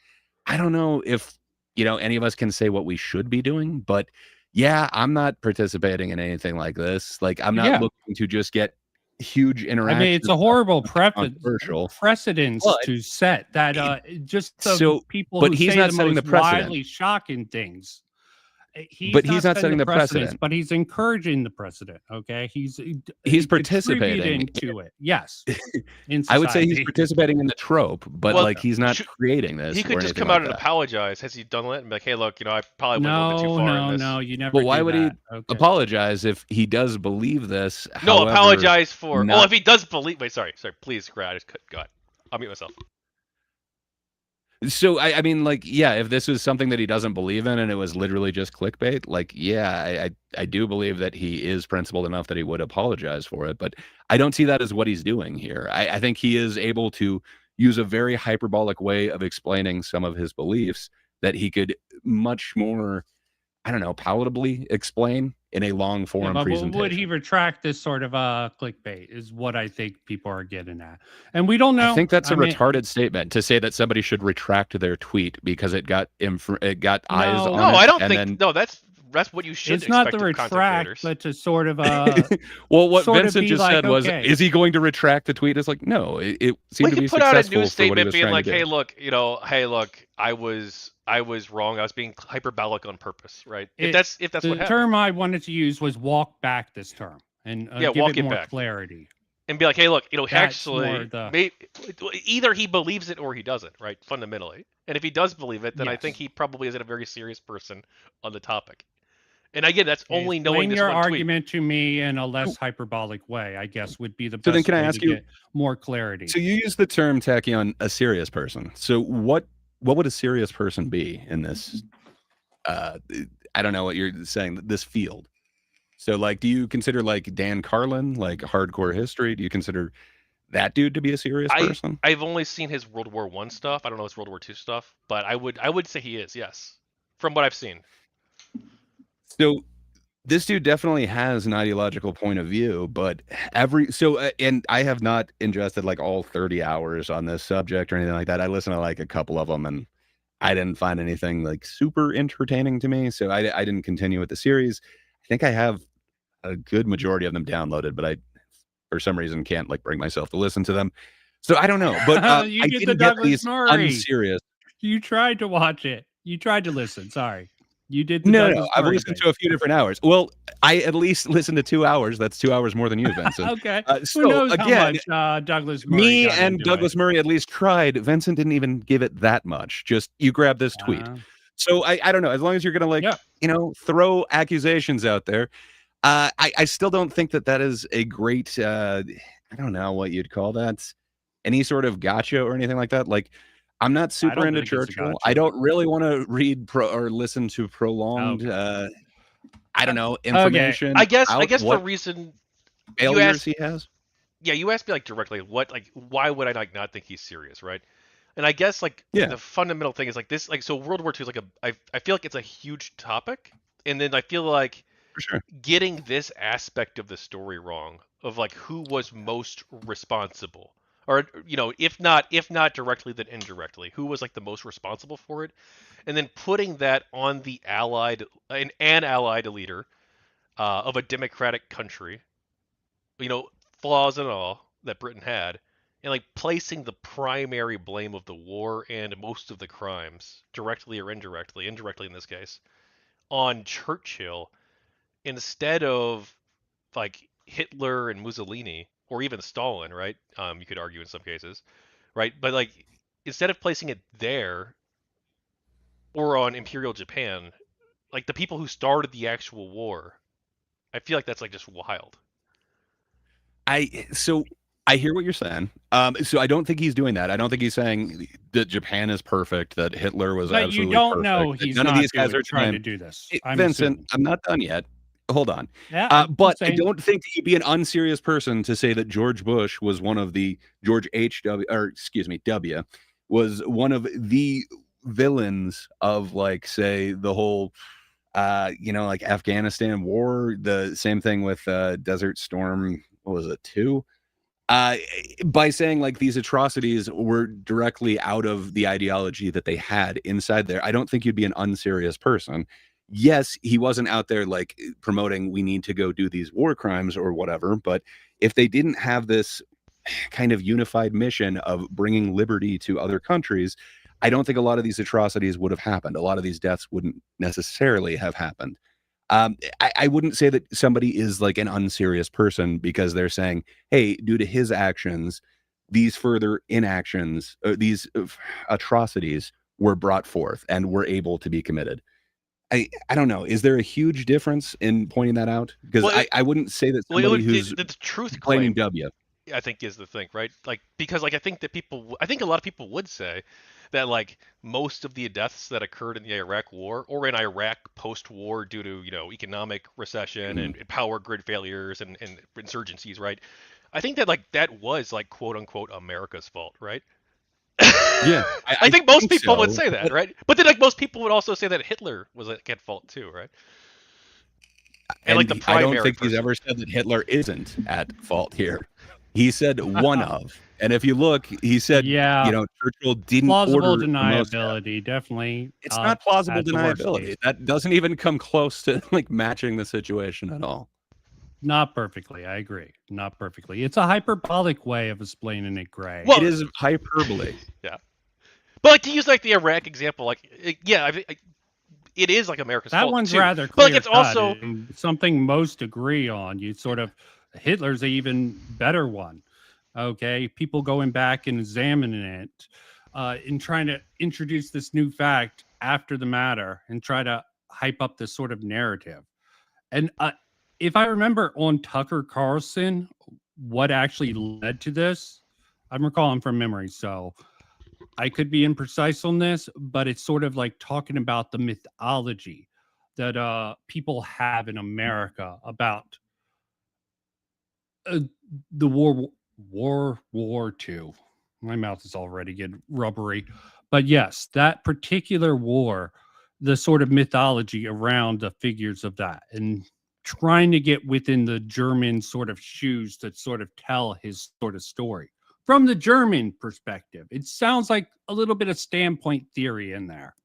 Speaker 6: I don't know if, you know, any of us can say what we should be doing, but yeah, I'm not participating in anything like this. Like, I'm not looking to just get huge interaction.
Speaker 1: I mean, it's a horrible
Speaker 6: controversial
Speaker 1: precedence
Speaker 6: but
Speaker 1: to set that just the
Speaker 6: so,
Speaker 1: people
Speaker 6: but
Speaker 1: who
Speaker 6: he's
Speaker 1: say
Speaker 6: not
Speaker 1: the
Speaker 6: setting
Speaker 1: most
Speaker 6: the precedent.
Speaker 1: widely shocking things.
Speaker 6: But he's not setting the precedent.
Speaker 1: But he's encouraging the precedent. Okay, he's
Speaker 6: participating
Speaker 1: into it. Yes,
Speaker 6: I would say he's participating in the trope, but
Speaker 3: Well,
Speaker 6: like he's not creating this.
Speaker 3: He could
Speaker 6: or
Speaker 3: just
Speaker 6: anything
Speaker 3: come
Speaker 6: like
Speaker 3: out and
Speaker 6: that.
Speaker 3: apologize. Has he done that? And be like, hey, look, you know, I probably went a little bit too far in this.
Speaker 1: No, you never.
Speaker 6: Well, why
Speaker 1: do
Speaker 6: would
Speaker 1: that.
Speaker 6: he apologize if he does believe this?
Speaker 3: No,
Speaker 6: however,
Speaker 3: apologize for.
Speaker 6: not-
Speaker 3: Well, if he does believe. Wait, sorry, please, I just go ahead. I'll mute myself.
Speaker 6: So I mean, like, yeah, if this is something that he doesn't believe in and it was literally just clickbait, like, yeah, I do believe that he is principled enough that he would apologize for it, but I don't see that as what he's doing here. I think he is able to use a very hyperbolic way of explaining some of his beliefs that he could much more, I don't know, palatably explain in a long form presentation.
Speaker 1: Would he retract this sort of clickbait is what I think people are getting at. And we don't know.
Speaker 6: I think that's a retarded statement to say that somebody should retract their tweet because it got eyes on it.
Speaker 3: No, I don't think. No, that's what you should.
Speaker 1: It's not
Speaker 3: expect
Speaker 1: the
Speaker 3: of content
Speaker 1: retract,
Speaker 3: creators.
Speaker 1: but to sort of
Speaker 6: well, what
Speaker 1: sort of
Speaker 6: Vincent
Speaker 1: be
Speaker 6: just
Speaker 1: like,
Speaker 6: said was,
Speaker 1: okay.
Speaker 6: is he going to retract the tweet? It's like, no, it seemed to be
Speaker 3: put out a
Speaker 6: successful
Speaker 3: news
Speaker 6: for what he
Speaker 3: statement
Speaker 6: was
Speaker 3: being
Speaker 6: trying
Speaker 3: like,
Speaker 6: to do.
Speaker 3: hey, look, you know, I was wrong. I was being hyperbolic on purpose, right? If that's what
Speaker 1: the
Speaker 3: happened.
Speaker 1: term I wanted to use was walk back this term and give
Speaker 3: walk
Speaker 1: it
Speaker 3: it
Speaker 1: more
Speaker 3: back.
Speaker 1: clarity.
Speaker 3: And be like, hey, look, you know,
Speaker 1: That's more
Speaker 3: actually, either he believes it or he doesn't, right? Fundamentally. And if he does believe it, then I
Speaker 1: Yes.
Speaker 3: think he probably isn't a very serious person on the topic. And again, that's only knowing
Speaker 1: Explain
Speaker 3: this
Speaker 1: your
Speaker 3: one
Speaker 1: argument to me in a less hyperbolic way, I guess, would be the best
Speaker 6: So then can I
Speaker 1: way
Speaker 6: ask
Speaker 1: to
Speaker 6: you-
Speaker 1: get more clarity.
Speaker 6: So you use the term Tachyon, a serious person. So what would a serious person be in this? I don't know what you're saying. This field. So like, do you consider like Dan Carlin, like hardcore history? Do you consider that dude to be a serious person?
Speaker 3: I've only seen his World War I stuff. I don't know his World War II stuff, but I would say he is, yes, from what I've seen.
Speaker 6: So this dude definitely has an ideological point of view, but and I have not ingested like all 30 hours on this subject or anything like that. I listened to like a couple of them and I didn't find anything like super entertaining to me. So I didn't continue with the series. I think I have a good majority of them downloaded, but I, for some reason, can't like bring myself to listen to them. So I don't know, but I didn't get these unserious.
Speaker 1: You tried to watch it. You tried to listen. Sorry. You did the
Speaker 6: No, I've listened to a few different hours. Well, I at least listened to 2 hours. That's 2 hours more than you, Vincent.
Speaker 1: Okay.
Speaker 6: So
Speaker 1: Who knows
Speaker 6: again,
Speaker 1: how much Douglas Murray
Speaker 6: me
Speaker 1: got
Speaker 6: and
Speaker 1: into
Speaker 6: Douglas
Speaker 1: it.
Speaker 6: Murray at least tried. Vincent didn't even give it that much. Just you grab this tweet. So I don't know. As long as you're gonna like throw accusations out there, I still don't think that is a great. I don't know what you'd call that. Any sort of gotcha or anything like that. Like, I'm not super into Churchill. I don't really want to read or listen to prolonged. I don't know information.
Speaker 3: I guess the reason
Speaker 6: failures he has.
Speaker 3: Yeah, you asked me like directly, why would I like not think he's serious, right? And I guess like the fundamental thing is like this, like so World War II is like I feel like it's a huge topic, and then I feel like getting this aspect of the story wrong of like who was most responsible, or you know, if not directly, then indirectly, who was like the most responsible for it, and then putting that on the an allied leader of a democratic country, you know, flaws and all that Britain had, and like placing the primary blame of the war and most of the crimes, directly or indirectly in this case, on Churchill instead of like Hitler and Mussolini or even Stalin, right? You could argue in some cases, right? But like instead of placing it there or on Imperial Japan, like the people who started the actual war, I feel like that's like just wild.
Speaker 6: So I hear what you're saying. So I don't think he's doing that. I don't think he's saying that Japan is perfect, that Hitler was
Speaker 1: But
Speaker 6: absolutely
Speaker 1: you don't
Speaker 6: perfect.
Speaker 1: know
Speaker 6: That
Speaker 1: he's
Speaker 6: none of
Speaker 1: not
Speaker 6: these guys are
Speaker 1: trying to do this. I'm
Speaker 6: Vincent,
Speaker 1: assuming.
Speaker 6: I'm not done yet. Hold on.
Speaker 1: Yeah, I'm
Speaker 6: But
Speaker 1: just
Speaker 6: I
Speaker 1: saying.
Speaker 6: don't think that you'd be an unserious person to say that George Bush was one of the W was one of the villains of, like, say, the whole like Afghanistan war. The same thing with Desert Storm, what was it, 2? By saying like these atrocities were directly out of the ideology that they had inside there. I don't think you'd be an unserious person. Yes, he wasn't out there like promoting we need to go do these war crimes or whatever, but if they didn't have this kind of unified mission of bringing liberty to other countries, I don't think a lot of these atrocities would have happened. A lot of these deaths wouldn't necessarily have happened. I wouldn't say that somebody is like an unserious person because they're saying, hey, due to his actions, these further inactions, these atrocities were brought forth and were able to be committed. I don't know. Is there a huge difference in pointing that out? Because I wouldn't say that somebody who's
Speaker 3: the truth
Speaker 6: blaming
Speaker 3: claim,
Speaker 6: W.
Speaker 3: I think, is the thing, right? Like, because like I think a lot of people would say that like most of the deaths that occurred in the Iraq War or in Iraq post-war due to economic recession and power grid failures and insurgencies, right? I think that like that was like quote unquote America's fault, right?
Speaker 6: Yeah,
Speaker 3: I think most people would
Speaker 6: so,
Speaker 3: say that, right? But then like most people would also say that Hitler was like at fault too, right? And like the
Speaker 6: I don't
Speaker 3: primary
Speaker 6: think he's
Speaker 3: person.
Speaker 6: ever said that Hitler isn't at fault here. He said one of. And if you look, he said,
Speaker 1: Yeah.
Speaker 6: Churchill didn't
Speaker 1: Plausible
Speaker 6: order the most death.
Speaker 1: deniability, definitely.
Speaker 6: It's not plausible
Speaker 1: at the worst
Speaker 6: deniability.
Speaker 1: case.
Speaker 6: That doesn't even come close to like matching the situation at all.
Speaker 1: Not perfectly. I agree. Not perfectly. It's a hyperbolic way of explaining it, Gray.
Speaker 3: Well,
Speaker 6: it is hyperbole.
Speaker 3: Yeah. But like to use like the Iraq example, like it is like America's
Speaker 1: that
Speaker 3: fault
Speaker 1: one's
Speaker 3: too.
Speaker 1: rather clear.
Speaker 3: But like it's also
Speaker 1: something most agree on. You sort of Hitler's an even better one. Okay, people going back and examining it, and trying to introduce this new fact after the matter and try to hype up this sort of narrative. And if I remember on Tucker Carlson, what actually led to this, I'm recalling from memory, so I could be imprecise on this, but it's sort of like talking about the mythology that people have in America about the World War II. My mouth is already getting rubbery, but yes, that particular war, the sort of mythology around the figures of that, and trying to get within the German sort of shoes to sort of tell his sort of story from the German perspective. It sounds like a little bit of standpoint theory in there.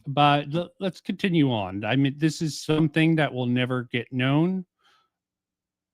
Speaker 1: But let's continue on. I mean, this is something that will never get known.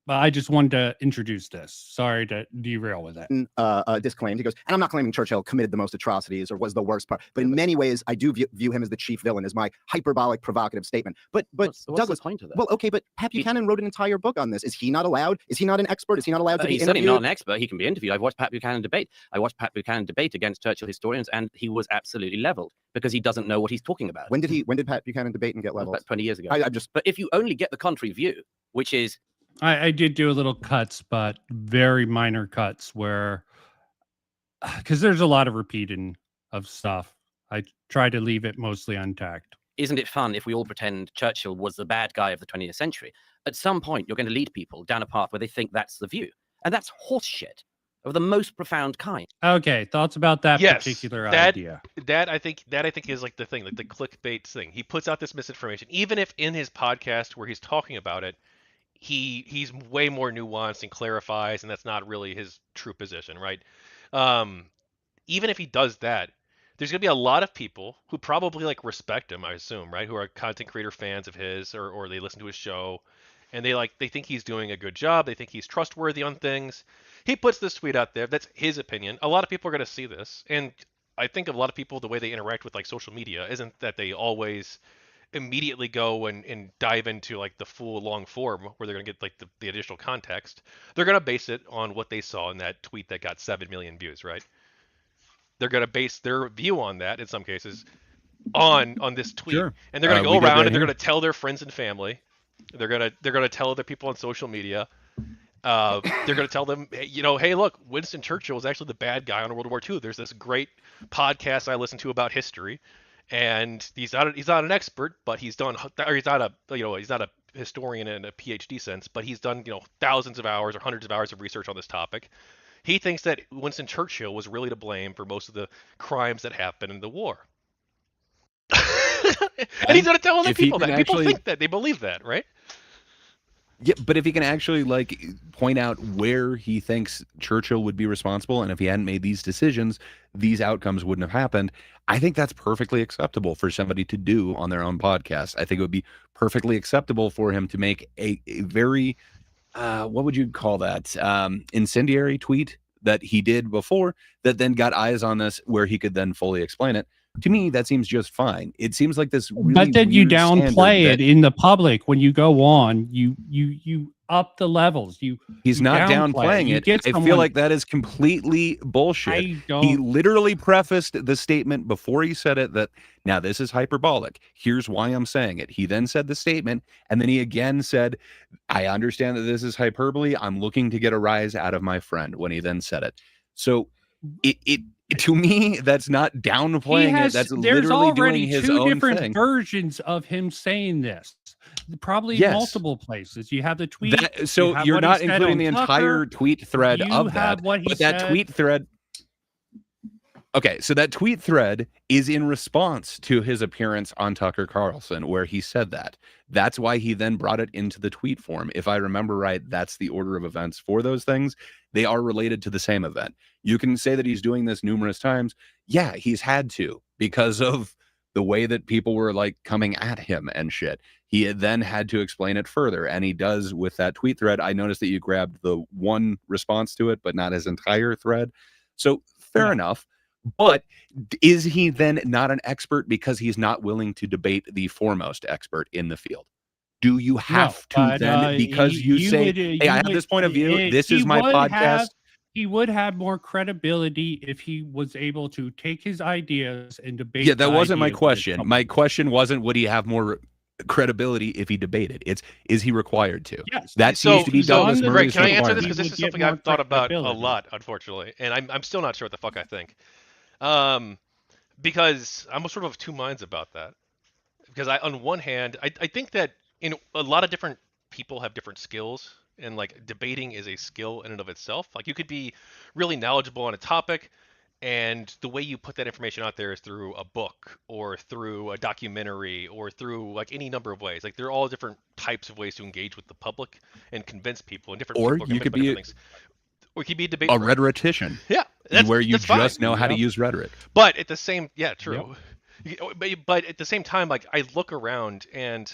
Speaker 1: But I just wanted to introduce this. Sorry to derail with it.
Speaker 5: Disclaimed. He goes, and I'm not claiming Churchill committed the most atrocities or was the worst part, but in many ways, I do view him as the chief villain, is my hyperbolic, provocative statement. But
Speaker 2: what's
Speaker 5: Douglas,
Speaker 2: the point of that?
Speaker 5: Well, okay, but Pat Buchanan wrote an entire book on this. Is he not allowed? Is he not an expert? Is he not allowed to be
Speaker 2: He's
Speaker 5: interviewed?
Speaker 2: certainly not an expert. He can be interviewed. I've watched Pat Buchanan debate. I watched Pat Buchanan debate against Churchill historians, and he was absolutely leveled because he doesn't know what he's talking about.
Speaker 5: When did Pat Buchanan debate and get leveled?
Speaker 2: About 20 years ago.
Speaker 5: But
Speaker 2: if you only get the contrary view, which is
Speaker 1: I did do a little cuts, but very minor cuts where, because there's a lot of repeating of stuff. I try to leave it mostly untacked.
Speaker 2: Isn't it fun if we all pretend Churchill was the bad guy of the 20th century? At some point, you're going to lead people down a path where they think that's the view. And that's horseshit of the most profound kind.
Speaker 1: Okay, thoughts about that particular idea?
Speaker 3: That I think is like the thing, like the clickbait thing. He puts out this misinformation, even if in his podcast where he's talking about it, he's way more nuanced and clarifies, and that's not really his true position, right? Even if he does that, there's gonna be a lot of people who probably like respect him, I assume, right? Who are content creator fans of his, or they listen to his show, and they think he's doing a good job. They think he's trustworthy on things. He puts this tweet out there. That's his opinion. A lot of people are gonna see this, and I think a lot of people, the way they interact with like social media, isn't that they always immediately go and dive into like the full long form where they're going to get like the additional context. They're going to base it on what they saw in that tweet that got 7 million views, right? They're going to base their view on that in some cases on this tweet.
Speaker 6: Sure.
Speaker 3: And they're going to go around and they're going to tell their friends and family. They're going to tell other people on social media. they're going to tell them, hey, look, Winston Churchill was actually the bad guy on World War II. There's this great podcast I listen to about history, and he's not an expert, but he's done, or he's not a historian in a PhD sense, but he's done thousands of hours or hundreds of hours of research on this topic. He thinks that Winston Churchill was really to blame for most of the crimes that happened in the war. And he's going to tell other people that. People think that. They believe that, right?
Speaker 6: Yeah, but if he can actually point out where he thinks Churchill would be responsible, and if he hadn't made these decisions, these outcomes wouldn't have happened, I think that's perfectly acceptable for somebody to do on their own podcast. I think it would be perfectly acceptable for him to make a very what would you call that? Incendiary tweet that he did before that then got eyes on this where he could then fully explain it. To me, that seems just fine. It seems like this really
Speaker 1: but then you downplay it
Speaker 6: that,
Speaker 1: in the public when you go on. You up the levels.
Speaker 6: He's not downplaying it. I feel like that is completely bullshit. He literally prefaced the statement before he said it that, now this is hyperbolic. Here's why I'm saying it. He then said the statement, and then he again said, I understand that this is hyperbole. I'm looking to get a rise out of my friend, when he then said it. So it to me, that's not downplaying it. That's literally doing his own thing. There's already two different
Speaker 1: versions of him saying this. Probably multiple places. You have the tweet.
Speaker 6: So you're not including the entire tweet thread of that. But that tweet thread. Okay, so that tweet thread is in response to his appearance on Tucker Carlson, where he said that. That's why he then brought it into the tweet form. If I remember right, that's the order of events for those things. They are related to the same event. You can say that he's doing this numerous times. Yeah, he's had to, because of the way that people were coming at him and shit. He had then had to explain it further, and he does with that tweet thread. I noticed that you grabbed the one response to it, but not his entire thread. So fair enough. But is he then not an expert because he's not willing to debate the foremost expert in the field? Do you have to then, because you say, hey, I have this point of view, this is my podcast?
Speaker 1: He would have more credibility if he was able to take his ideas and debate.
Speaker 6: Yeah, that wasn't my question. My question wasn't, would he have more credibility if he debated? It's, is he required to?
Speaker 1: Yes.
Speaker 6: That seems to be Douglas Murray's
Speaker 3: Can I answer this? Because this is something I've thought about a lot, unfortunately. And I'm still not sure what the fuck I think. Because I'm sort of two minds about that. Because on one hand, I think that a lot of different people have different skills, and debating is a skill in and of itself. You could be really knowledgeable on a topic, and the way you put that information out there is through a book or through a documentary or through any number of ways. There are all different types of ways to engage with the public and convince people, and different people
Speaker 6: you could be
Speaker 3: things. Or you could be a debate
Speaker 6: rhetorician.
Speaker 3: Yeah,
Speaker 6: where you just know how to use rhetoric.
Speaker 3: But at the same, true. Yep. But at the same time, I look around and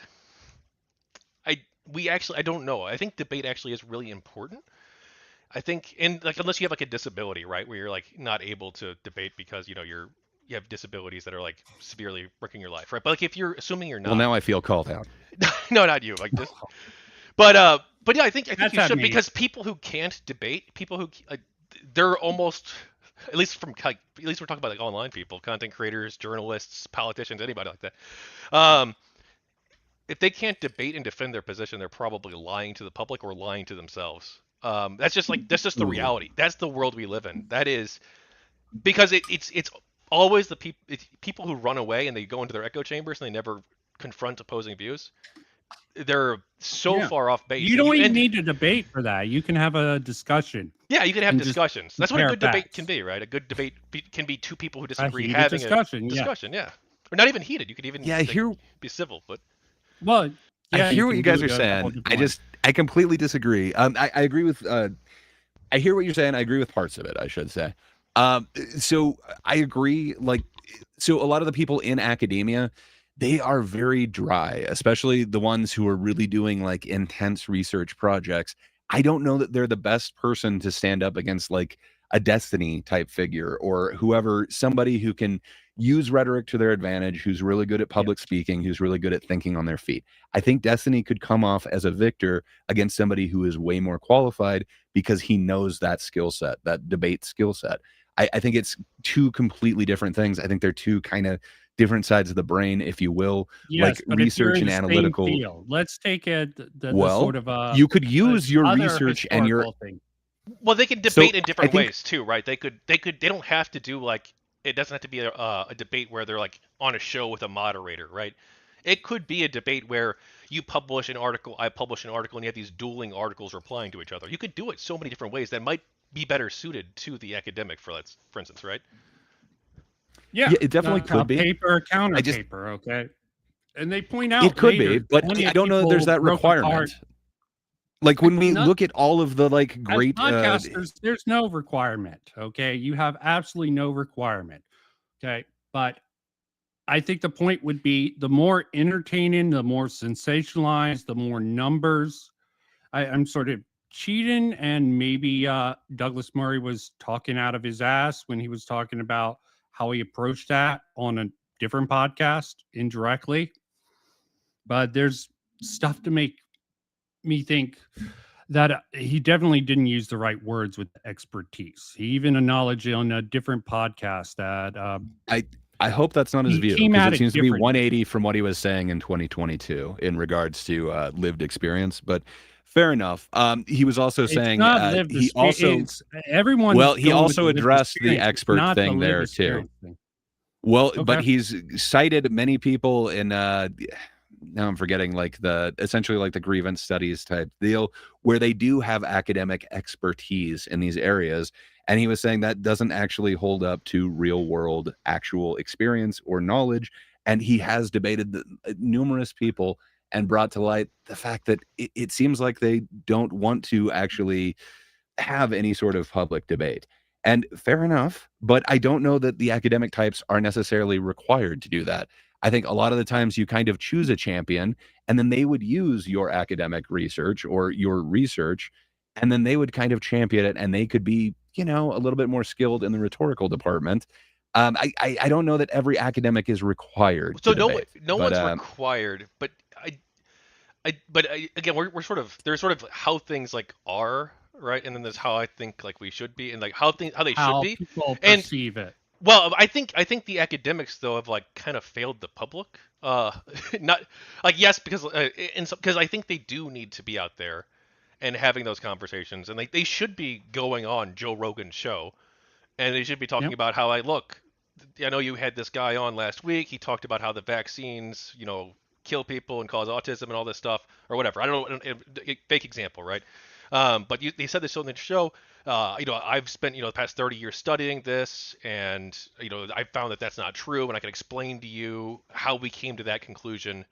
Speaker 3: I don't know. I think debate actually is really important. I think, and unless you have a disability, right, where you're not able to debate because you have disabilities that are severely wrecking your life, right? But if you're assuming you're not,
Speaker 6: well, now I feel called out.
Speaker 3: No, not you. This, but yeah, I think you should, because people who can't debate, people who they're almost, at least we're talking about online people, content creators, journalists, politicians, anybody like that. If they can't debate and defend their position, they're probably lying to the public or lying to themselves. That's just the reality. That's the world we live in. That is because it's always the people who run away and they go into their echo chambers and they never confront opposing views. They're so far off base.
Speaker 1: You don't even need to debate for that. You can have a discussion.
Speaker 3: Yeah, you can have discussions. That's what a good debate can be, right? A good debate can be two people who disagree having
Speaker 1: discussion,
Speaker 3: a discussion. Yeah, or not even heated. You could even be civil, but.
Speaker 1: Well,
Speaker 6: I hear what you guys are saying. I completely disagree. I agree with. I hear what you're saying. I agree with parts of it, I should say. So I agree. So a lot of the people in academia, they are very dry, especially the ones who are really doing intense research projects. I don't know that they're the best person to stand up against a Destiny type figure or whoever, somebody who can use rhetoric to their advantage, who's really good at public speaking, who's really good at thinking on their feet. I think Destiny could come off as a victor against somebody who is way more qualified because he knows that skill set, that debate skill set. I think it's two completely different things. I think they're two kind of different sides of the brain, if you will,
Speaker 1: Yes,
Speaker 6: like
Speaker 1: but if you're
Speaker 6: research
Speaker 1: in
Speaker 6: and
Speaker 1: the same
Speaker 6: analytical.
Speaker 1: field, let's take the
Speaker 6: Well,
Speaker 1: sort of
Speaker 6: you could use your
Speaker 1: other
Speaker 6: research and your.
Speaker 1: historical thing.
Speaker 3: Well, they can
Speaker 6: So
Speaker 3: debate in
Speaker 6: I
Speaker 3: different
Speaker 6: think
Speaker 3: ways too, right? They don't have to do like it doesn't have to be a debate where they're like on a show with a moderator, right? It could be a debate where you publish an article, I publish an article, and you have these dueling articles replying to each other. You could do it so many different ways that might be better suited to the academic, for instance, right?
Speaker 1: Yeah,
Speaker 6: it definitely could be.
Speaker 1: Paper, counter
Speaker 6: I just
Speaker 1: paper, okay. And they point out
Speaker 6: it could
Speaker 1: later,
Speaker 6: be, but
Speaker 1: plenty
Speaker 6: I
Speaker 1: of
Speaker 6: don't know that there's
Speaker 1: people
Speaker 6: that
Speaker 1: broke apart.
Speaker 6: requirement. Like when we
Speaker 1: Not-
Speaker 6: look at all of the like great
Speaker 1: As podcasters, there's no requirement. Okay, you have absolutely no requirement. Okay, but I think the point would be the more entertaining, the more sensationalized, the more numbers. I'm sort of cheating, and maybe Douglas Murray was talking out of his ass when he was talking about how he approached that on a different podcast indirectly. But there's stuff to make me think that he definitely didn't use the right words with expertise. He even acknowledged on a different podcast that
Speaker 6: I hope that's not his
Speaker 1: he
Speaker 6: view,
Speaker 1: came
Speaker 6: because
Speaker 1: at
Speaker 6: it
Speaker 1: it
Speaker 6: seems to be
Speaker 1: different.
Speaker 6: 180 from what he was saying in 2022 in regards to lived experience. But fair enough. He was also
Speaker 1: It's
Speaker 6: saying
Speaker 1: not lived
Speaker 6: he also
Speaker 1: experience. Everyone.
Speaker 6: well he also addressed the expert thing there too. Well, but
Speaker 1: Okay.
Speaker 6: he's cited many people in now I'm forgetting like the essentially like the grievance studies type deal where they do have academic expertise in these areas. And he was saying that doesn't actually hold up to real world actual experience or knowledge. And he has debated numerous people and brought to light the fact that it seems like they don't want to actually have any sort of public debate. And fair enough, but I don't know that the academic types are necessarily required to do that. I think a lot of the times you kind of choose a champion and then they would use your academic research or your research and then they would kind of champion it and they could be, you know, a little bit more skilled in the rhetorical department. I don't know that every academic is required.
Speaker 3: So
Speaker 6: to debate,
Speaker 3: no one's required, but again, we're sort of there's sort of how things like are, right? And then there's how I think like we should be, and like how they should be.
Speaker 1: People
Speaker 3: and
Speaker 1: perceive it.
Speaker 3: Well, I think the academics though have like kind of failed the public. Not like yes, because because I think they do need to be out there and having those conversations, and they should be going on Joe Rogan's show, and they should be talking about how I know you had this guy on last week. He talked about how the vaccines, you know, kill people and cause autism and all this stuff or whatever. I don't know, fake example, right? But they said this on the show. You know, I've spent, you know, the past 30 years studying this, and, you know, I found that that's not true, and I can explain to you how we came to that conclusion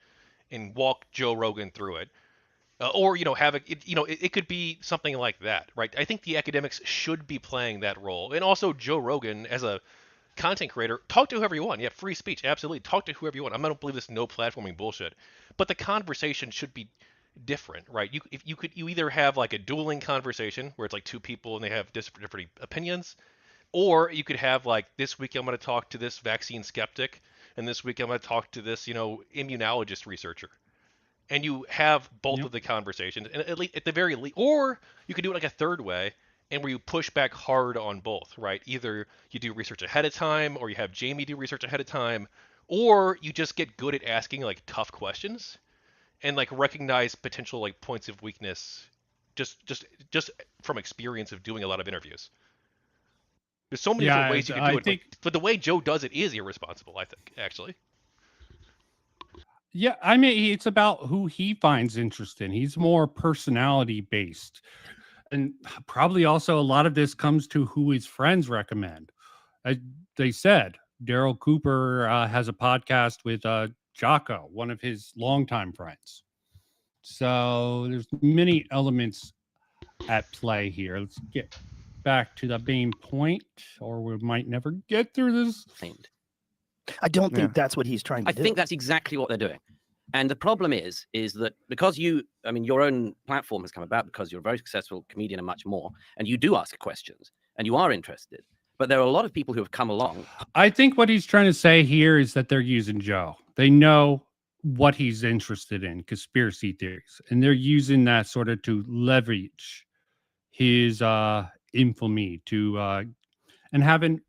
Speaker 3: and walk Joe Rogan through it. Or, you know, it could be something like that, right? I think the academics should be playing that role. And also Joe Rogan, as a content creator, talk to whoever you want. Yeah, free speech, absolutely. Talk to whoever you want. I don't believe this no platforming bullshit. But the conversation should be different, right? You either have like a dueling conversation where it's like two people and they have different opinions, or you could have like this week I'm going to talk to this vaccine skeptic, and this week I'm going to talk to this, you know, immunologist researcher, and you have both of the conversations, and at the very least, or you could do it like a third way, and where you push back hard on both, right? Either you do research ahead of time, or you have Jamie do research ahead of time, or you just get good at asking like tough questions and like recognize potential like points of weakness just from experience of doing a lot of interviews. There's so many different ways you can do it, but the way Joe does it is irresponsible, I think, actually.
Speaker 1: Yeah, I mean, it's about who he finds interesting. He's more personality based. And probably also a lot of this comes to who his friends recommend. They said Daryl Cooper has a podcast with Jocko, one of his longtime friends. So there's many elements at play here. Let's get back to the main point, or we might never get through this.
Speaker 4: I don't think that's what he's trying to do.
Speaker 2: I think that's exactly what they're doing. And the problem is that because your own platform has come about because you're a very successful comedian and much more, and you do ask questions and you are interested. But there are a lot of people who have come along.
Speaker 1: I think what he's trying to say here is that they're using Joe. They know what he's interested in, conspiracy theories, and they're using that sort of to leverage his infamy to and having,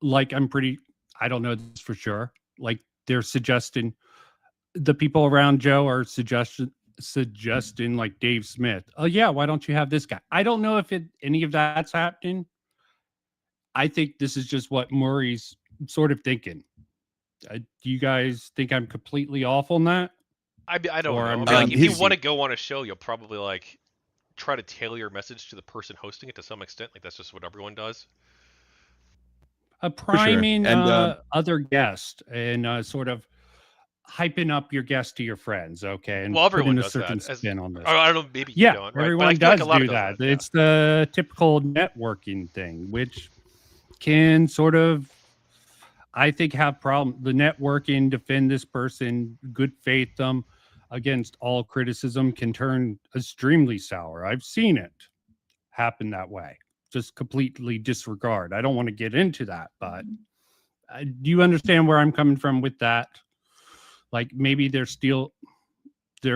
Speaker 1: like, I don't know this for sure, like they're suggesting, the people around Joe are suggesting like Dave Smith. Oh yeah, why don't you have this guy? I don't know if any of that's happening. I think this is just what Murray's sort of thinking. Do you guys think I'm completely off on that?
Speaker 3: I don't
Speaker 1: Or
Speaker 3: know. I
Speaker 1: I'm
Speaker 3: mean, like, if you
Speaker 6: he's-
Speaker 3: want to go on a show, you'll probably like try to tailor your message to the person hosting it to some extent. Like that's just what everyone does.
Speaker 1: Priming
Speaker 6: And,
Speaker 1: other guests and sort of hyping up your guest to your friends, okay, and
Speaker 3: Well, everyone
Speaker 1: putting a
Speaker 3: does
Speaker 1: certain
Speaker 3: that.
Speaker 1: spin on this.
Speaker 3: Or I don't know, maybe you
Speaker 1: Yeah,
Speaker 3: don't, right?
Speaker 1: everyone
Speaker 3: but I feel
Speaker 1: does
Speaker 3: like a lot
Speaker 1: do
Speaker 3: of
Speaker 1: that.
Speaker 3: Yeah.
Speaker 1: It's the typical networking thing, which can sort of, I think, have problem. The networking, defend this person, good faith them against all criticism can turn extremely sour. I've seen it happen that way. Just completely disregard. I don't want to get into that, but do you understand where I'm coming from with that? Like maybe they're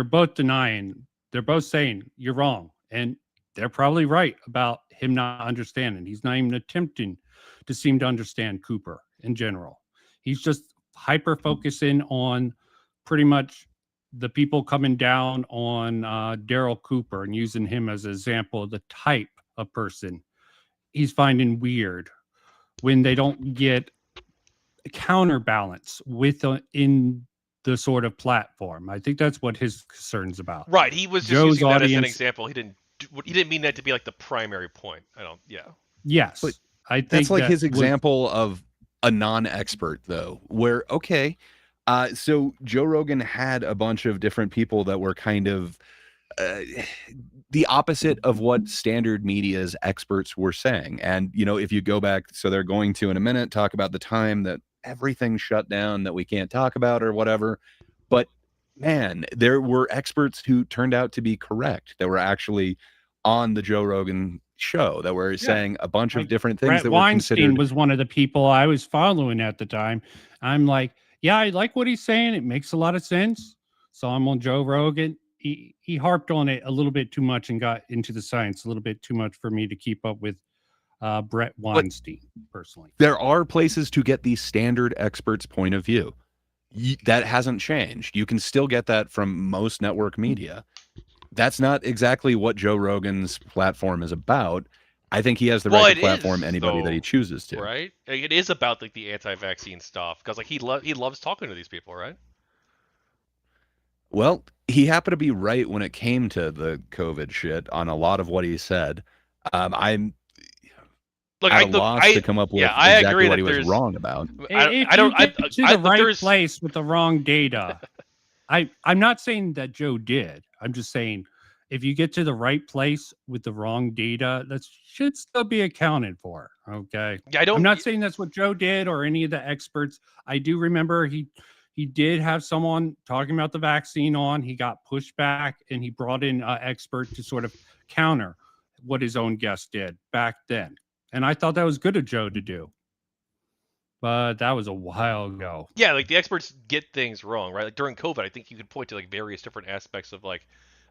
Speaker 1: both denying, they're both saying you're wrong, and they're probably right about him not understanding. He's not even attempting to seem to understand Cooper in general. He's just hyper focusing on pretty much the people coming down on Daryl Cooper and using him as an example of the type of person he's finding weird when they don't get counterbalance in the sort of platform. I think that's what his concern's about.
Speaker 3: Right. He was just
Speaker 1: Joe's
Speaker 3: using that as an
Speaker 1: audience-
Speaker 3: example. He didn't mean that to be like the primary point. I don't. Yeah.
Speaker 1: Yes,
Speaker 6: But
Speaker 1: I think
Speaker 6: That's like
Speaker 1: that
Speaker 6: his
Speaker 1: was-
Speaker 6: example of a non-expert, though, where, okay, so Joe Rogan had a bunch of different people that were kind of the opposite of what standard media's experts were saying. And, you know, if you go back, so they're going to, in a minute, talk about the time that everything shut down that we can't talk about or whatever. But man, there were experts who turned out to be correct, that were actually on the Joe Rogan show, that were saying a bunch of
Speaker 1: Like
Speaker 6: different things
Speaker 1: Brett
Speaker 6: that were
Speaker 1: Weinstein
Speaker 6: considered.
Speaker 1: was one of the people I was following at the time. I'm like, yeah, I like what he's saying. It makes a lot of sense. So I'm on Joe Rogan. He harped on it a little bit too much and got into the science a little bit too much for me to keep up with Brett Weinstein personally.
Speaker 6: There are places to get the standard expert's point of view. That hasn't changed. You can still get that from most network media. That's not exactly what Joe Rogan's platform is about. I think he has the right to platform anybody that he chooses to.
Speaker 3: Right? Like, it is about like the anti-vaccine stuff because like he loves talking to these people, right?
Speaker 6: Well, he happened to be right when it came to the COVID shit on a lot of what he said. I'm
Speaker 3: Look,
Speaker 6: at a loss to come up with
Speaker 3: I
Speaker 6: exactly
Speaker 3: agree
Speaker 6: what
Speaker 3: that
Speaker 6: he was
Speaker 3: there's
Speaker 6: wrong about.
Speaker 1: If
Speaker 3: I don't.
Speaker 1: you get to the right
Speaker 3: there's-
Speaker 1: place with the wrong data, I'm not saying that Joe did. I'm just saying if you get to the right place with the wrong data, that should still be accounted for. Okay.
Speaker 3: Yeah, I don't.
Speaker 1: I'm not saying that's what Joe did or any of the experts. I do remember he did have someone talking about the vaccine on. He got pushed back and he brought in an expert to sort of counter what his own guest did back then. And I thought that was good of Joe to do. But that was a while ago.
Speaker 3: Yeah, like the experts get things wrong, right? Like during COVID, I think you could point to like various different aspects of like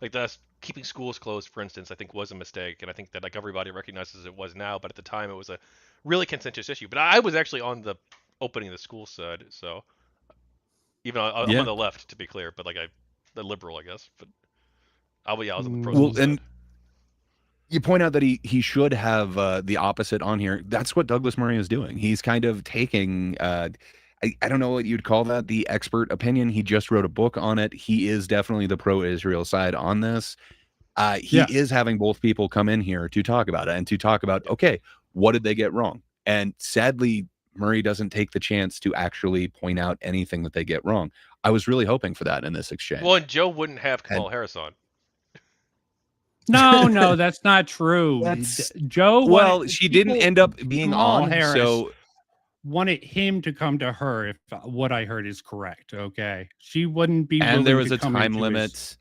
Speaker 3: the keeping schools closed, for instance, I think was a mistake, and I think that like everybody recognizes it was now, but at the time it was a really contentious issue. But I was actually on the opening the school side, so even though I'm on the left, to be clear, but like the liberal, I guess. But I was on the pro school side.
Speaker 6: And you point out that he should have the opposite on here. That's what Douglas Murray is doing. He's kind of taking I don't know what you'd call that, the expert opinion. He just wrote a book on it. He is definitely the pro-Israel side on this. He is having both people come in here to talk about it and to talk about, okay, what did they get wrong? And sadly, Murray doesn't take the chance to actually point out anything that they get wrong. I was really hoping for that in this exchange.
Speaker 3: Well, and Joe wouldn't have Kamala Harris on.
Speaker 1: No, that's not true. Joe.
Speaker 6: Well, she didn't end up being on,
Speaker 1: Harris
Speaker 6: so
Speaker 1: wanted him to come to her if what I heard is correct. Okay, she wouldn't be.
Speaker 6: And there was
Speaker 1: to
Speaker 6: a
Speaker 1: come
Speaker 6: time
Speaker 1: into
Speaker 6: limit.
Speaker 1: his-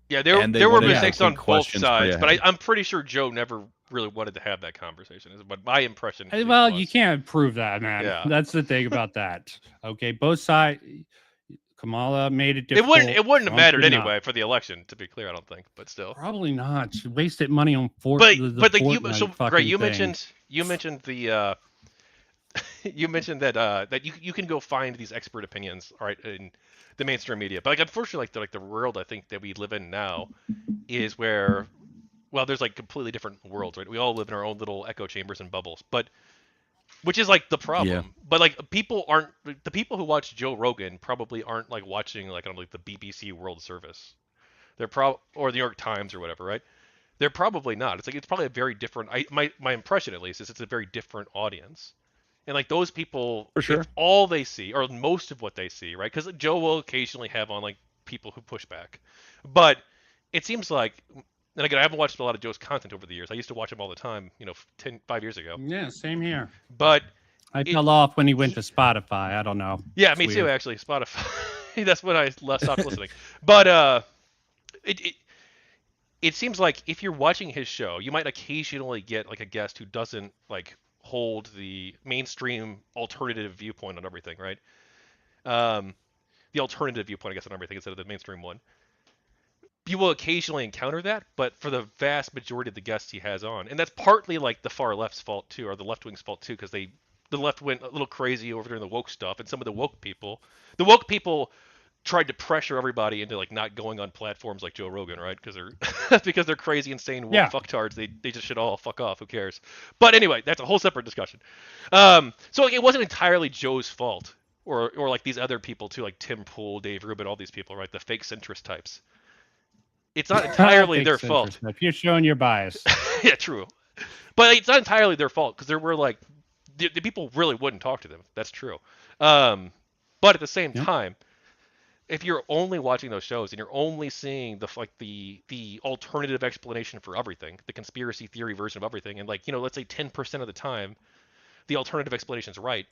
Speaker 3: Yeah,
Speaker 6: And they
Speaker 3: there were
Speaker 6: wanted to
Speaker 3: mistakes
Speaker 6: put
Speaker 3: on both
Speaker 6: questions
Speaker 3: sides, but
Speaker 6: pre-ahead.
Speaker 3: I'm pretty sure Joe never really wanted to have that conversation. Is what my impression. at least
Speaker 1: Well,
Speaker 3: was.
Speaker 1: you can't prove that, man.
Speaker 3: Yeah.
Speaker 1: That's the thing about that. Okay, both sides. Kamala made it difficult.
Speaker 3: It wouldn't have
Speaker 1: Trump
Speaker 3: mattered
Speaker 1: did not.
Speaker 3: anyway for the election, to be clear. I don't think, but still.
Speaker 1: Probably not. She wasted money on
Speaker 3: But like you, so
Speaker 1: Fortnite
Speaker 3: Greg, you
Speaker 1: fucking thing.
Speaker 3: mentioned the you mentioned that that you can go find these expert opinions, all right, in the mainstream media. But like unfortunately, the world I think that we live in now is where, well, there's like completely different worlds, right? We all live in our own little echo chambers and bubbles, but which is like the problem. But like people aren't, the people who watch Joe Rogan probably aren't like watching like on like the BBC World Service. They're or the New York Times or whatever, right? They're probably not. It's like it's probably a very different. My impression at least is it's a very different audience. And like those people,
Speaker 6: For sure.
Speaker 3: if all they see, or most of what they see, right? Because Joe will occasionally have on like people who push back, but it seems like, and again, I haven't watched a lot of Joe's content over the years. I used to watch him all the time, 5 years ago.
Speaker 1: Yeah, same here.
Speaker 3: But
Speaker 1: I fell off when he went to Spotify. I don't know.
Speaker 3: yeah,
Speaker 1: It's
Speaker 3: me
Speaker 1: weird.
Speaker 3: too. Actually, Spotify. That's when I stopped listening. But it seems like if you're watching his show, you might occasionally get like a guest who doesn't like hold the mainstream alternative viewpoint on everything, right? The alternative viewpoint, I guess, on everything instead of the mainstream one. You will occasionally encounter that, but for the vast majority of the guests he has on, and that's partly like the far left's fault too, or the left wing's fault too, because the left went a little crazy over during the woke stuff, and some of the woke people tried to pressure everybody into like not going on platforms like Joe Rogan, right? Because they're crazy, insane woke fucktards. They just should all fuck off. Who cares? But anyway, that's a whole separate discussion. So like, it wasn't entirely Joe's fault, or like these other people too, like Tim Pool, Dave Rubin, all these people, right? The fake centrist types. It's not entirely their fault.
Speaker 1: If you're showing your bias.
Speaker 3: Yeah, true. But it's not entirely their fault because there were like the people really wouldn't talk to them. That's true. But at the same time, if you're only watching those shows and you're only seeing the alternative explanation for everything, the conspiracy theory version of everything, and like let's say 10% of the time, the alternative explanation is right,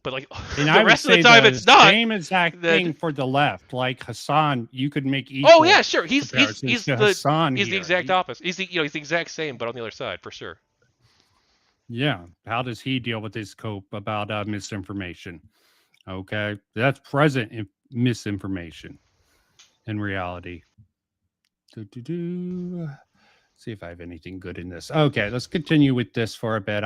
Speaker 3: but like
Speaker 1: and
Speaker 3: the rest of the time it's not.
Speaker 1: Same exact thing for the left. Like Hassan, you could make equal.
Speaker 3: Oh yeah, sure. He's the exact opposite. He's the exact same, but on the other side for sure.
Speaker 1: Yeah. How does he deal with his cope about misinformation? Okay, that's present misinformation in reality. See if I have anything good in this. Okay, let's continue with this for a bit.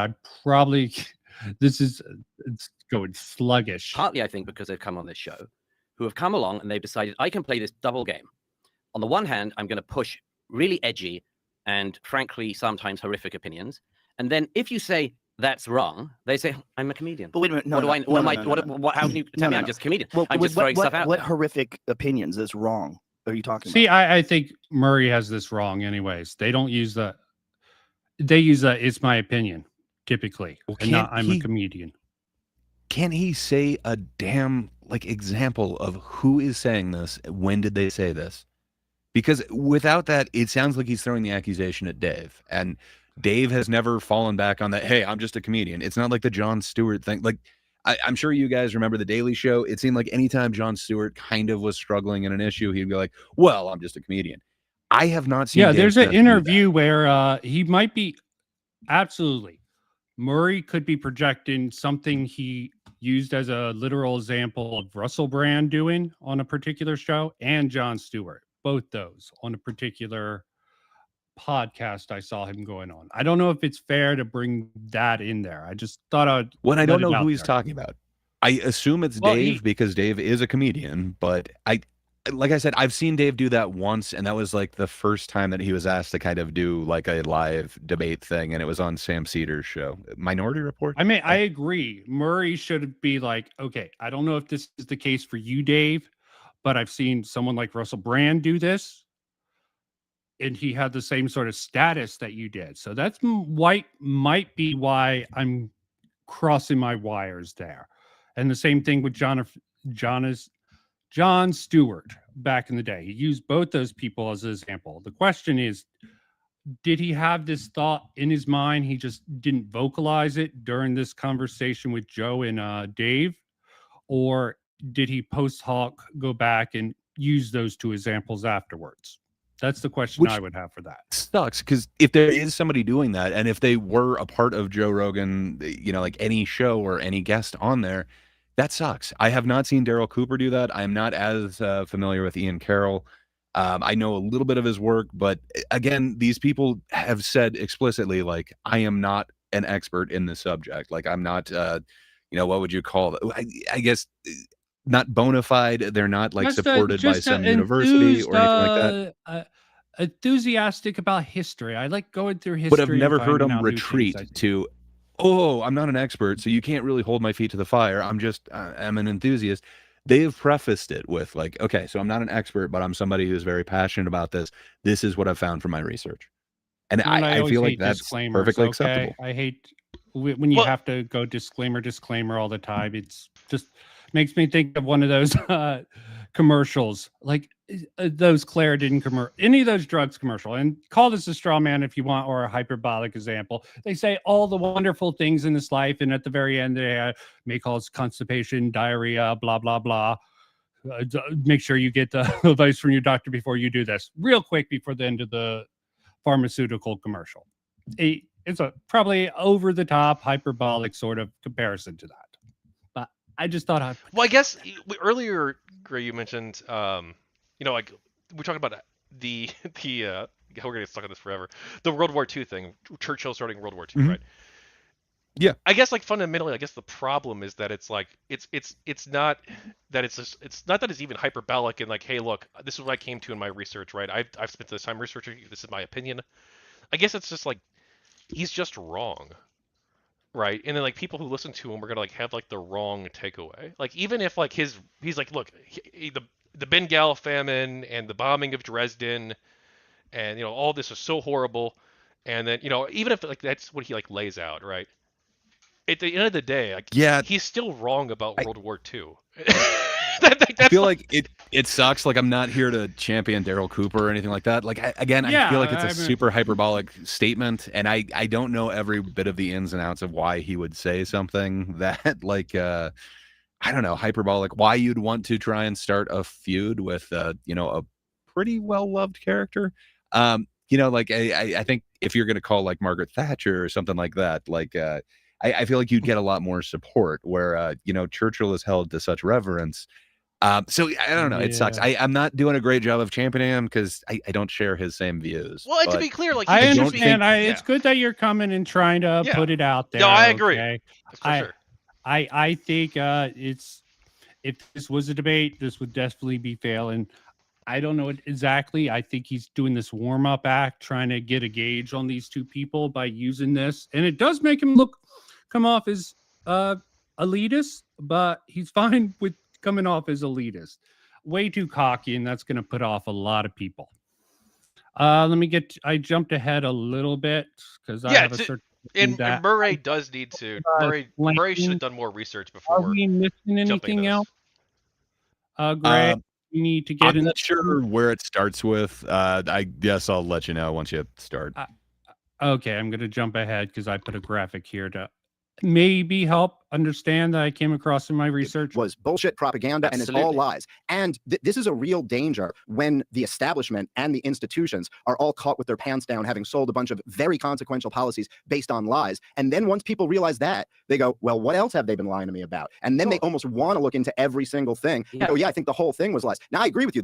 Speaker 1: It's going sluggish.
Speaker 2: Partly, I think, because they've come on this show, who have come along and they've decided, I can play this double game. On the one hand, I'm going to push really edgy and, frankly, sometimes horrific opinions. And then if you say that's wrong, they say, I'm a comedian.
Speaker 4: But wait a minute.
Speaker 2: How can you tell me I'm just a comedian?
Speaker 4: Well,
Speaker 2: I'm just throwing stuff out
Speaker 4: What
Speaker 2: there.
Speaker 4: horrific opinions is wrong are you talking
Speaker 1: See,
Speaker 4: about?
Speaker 1: I think Murray has this wrong anyways. They don't use they use it's my opinion, typically.
Speaker 6: Well,
Speaker 1: and not I'm a comedian.
Speaker 6: Can he say a damn example of who is saying this? When did they say this? Because without that, it sounds like he's throwing the accusation at Dave. And Dave has never fallen back on that. Hey, I'm just a comedian. It's not like the Jon Stewart thing. Like, I'm sure you guys remember The Daily Show. It seemed like anytime Jon Stewart kind of was struggling in an issue, he'd be like, well, I'm just a comedian. I have not seen.
Speaker 1: Yeah, there's an interview where he might be absolutely. Murray could be projecting something he used as a literal example of Russell Brand doing on a particular show, and Jon Stewart, both those on a particular podcast I saw him going on. I don't know if it's fair to bring that in there. I just thought I
Speaker 6: don't know who he's talking about. I assume it's Dave because Dave is a comedian, but like I said, I've seen Dave do that once, and that was like the first time that he was asked to kind of do like a live debate thing, and it was on Sam Cedar's show, Minority Report.
Speaker 1: I mean, I agree. Murray should be like, okay, I don't know if this is the case for you, Dave, but I've seen someone like Russell Brand do this, and he had the same sort of status that you did. So that's might be why I'm crossing my wires there. And the same thing with Jon Stewart back in the day. He used both those people as an example. The question is, did he have this thought in his mind? He just didn't vocalize it during this conversation with Joe and Dave? Or did he post hoc go back and use those two examples afterwards? That's the question I would have for that.
Speaker 6: Sucks, because if there is somebody doing that, and if they were a part of Joe Rogan, like any show or any guest on there, that sucks. I have not seen Daryl Cooper do that. I am not as familiar with Ian Carroll. I know a little bit of his work, but again, these people have said explicitly, like, I am not an expert in this subject. Like, I'm not, what would you call it? I guess not bona fide. They're not like
Speaker 1: Just
Speaker 6: supported by some university or anything like that.
Speaker 1: Enthusiastic about history. I like going through history.
Speaker 6: But I've never
Speaker 1: and
Speaker 6: heard
Speaker 1: finding
Speaker 6: them
Speaker 1: out new things,
Speaker 6: retreat
Speaker 1: I think.
Speaker 6: to, oh, I'm not an expert, so you can't really hold my feet to the fire. I'm an enthusiast. They've prefaced it with like, okay, so I'm not an expert, but I'm somebody who's very passionate about this. This is what I've found from my research. And I
Speaker 1: always
Speaker 6: feel like
Speaker 1: hate
Speaker 6: that's
Speaker 1: disclaimers,
Speaker 6: perfectly
Speaker 1: okay?
Speaker 6: acceptable.
Speaker 1: I hate when you
Speaker 3: Well-
Speaker 1: have to go disclaimer all the time. It's just makes me think of one of those commercials, like those Claritin commercial, any of those drugs commercial. And call this a straw man if you want, or a hyperbolic example. They say all the wonderful things in this life, and at the very end, they may cause constipation, diarrhea, blah blah blah. Make sure you get the advice from your doctor before you do this. Real quick before the end of the pharmaceutical commercial. It's a probably over the top hyperbolic sort of comparison to that. But I just thought
Speaker 3: Well, I guess earlier, Gray, you mentioned, like we're talking about the we're gonna get stuck on this forever. The World War II thing, Churchill starting World War II,
Speaker 6: Mhm.
Speaker 3: right?
Speaker 6: Yeah.
Speaker 3: I guess like fundamentally, I guess the problem is that it's like it's not that it's not that it's even hyperbolic and like, hey, look, this is what I came to in my research, right? I've spent this time researching. This is my opinion. I guess it's just like he's just wrong, right? And then like people who listen to him are gonna like have like the wrong takeaway. Like even if like he's like, look, the Bengal famine and the bombing of Dresden, and all this is so horrible, and then even if like that's what he like lays out, right? At the end of the day, like
Speaker 6: Yeah.
Speaker 3: he's still wrong about World War II.
Speaker 6: I feel like it sucks. Like I'm not here to champion Daryl Cooper or anything like that. Like I feel like it's a super hyperbolic statement, and I don't know every bit of the ins and outs of why he would say something that like I don't know, hyperbolic. Why you'd want to try and start a feud with a pretty well loved character. Like I think if you're gonna call like Margaret Thatcher or something like that, like I feel like you'd get a lot more support where Churchill is held to such reverence. So I don't know. It sucks. I'm not doing a great job of championing him because I don't share his same views.
Speaker 3: Well, and to be clear, like
Speaker 1: I
Speaker 3: he's
Speaker 1: understand.
Speaker 3: being-
Speaker 1: It's good that you're coming and trying to
Speaker 3: Yeah.
Speaker 1: put it out there.
Speaker 3: No, I agree.
Speaker 1: Okay?
Speaker 3: For sure.
Speaker 1: I think it's if this was a debate, this would definitely be failing. I don't know exactly. I think he's doing this warm up act, trying to get a gauge on these two people by using this, and it does make him come off as elitist, but he's fine with coming off as elitist. Way too cocky, and that's going to put off a lot of people. I jumped ahead a little bit because I have a certain.
Speaker 3: And Murray does need to. Murray should have done more research before.
Speaker 1: Are we missing anything else? Gray, you need to get
Speaker 6: I'm not sure where it starts with. I guess I'll let you know once you start.
Speaker 1: Okay, I'm going to jump ahead because I put a graphic here to maybe help understand that I came across in my research.
Speaker 5: It was bullshit propaganda.
Speaker 2: Absolutely.
Speaker 5: And it's all lies. And this is a real danger when the establishment and the institutions are all caught with their pants down, having sold a bunch of very consequential policies based on lies. And then once people realize that, they go, well, what else have they been lying to me about? And then they almost want to look into every single thing.
Speaker 2: Yeah.
Speaker 5: Oh yeah, I think the whole thing was lies. Now I agree with you.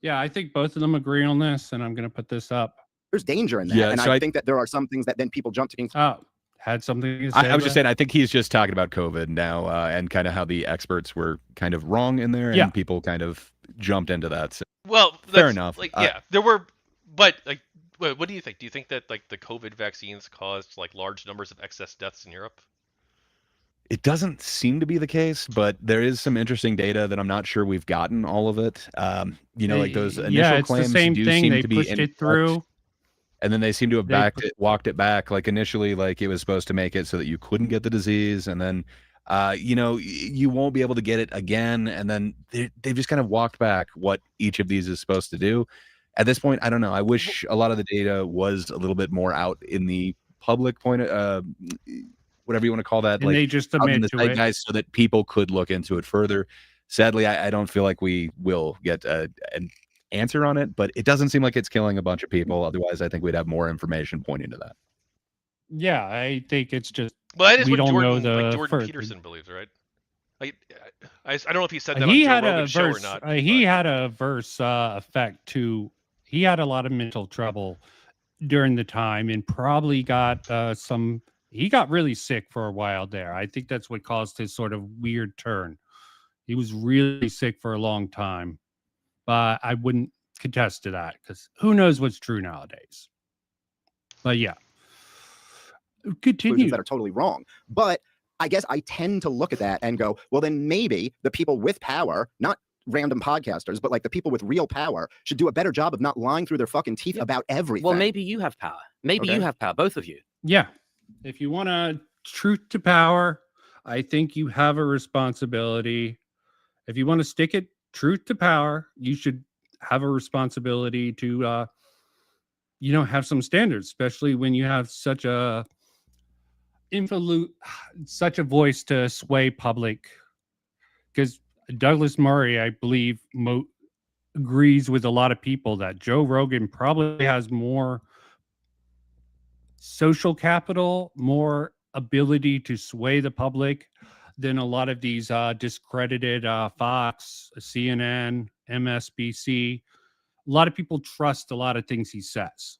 Speaker 1: Yeah, I think both of them agree on this, and I'm going to put this up.
Speaker 5: There's danger in that.
Speaker 6: Yeah,
Speaker 5: and
Speaker 6: so
Speaker 5: I think that there are some things that then people jump to.
Speaker 1: Oh, had something to say.
Speaker 6: I was just saying, I think he's just talking about COVID now and kind of how the experts were kind of wrong in there, and people kind of jumped into that. So,
Speaker 3: well,
Speaker 6: fair enough.
Speaker 3: Like, there were, but like, what do you think? Do you think that like the COVID vaccines caused like large numbers of excess deaths in Europe?
Speaker 6: It doesn't seem to be the case, but there is some interesting data that I'm not sure we've gotten all of it. Like those initial claims
Speaker 1: the same
Speaker 6: do
Speaker 1: thing.
Speaker 6: seem
Speaker 1: They
Speaker 6: to be
Speaker 1: pushed it through.
Speaker 6: And then they seem to have walked it back. Like initially, like it was supposed to make it so that you couldn't get the disease, and then, you won't be able to get it again. And then they've just kind of walked back what each of these is supposed to do. At this point, I don't know. I wish a lot of the data was a little bit more out in the public point, whatever you want to call that.
Speaker 1: And
Speaker 6: like
Speaker 1: they just
Speaker 6: out in
Speaker 1: admit
Speaker 6: the
Speaker 1: to it.
Speaker 6: zeitgeist so that people could look into it further. Sadly, I don't feel like we will get an answer on it, but it doesn't seem like it's killing a bunch of people. Otherwise, I think we'd have more information pointing to that.
Speaker 1: Yeah, I think it's just
Speaker 3: Well, that is
Speaker 1: we
Speaker 3: what
Speaker 1: don't
Speaker 3: Jordan,
Speaker 1: know the
Speaker 3: Jordan
Speaker 1: first.
Speaker 3: Peterson believes, right? Like, I don't know if he said that
Speaker 1: He
Speaker 3: on Joe
Speaker 1: had a
Speaker 3: Rogan's show or
Speaker 1: verse.
Speaker 3: not.
Speaker 1: He had a verse effect too. He had a lot of mental trouble during the time, and probably got some he got really sick for a while there. I think that's what caused his sort of weird turn. He was really sick for a long time, but I wouldn't contest to that because who knows what's true nowadays. But yeah, continue.
Speaker 5: That are totally wrong. But I guess I tend to look at that and go, well, then maybe the people with power, not random podcasters, but like the people with real power should do a better job of not lying through their fucking teeth about everything.
Speaker 2: Well, maybe you have power. Maybe you have power, both of you.
Speaker 1: Yeah. If you want a truth to power, I think you have a responsibility. If you want to stick it truth to power, you should have a responsibility to, have some standards, especially when you have such a voice to sway public. Because Douglas Murray, I believe, agrees with a lot of people that Joe Rogan probably has more social capital, more ability to sway the public than a lot of these discredited Fox, CNN, MSNBC. A lot of people trust a lot of things he says.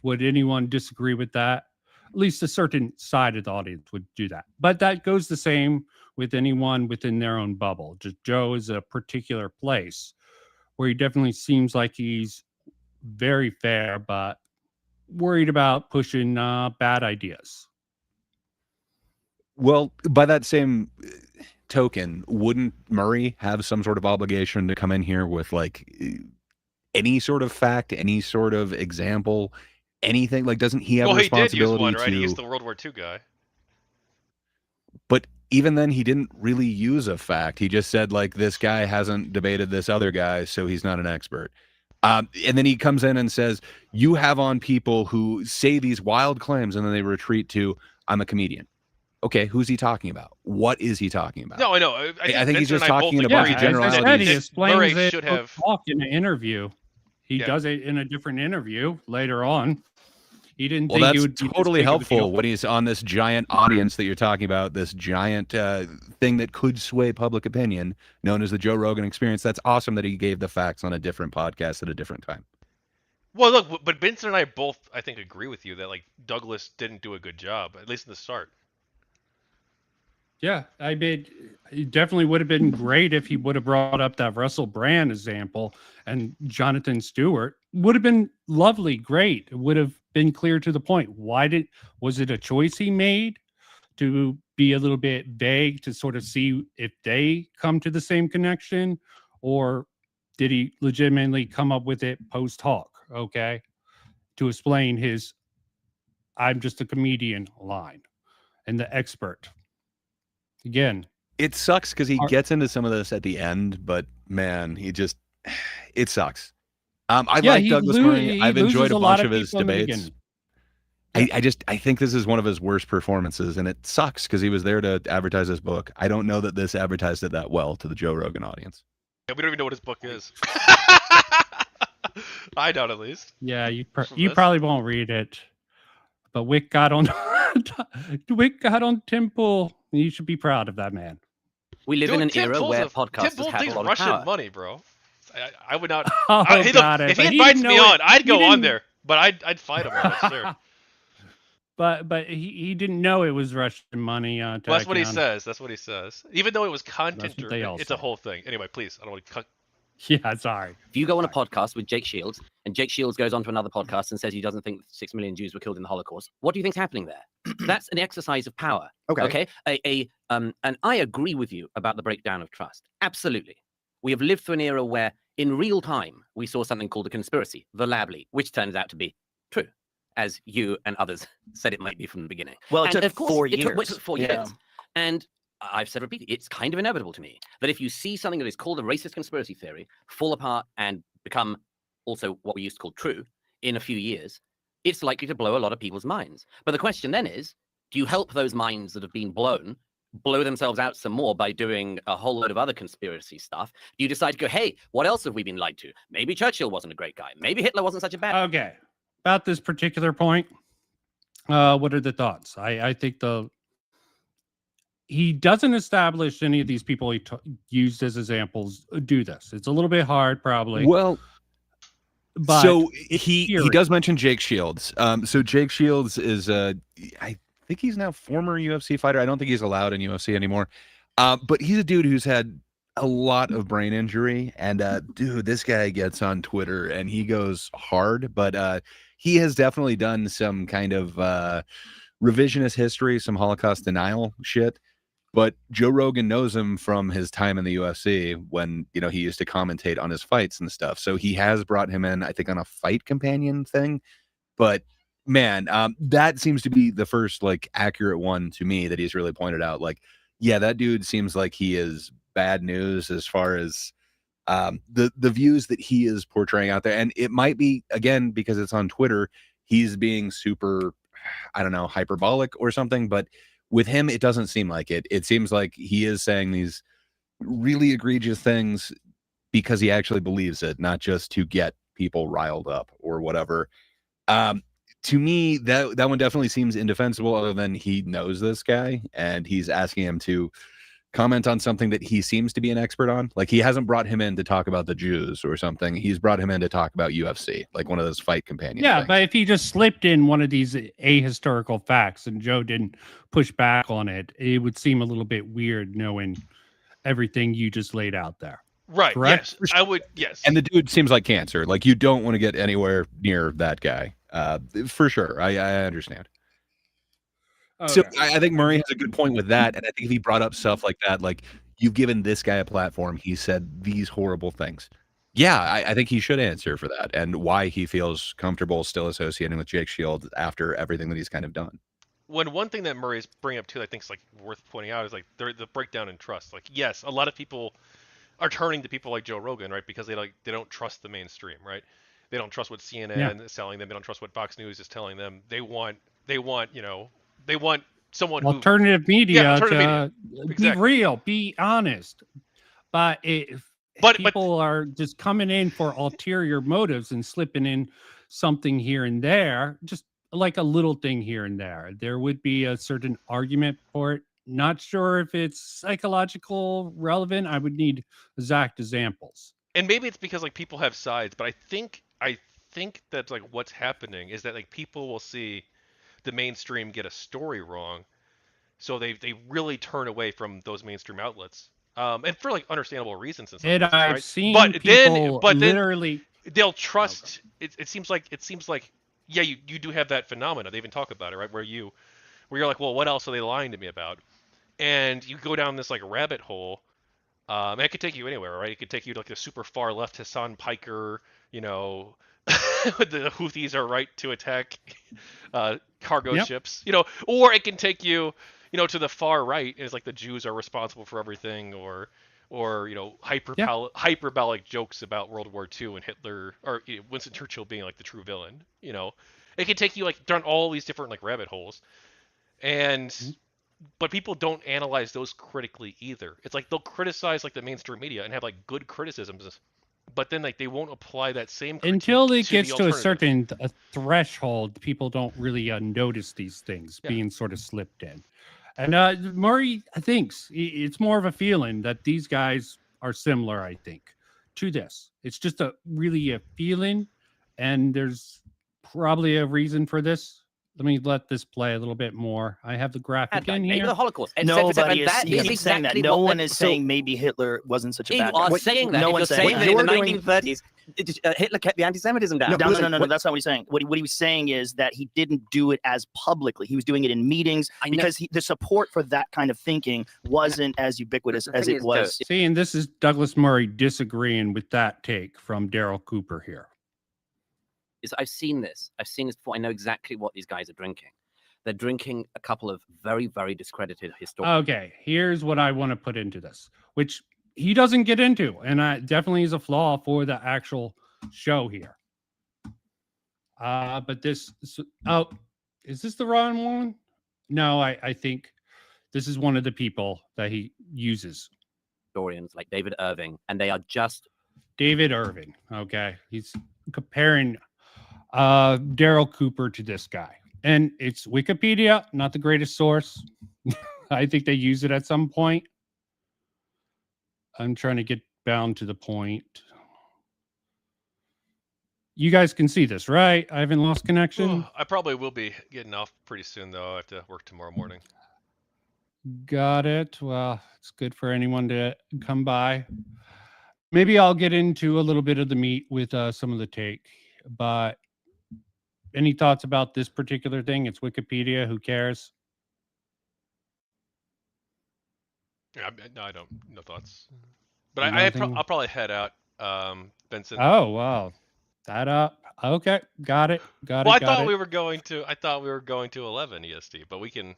Speaker 1: Would anyone disagree with that? At least a certain side of the audience would do that. But that goes the same with anyone within their own bubble. Just Joe is a particular place where he definitely seems like he's very fair, but worried about pushing bad ideas.
Speaker 6: Well, by that same token, wouldn't Murray have some sort of obligation to come in here with like any sort of fact, any sort of example, anything? Like, doesn't he have a responsibility?
Speaker 3: He did use one, right? He used the World War II guy.
Speaker 6: But even then, he didn't really use a fact. He just said, like, this guy hasn't debated this other guy, so he's not an expert. And then he comes in and says, you have on people who say these wild claims, and then they retreat to, I'm a comedian. Okay, who's he talking about? What is he talking about?
Speaker 3: No, I know.
Speaker 6: I think he's just talking in a bunch of generalities.
Speaker 1: He explains it should have talk in an interview. He does it in a different interview later on. He didn't think
Speaker 6: that's
Speaker 1: it would
Speaker 6: totally helpful when he's on this giant audience that you're talking about, this giant thing that could sway public opinion, known as the Joe Rogan Experience. That's awesome that he gave the facts on a different podcast at a different time.
Speaker 3: Well, look, but Vincent and I both, I think, agree with you that like Douglas didn't do a good job, at least in the start.
Speaker 1: Yeah, I mean, it definitely would have been great if he would have brought up that Russell Brand example, and Jonathan Stewart would have been lovely, great. It would have been clear to the point. Was it a choice he made to be a little bit vague to sort of see if they come to the same connection, or did he legitimately come up with it post hoc? Okay, to explain his "I'm just a comedian" line and the expert. Again,
Speaker 6: it sucks because he gets into some of this at the end, but man, it sucks. I like Douglas Murray. I've enjoyed a bunch of his debates. I think this is one of his worst performances, and it sucks because he was there to advertise his book. I don't know that this advertised it that well to the Joe Rogan audience.
Speaker 3: Yeah, we don't even know what his book is. I don't, at least.
Speaker 1: Yeah, you probably won't read it. But Wick got on Tim Pool. You should be proud of that man.
Speaker 2: We live in an era where podcasters have a lot of
Speaker 3: Russian
Speaker 2: power.
Speaker 3: Money, bro. I would not.
Speaker 1: Hey,
Speaker 3: look, if he invites me on, I'd go on there, but I'd fight him on it, sure.
Speaker 1: But he didn't know it was Russian money.
Speaker 3: Well, that's what he says. That's what he says. Even though it was content driven, it's a whole thing. Anyway, please, I don't want to cut.
Speaker 1: Yeah, sorry.
Speaker 2: If you go on a podcast with Jake Shields, and Jake Shields goes on to another podcast and says he doesn't think 6 million Jews were killed in the Holocaust, what do you think's happening there? That's an exercise of power.
Speaker 5: Okay.
Speaker 2: And I agree with you about the breakdown of trust. Absolutely. We have lived through an era where, in real time, we saw something called a conspiracy, the lab leak, which turns out to be true, as you and others said it might be from the beginning.
Speaker 4: Well, it took 4 years.
Speaker 2: It took 4 years. And I've said repeatedly, it's kind of inevitable to me that if you see something that is called a racist conspiracy theory fall apart and become also what we used to call true in a few years, it's likely to blow a lot of people's minds. But the question then is, do you help those minds that have been blow themselves out some more by doing a whole load of other conspiracy stuff? Do you decide to go, hey, what else have we been lied to? Maybe Churchill wasn't a great guy. Maybe Hitler wasn't such a bad guy.
Speaker 1: Okay. About this particular point, what are the thoughts? I think he doesn't establish any of these people he used as examples do this. It's a little bit hard, probably.
Speaker 6: Well,
Speaker 1: but
Speaker 6: so he does mention Jake Shields. So Jake Shields is I think he's now former UFC fighter. I don't think he's allowed in UFC anymore. But he's a dude who's had a lot of brain injury, and dude, this guy gets on Twitter and he goes hard, but he has definitely done some kind of revisionist history, some Holocaust denial shit. But Joe Rogan knows him from his time in the UFC when, you know, he used to commentate on his fights and stuff. So he has brought him in, I think, on a fight companion thing. But man, that seems to be the first like accurate one to me that he's really pointed out. Like, yeah, that dude seems like he is bad news as far as the views that he is portraying out there. And it might be, again, because it's on Twitter, he's being super, I don't know, hyperbolic or something. But with him, it doesn't seem like it. It seems like he is saying these really egregious things because he actually believes it, not just to get people riled up or whatever. To me, that one definitely seems indefensible, other than he knows this guy and he's asking him to comment on something that he seems to be an expert on. Like, he hasn't brought him in to talk about the Jews or something. He's brought him in to talk about UFC, like one of those fight companion things.
Speaker 1: But if he just slipped in one of these ahistorical facts and Joe didn't push back on it, it would seem a little bit weird knowing everything you just laid out there.
Speaker 3: Right.
Speaker 1: Correct?
Speaker 3: Yes. I would. Yes.
Speaker 6: And the dude seems like cancer. Like, you don't want to get anywhere near that guy. For sure. I understand.
Speaker 1: Okay.
Speaker 6: So I think Murray has a good point with that. And I think if he brought up stuff like that, like, you've given this guy a platform, he said these horrible things. Yeah, I think he should answer for that and why he feels comfortable still associating with Jake Shield after everything that he's kind of done.
Speaker 3: One thing that Murray's bringing up too, that I think is like worth pointing out, is like the breakdown in trust. Like, yes, a lot of people are turning to people like Joe Rogan, right? Because they don't trust the mainstream, right? They don't trust what CNN is telling them. They don't trust what Fox News is telling them. They want someone
Speaker 1: alternative media to
Speaker 3: Exactly.
Speaker 1: be real, be honest. But if people are just coming in for ulterior motives and slipping in something here and there, just like a little thing here and there would be a certain argument for it. Not sure if it's psychological relevant. I would need exact examples.
Speaker 3: And maybe it's because like people have sides, but I think that like what's happening is that like people will see the mainstream get a story wrong, so they really turn away from those mainstream outlets, and for like understandable reasons. And
Speaker 1: I've
Speaker 3: right?
Speaker 1: seen
Speaker 3: but
Speaker 1: people
Speaker 3: then
Speaker 1: literally
Speaker 3: they'll trust. It seems like yeah, you do have that phenomena. They even talk about it, right? Where you're like, well, what else are they lying to me about? And you go down this like rabbit hole. And it could take you anywhere, right? It could take you to like a super far left Hassan Piker, you know, the Houthis are right to attack cargo ships, you know, or it can take you, you know, to the far right, and it's like the Jews are responsible for everything, or you know, hyperbolic jokes about World War II and Hitler, or Winston Churchill being like the true villain. You know, it can take you like down all these different like rabbit holes, and but people don't analyze those critically either. It's like they'll criticize like the mainstream media and have like good criticisms, but then like they won't apply that same critique
Speaker 1: until it
Speaker 3: to
Speaker 1: gets to a certain
Speaker 3: alternative.
Speaker 1: threshold. People don't really notice these things being sort of slipped in. And Murray thinks it's more of a feeling that these guys are similar, I think, to this. It's just really a feeling, and there's probably a reason for this. Let me let this play a little bit more. I have the graphic in here.
Speaker 2: The Holocaust.
Speaker 4: Nobody is saying that. No one is saying maybe Hitler wasn't such a bad guy.
Speaker 2: You are saying that.
Speaker 4: No
Speaker 2: You're
Speaker 4: one's
Speaker 2: saying that in the
Speaker 4: doing.
Speaker 2: 1930s, Hitler kept the anti-Semitism down.
Speaker 4: No, that's not what he's saying. What he was saying is that he didn't do it as publicly. He was doing it in meetings because the support for that kind of thinking wasn't as ubiquitous as it was.
Speaker 1: See, and this is Douglas Murray disagreeing with that take from Daryl Cooper here.
Speaker 2: I've seen this before. I know exactly what these guys are drinking. They're drinking a couple of very, very discredited historians.
Speaker 1: Okay, here's what I want to put into this, which he doesn't get into, and definitely is a flaw for the actual show here. But this, is this the wrong one? No, I think this is one of the people that he uses.
Speaker 2: Historians like David Irving, and they are just
Speaker 1: David Irving. Okay, he's comparing Daryl Cooper to this guy, and it's Wikipedia, not the greatest source. I think they use it at some point. I'm trying to get down to the point. You guys can see this, right? I haven't lost connection.
Speaker 3: I probably will be getting off pretty soon, though. I have to work tomorrow morning.
Speaker 1: Got it. Well, it's good for anyone to come by. Maybe I'll get into a little bit of the meat with some of the take. But any thoughts about this particular thing? It's Wikipedia. Who cares?
Speaker 3: Yeah, no, I don't. No thoughts. But I'll probably head out, Vincent.
Speaker 1: Oh wow, that up. Okay, got it. Got
Speaker 3: well,
Speaker 1: it.
Speaker 3: I thought we were going to 11 EST, but we can.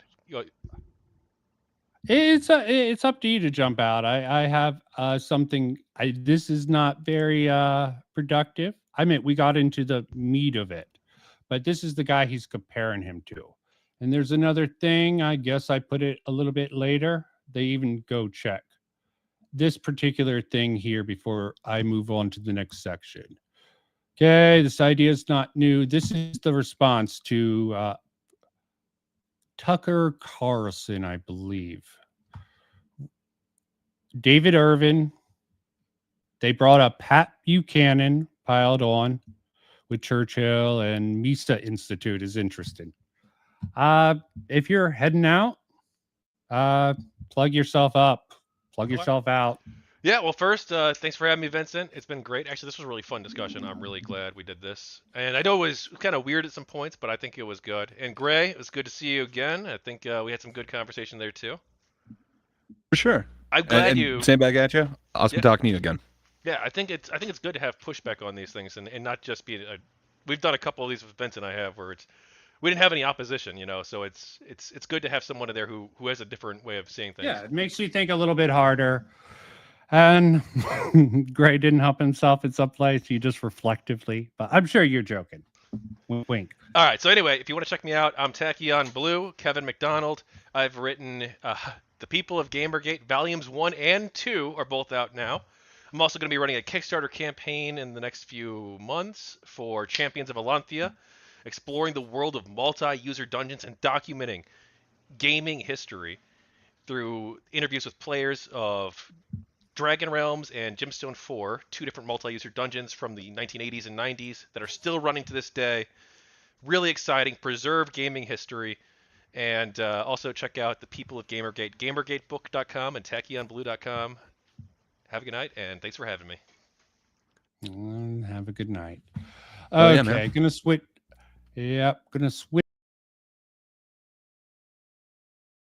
Speaker 1: It's up to you to jump out. I have something. This is not very productive. I mean, we got into the meat of it, but this is the guy he's comparing him to. And there's another thing. I guess I put it a little bit later. They even go check this particular thing here before I move on to the next section. Okay, this idea is not new. This is the response to Tucker Carlson, I believe. David Irvin. They brought up Pat Buchanan piled on with Churchill, and Mises Institute is interesting. If you're heading out, plug yourself up, plug yourself out.
Speaker 3: Yeah, well, first, thanks for having me, Vincent. It's been great. Actually, this was a really fun discussion. I'm really glad we did this. And I know it was kind of weird at some points, but I think it was good. And Gray, it was good to see you again. I think we had some good conversation there, too.
Speaker 6: For sure.
Speaker 3: I'm glad you...
Speaker 6: Same back at you. Awesome talking to you again.
Speaker 3: Yeah, I think it's good to have pushback on these things and not just be... we've done a couple of these with Vincent and I have where we didn't have any opposition, so it's good to have someone in there who has a different way of seeing things.
Speaker 1: Yeah, it makes you think a little bit harder. And Gray didn't help himself in some place. You just reflectively, but I'm sure you're joking. Wink.
Speaker 3: All right. So anyway, if you want to check me out, I'm Tachyon Blue, Kevin McDonald. I've written The People of Gamergate, Volumes 1 and 2 are both out now. I'm also going to be running a Kickstarter campaign in the next few months for Champions of Alanthea, exploring the world of multi-user dungeons and documenting gaming history through interviews with players of Dragon Realms and Gemstone 4, two different multi-user dungeons from the 1980s and 90s that are still running to this day. Really exciting, preserve gaming history. And also check out The People of Gamergate, gamergatebook.com and tachyonblue.com. Have a good night, and thanks for having me.
Speaker 1: Have a good night. Okay, gonna switch. Yep, gonna switch.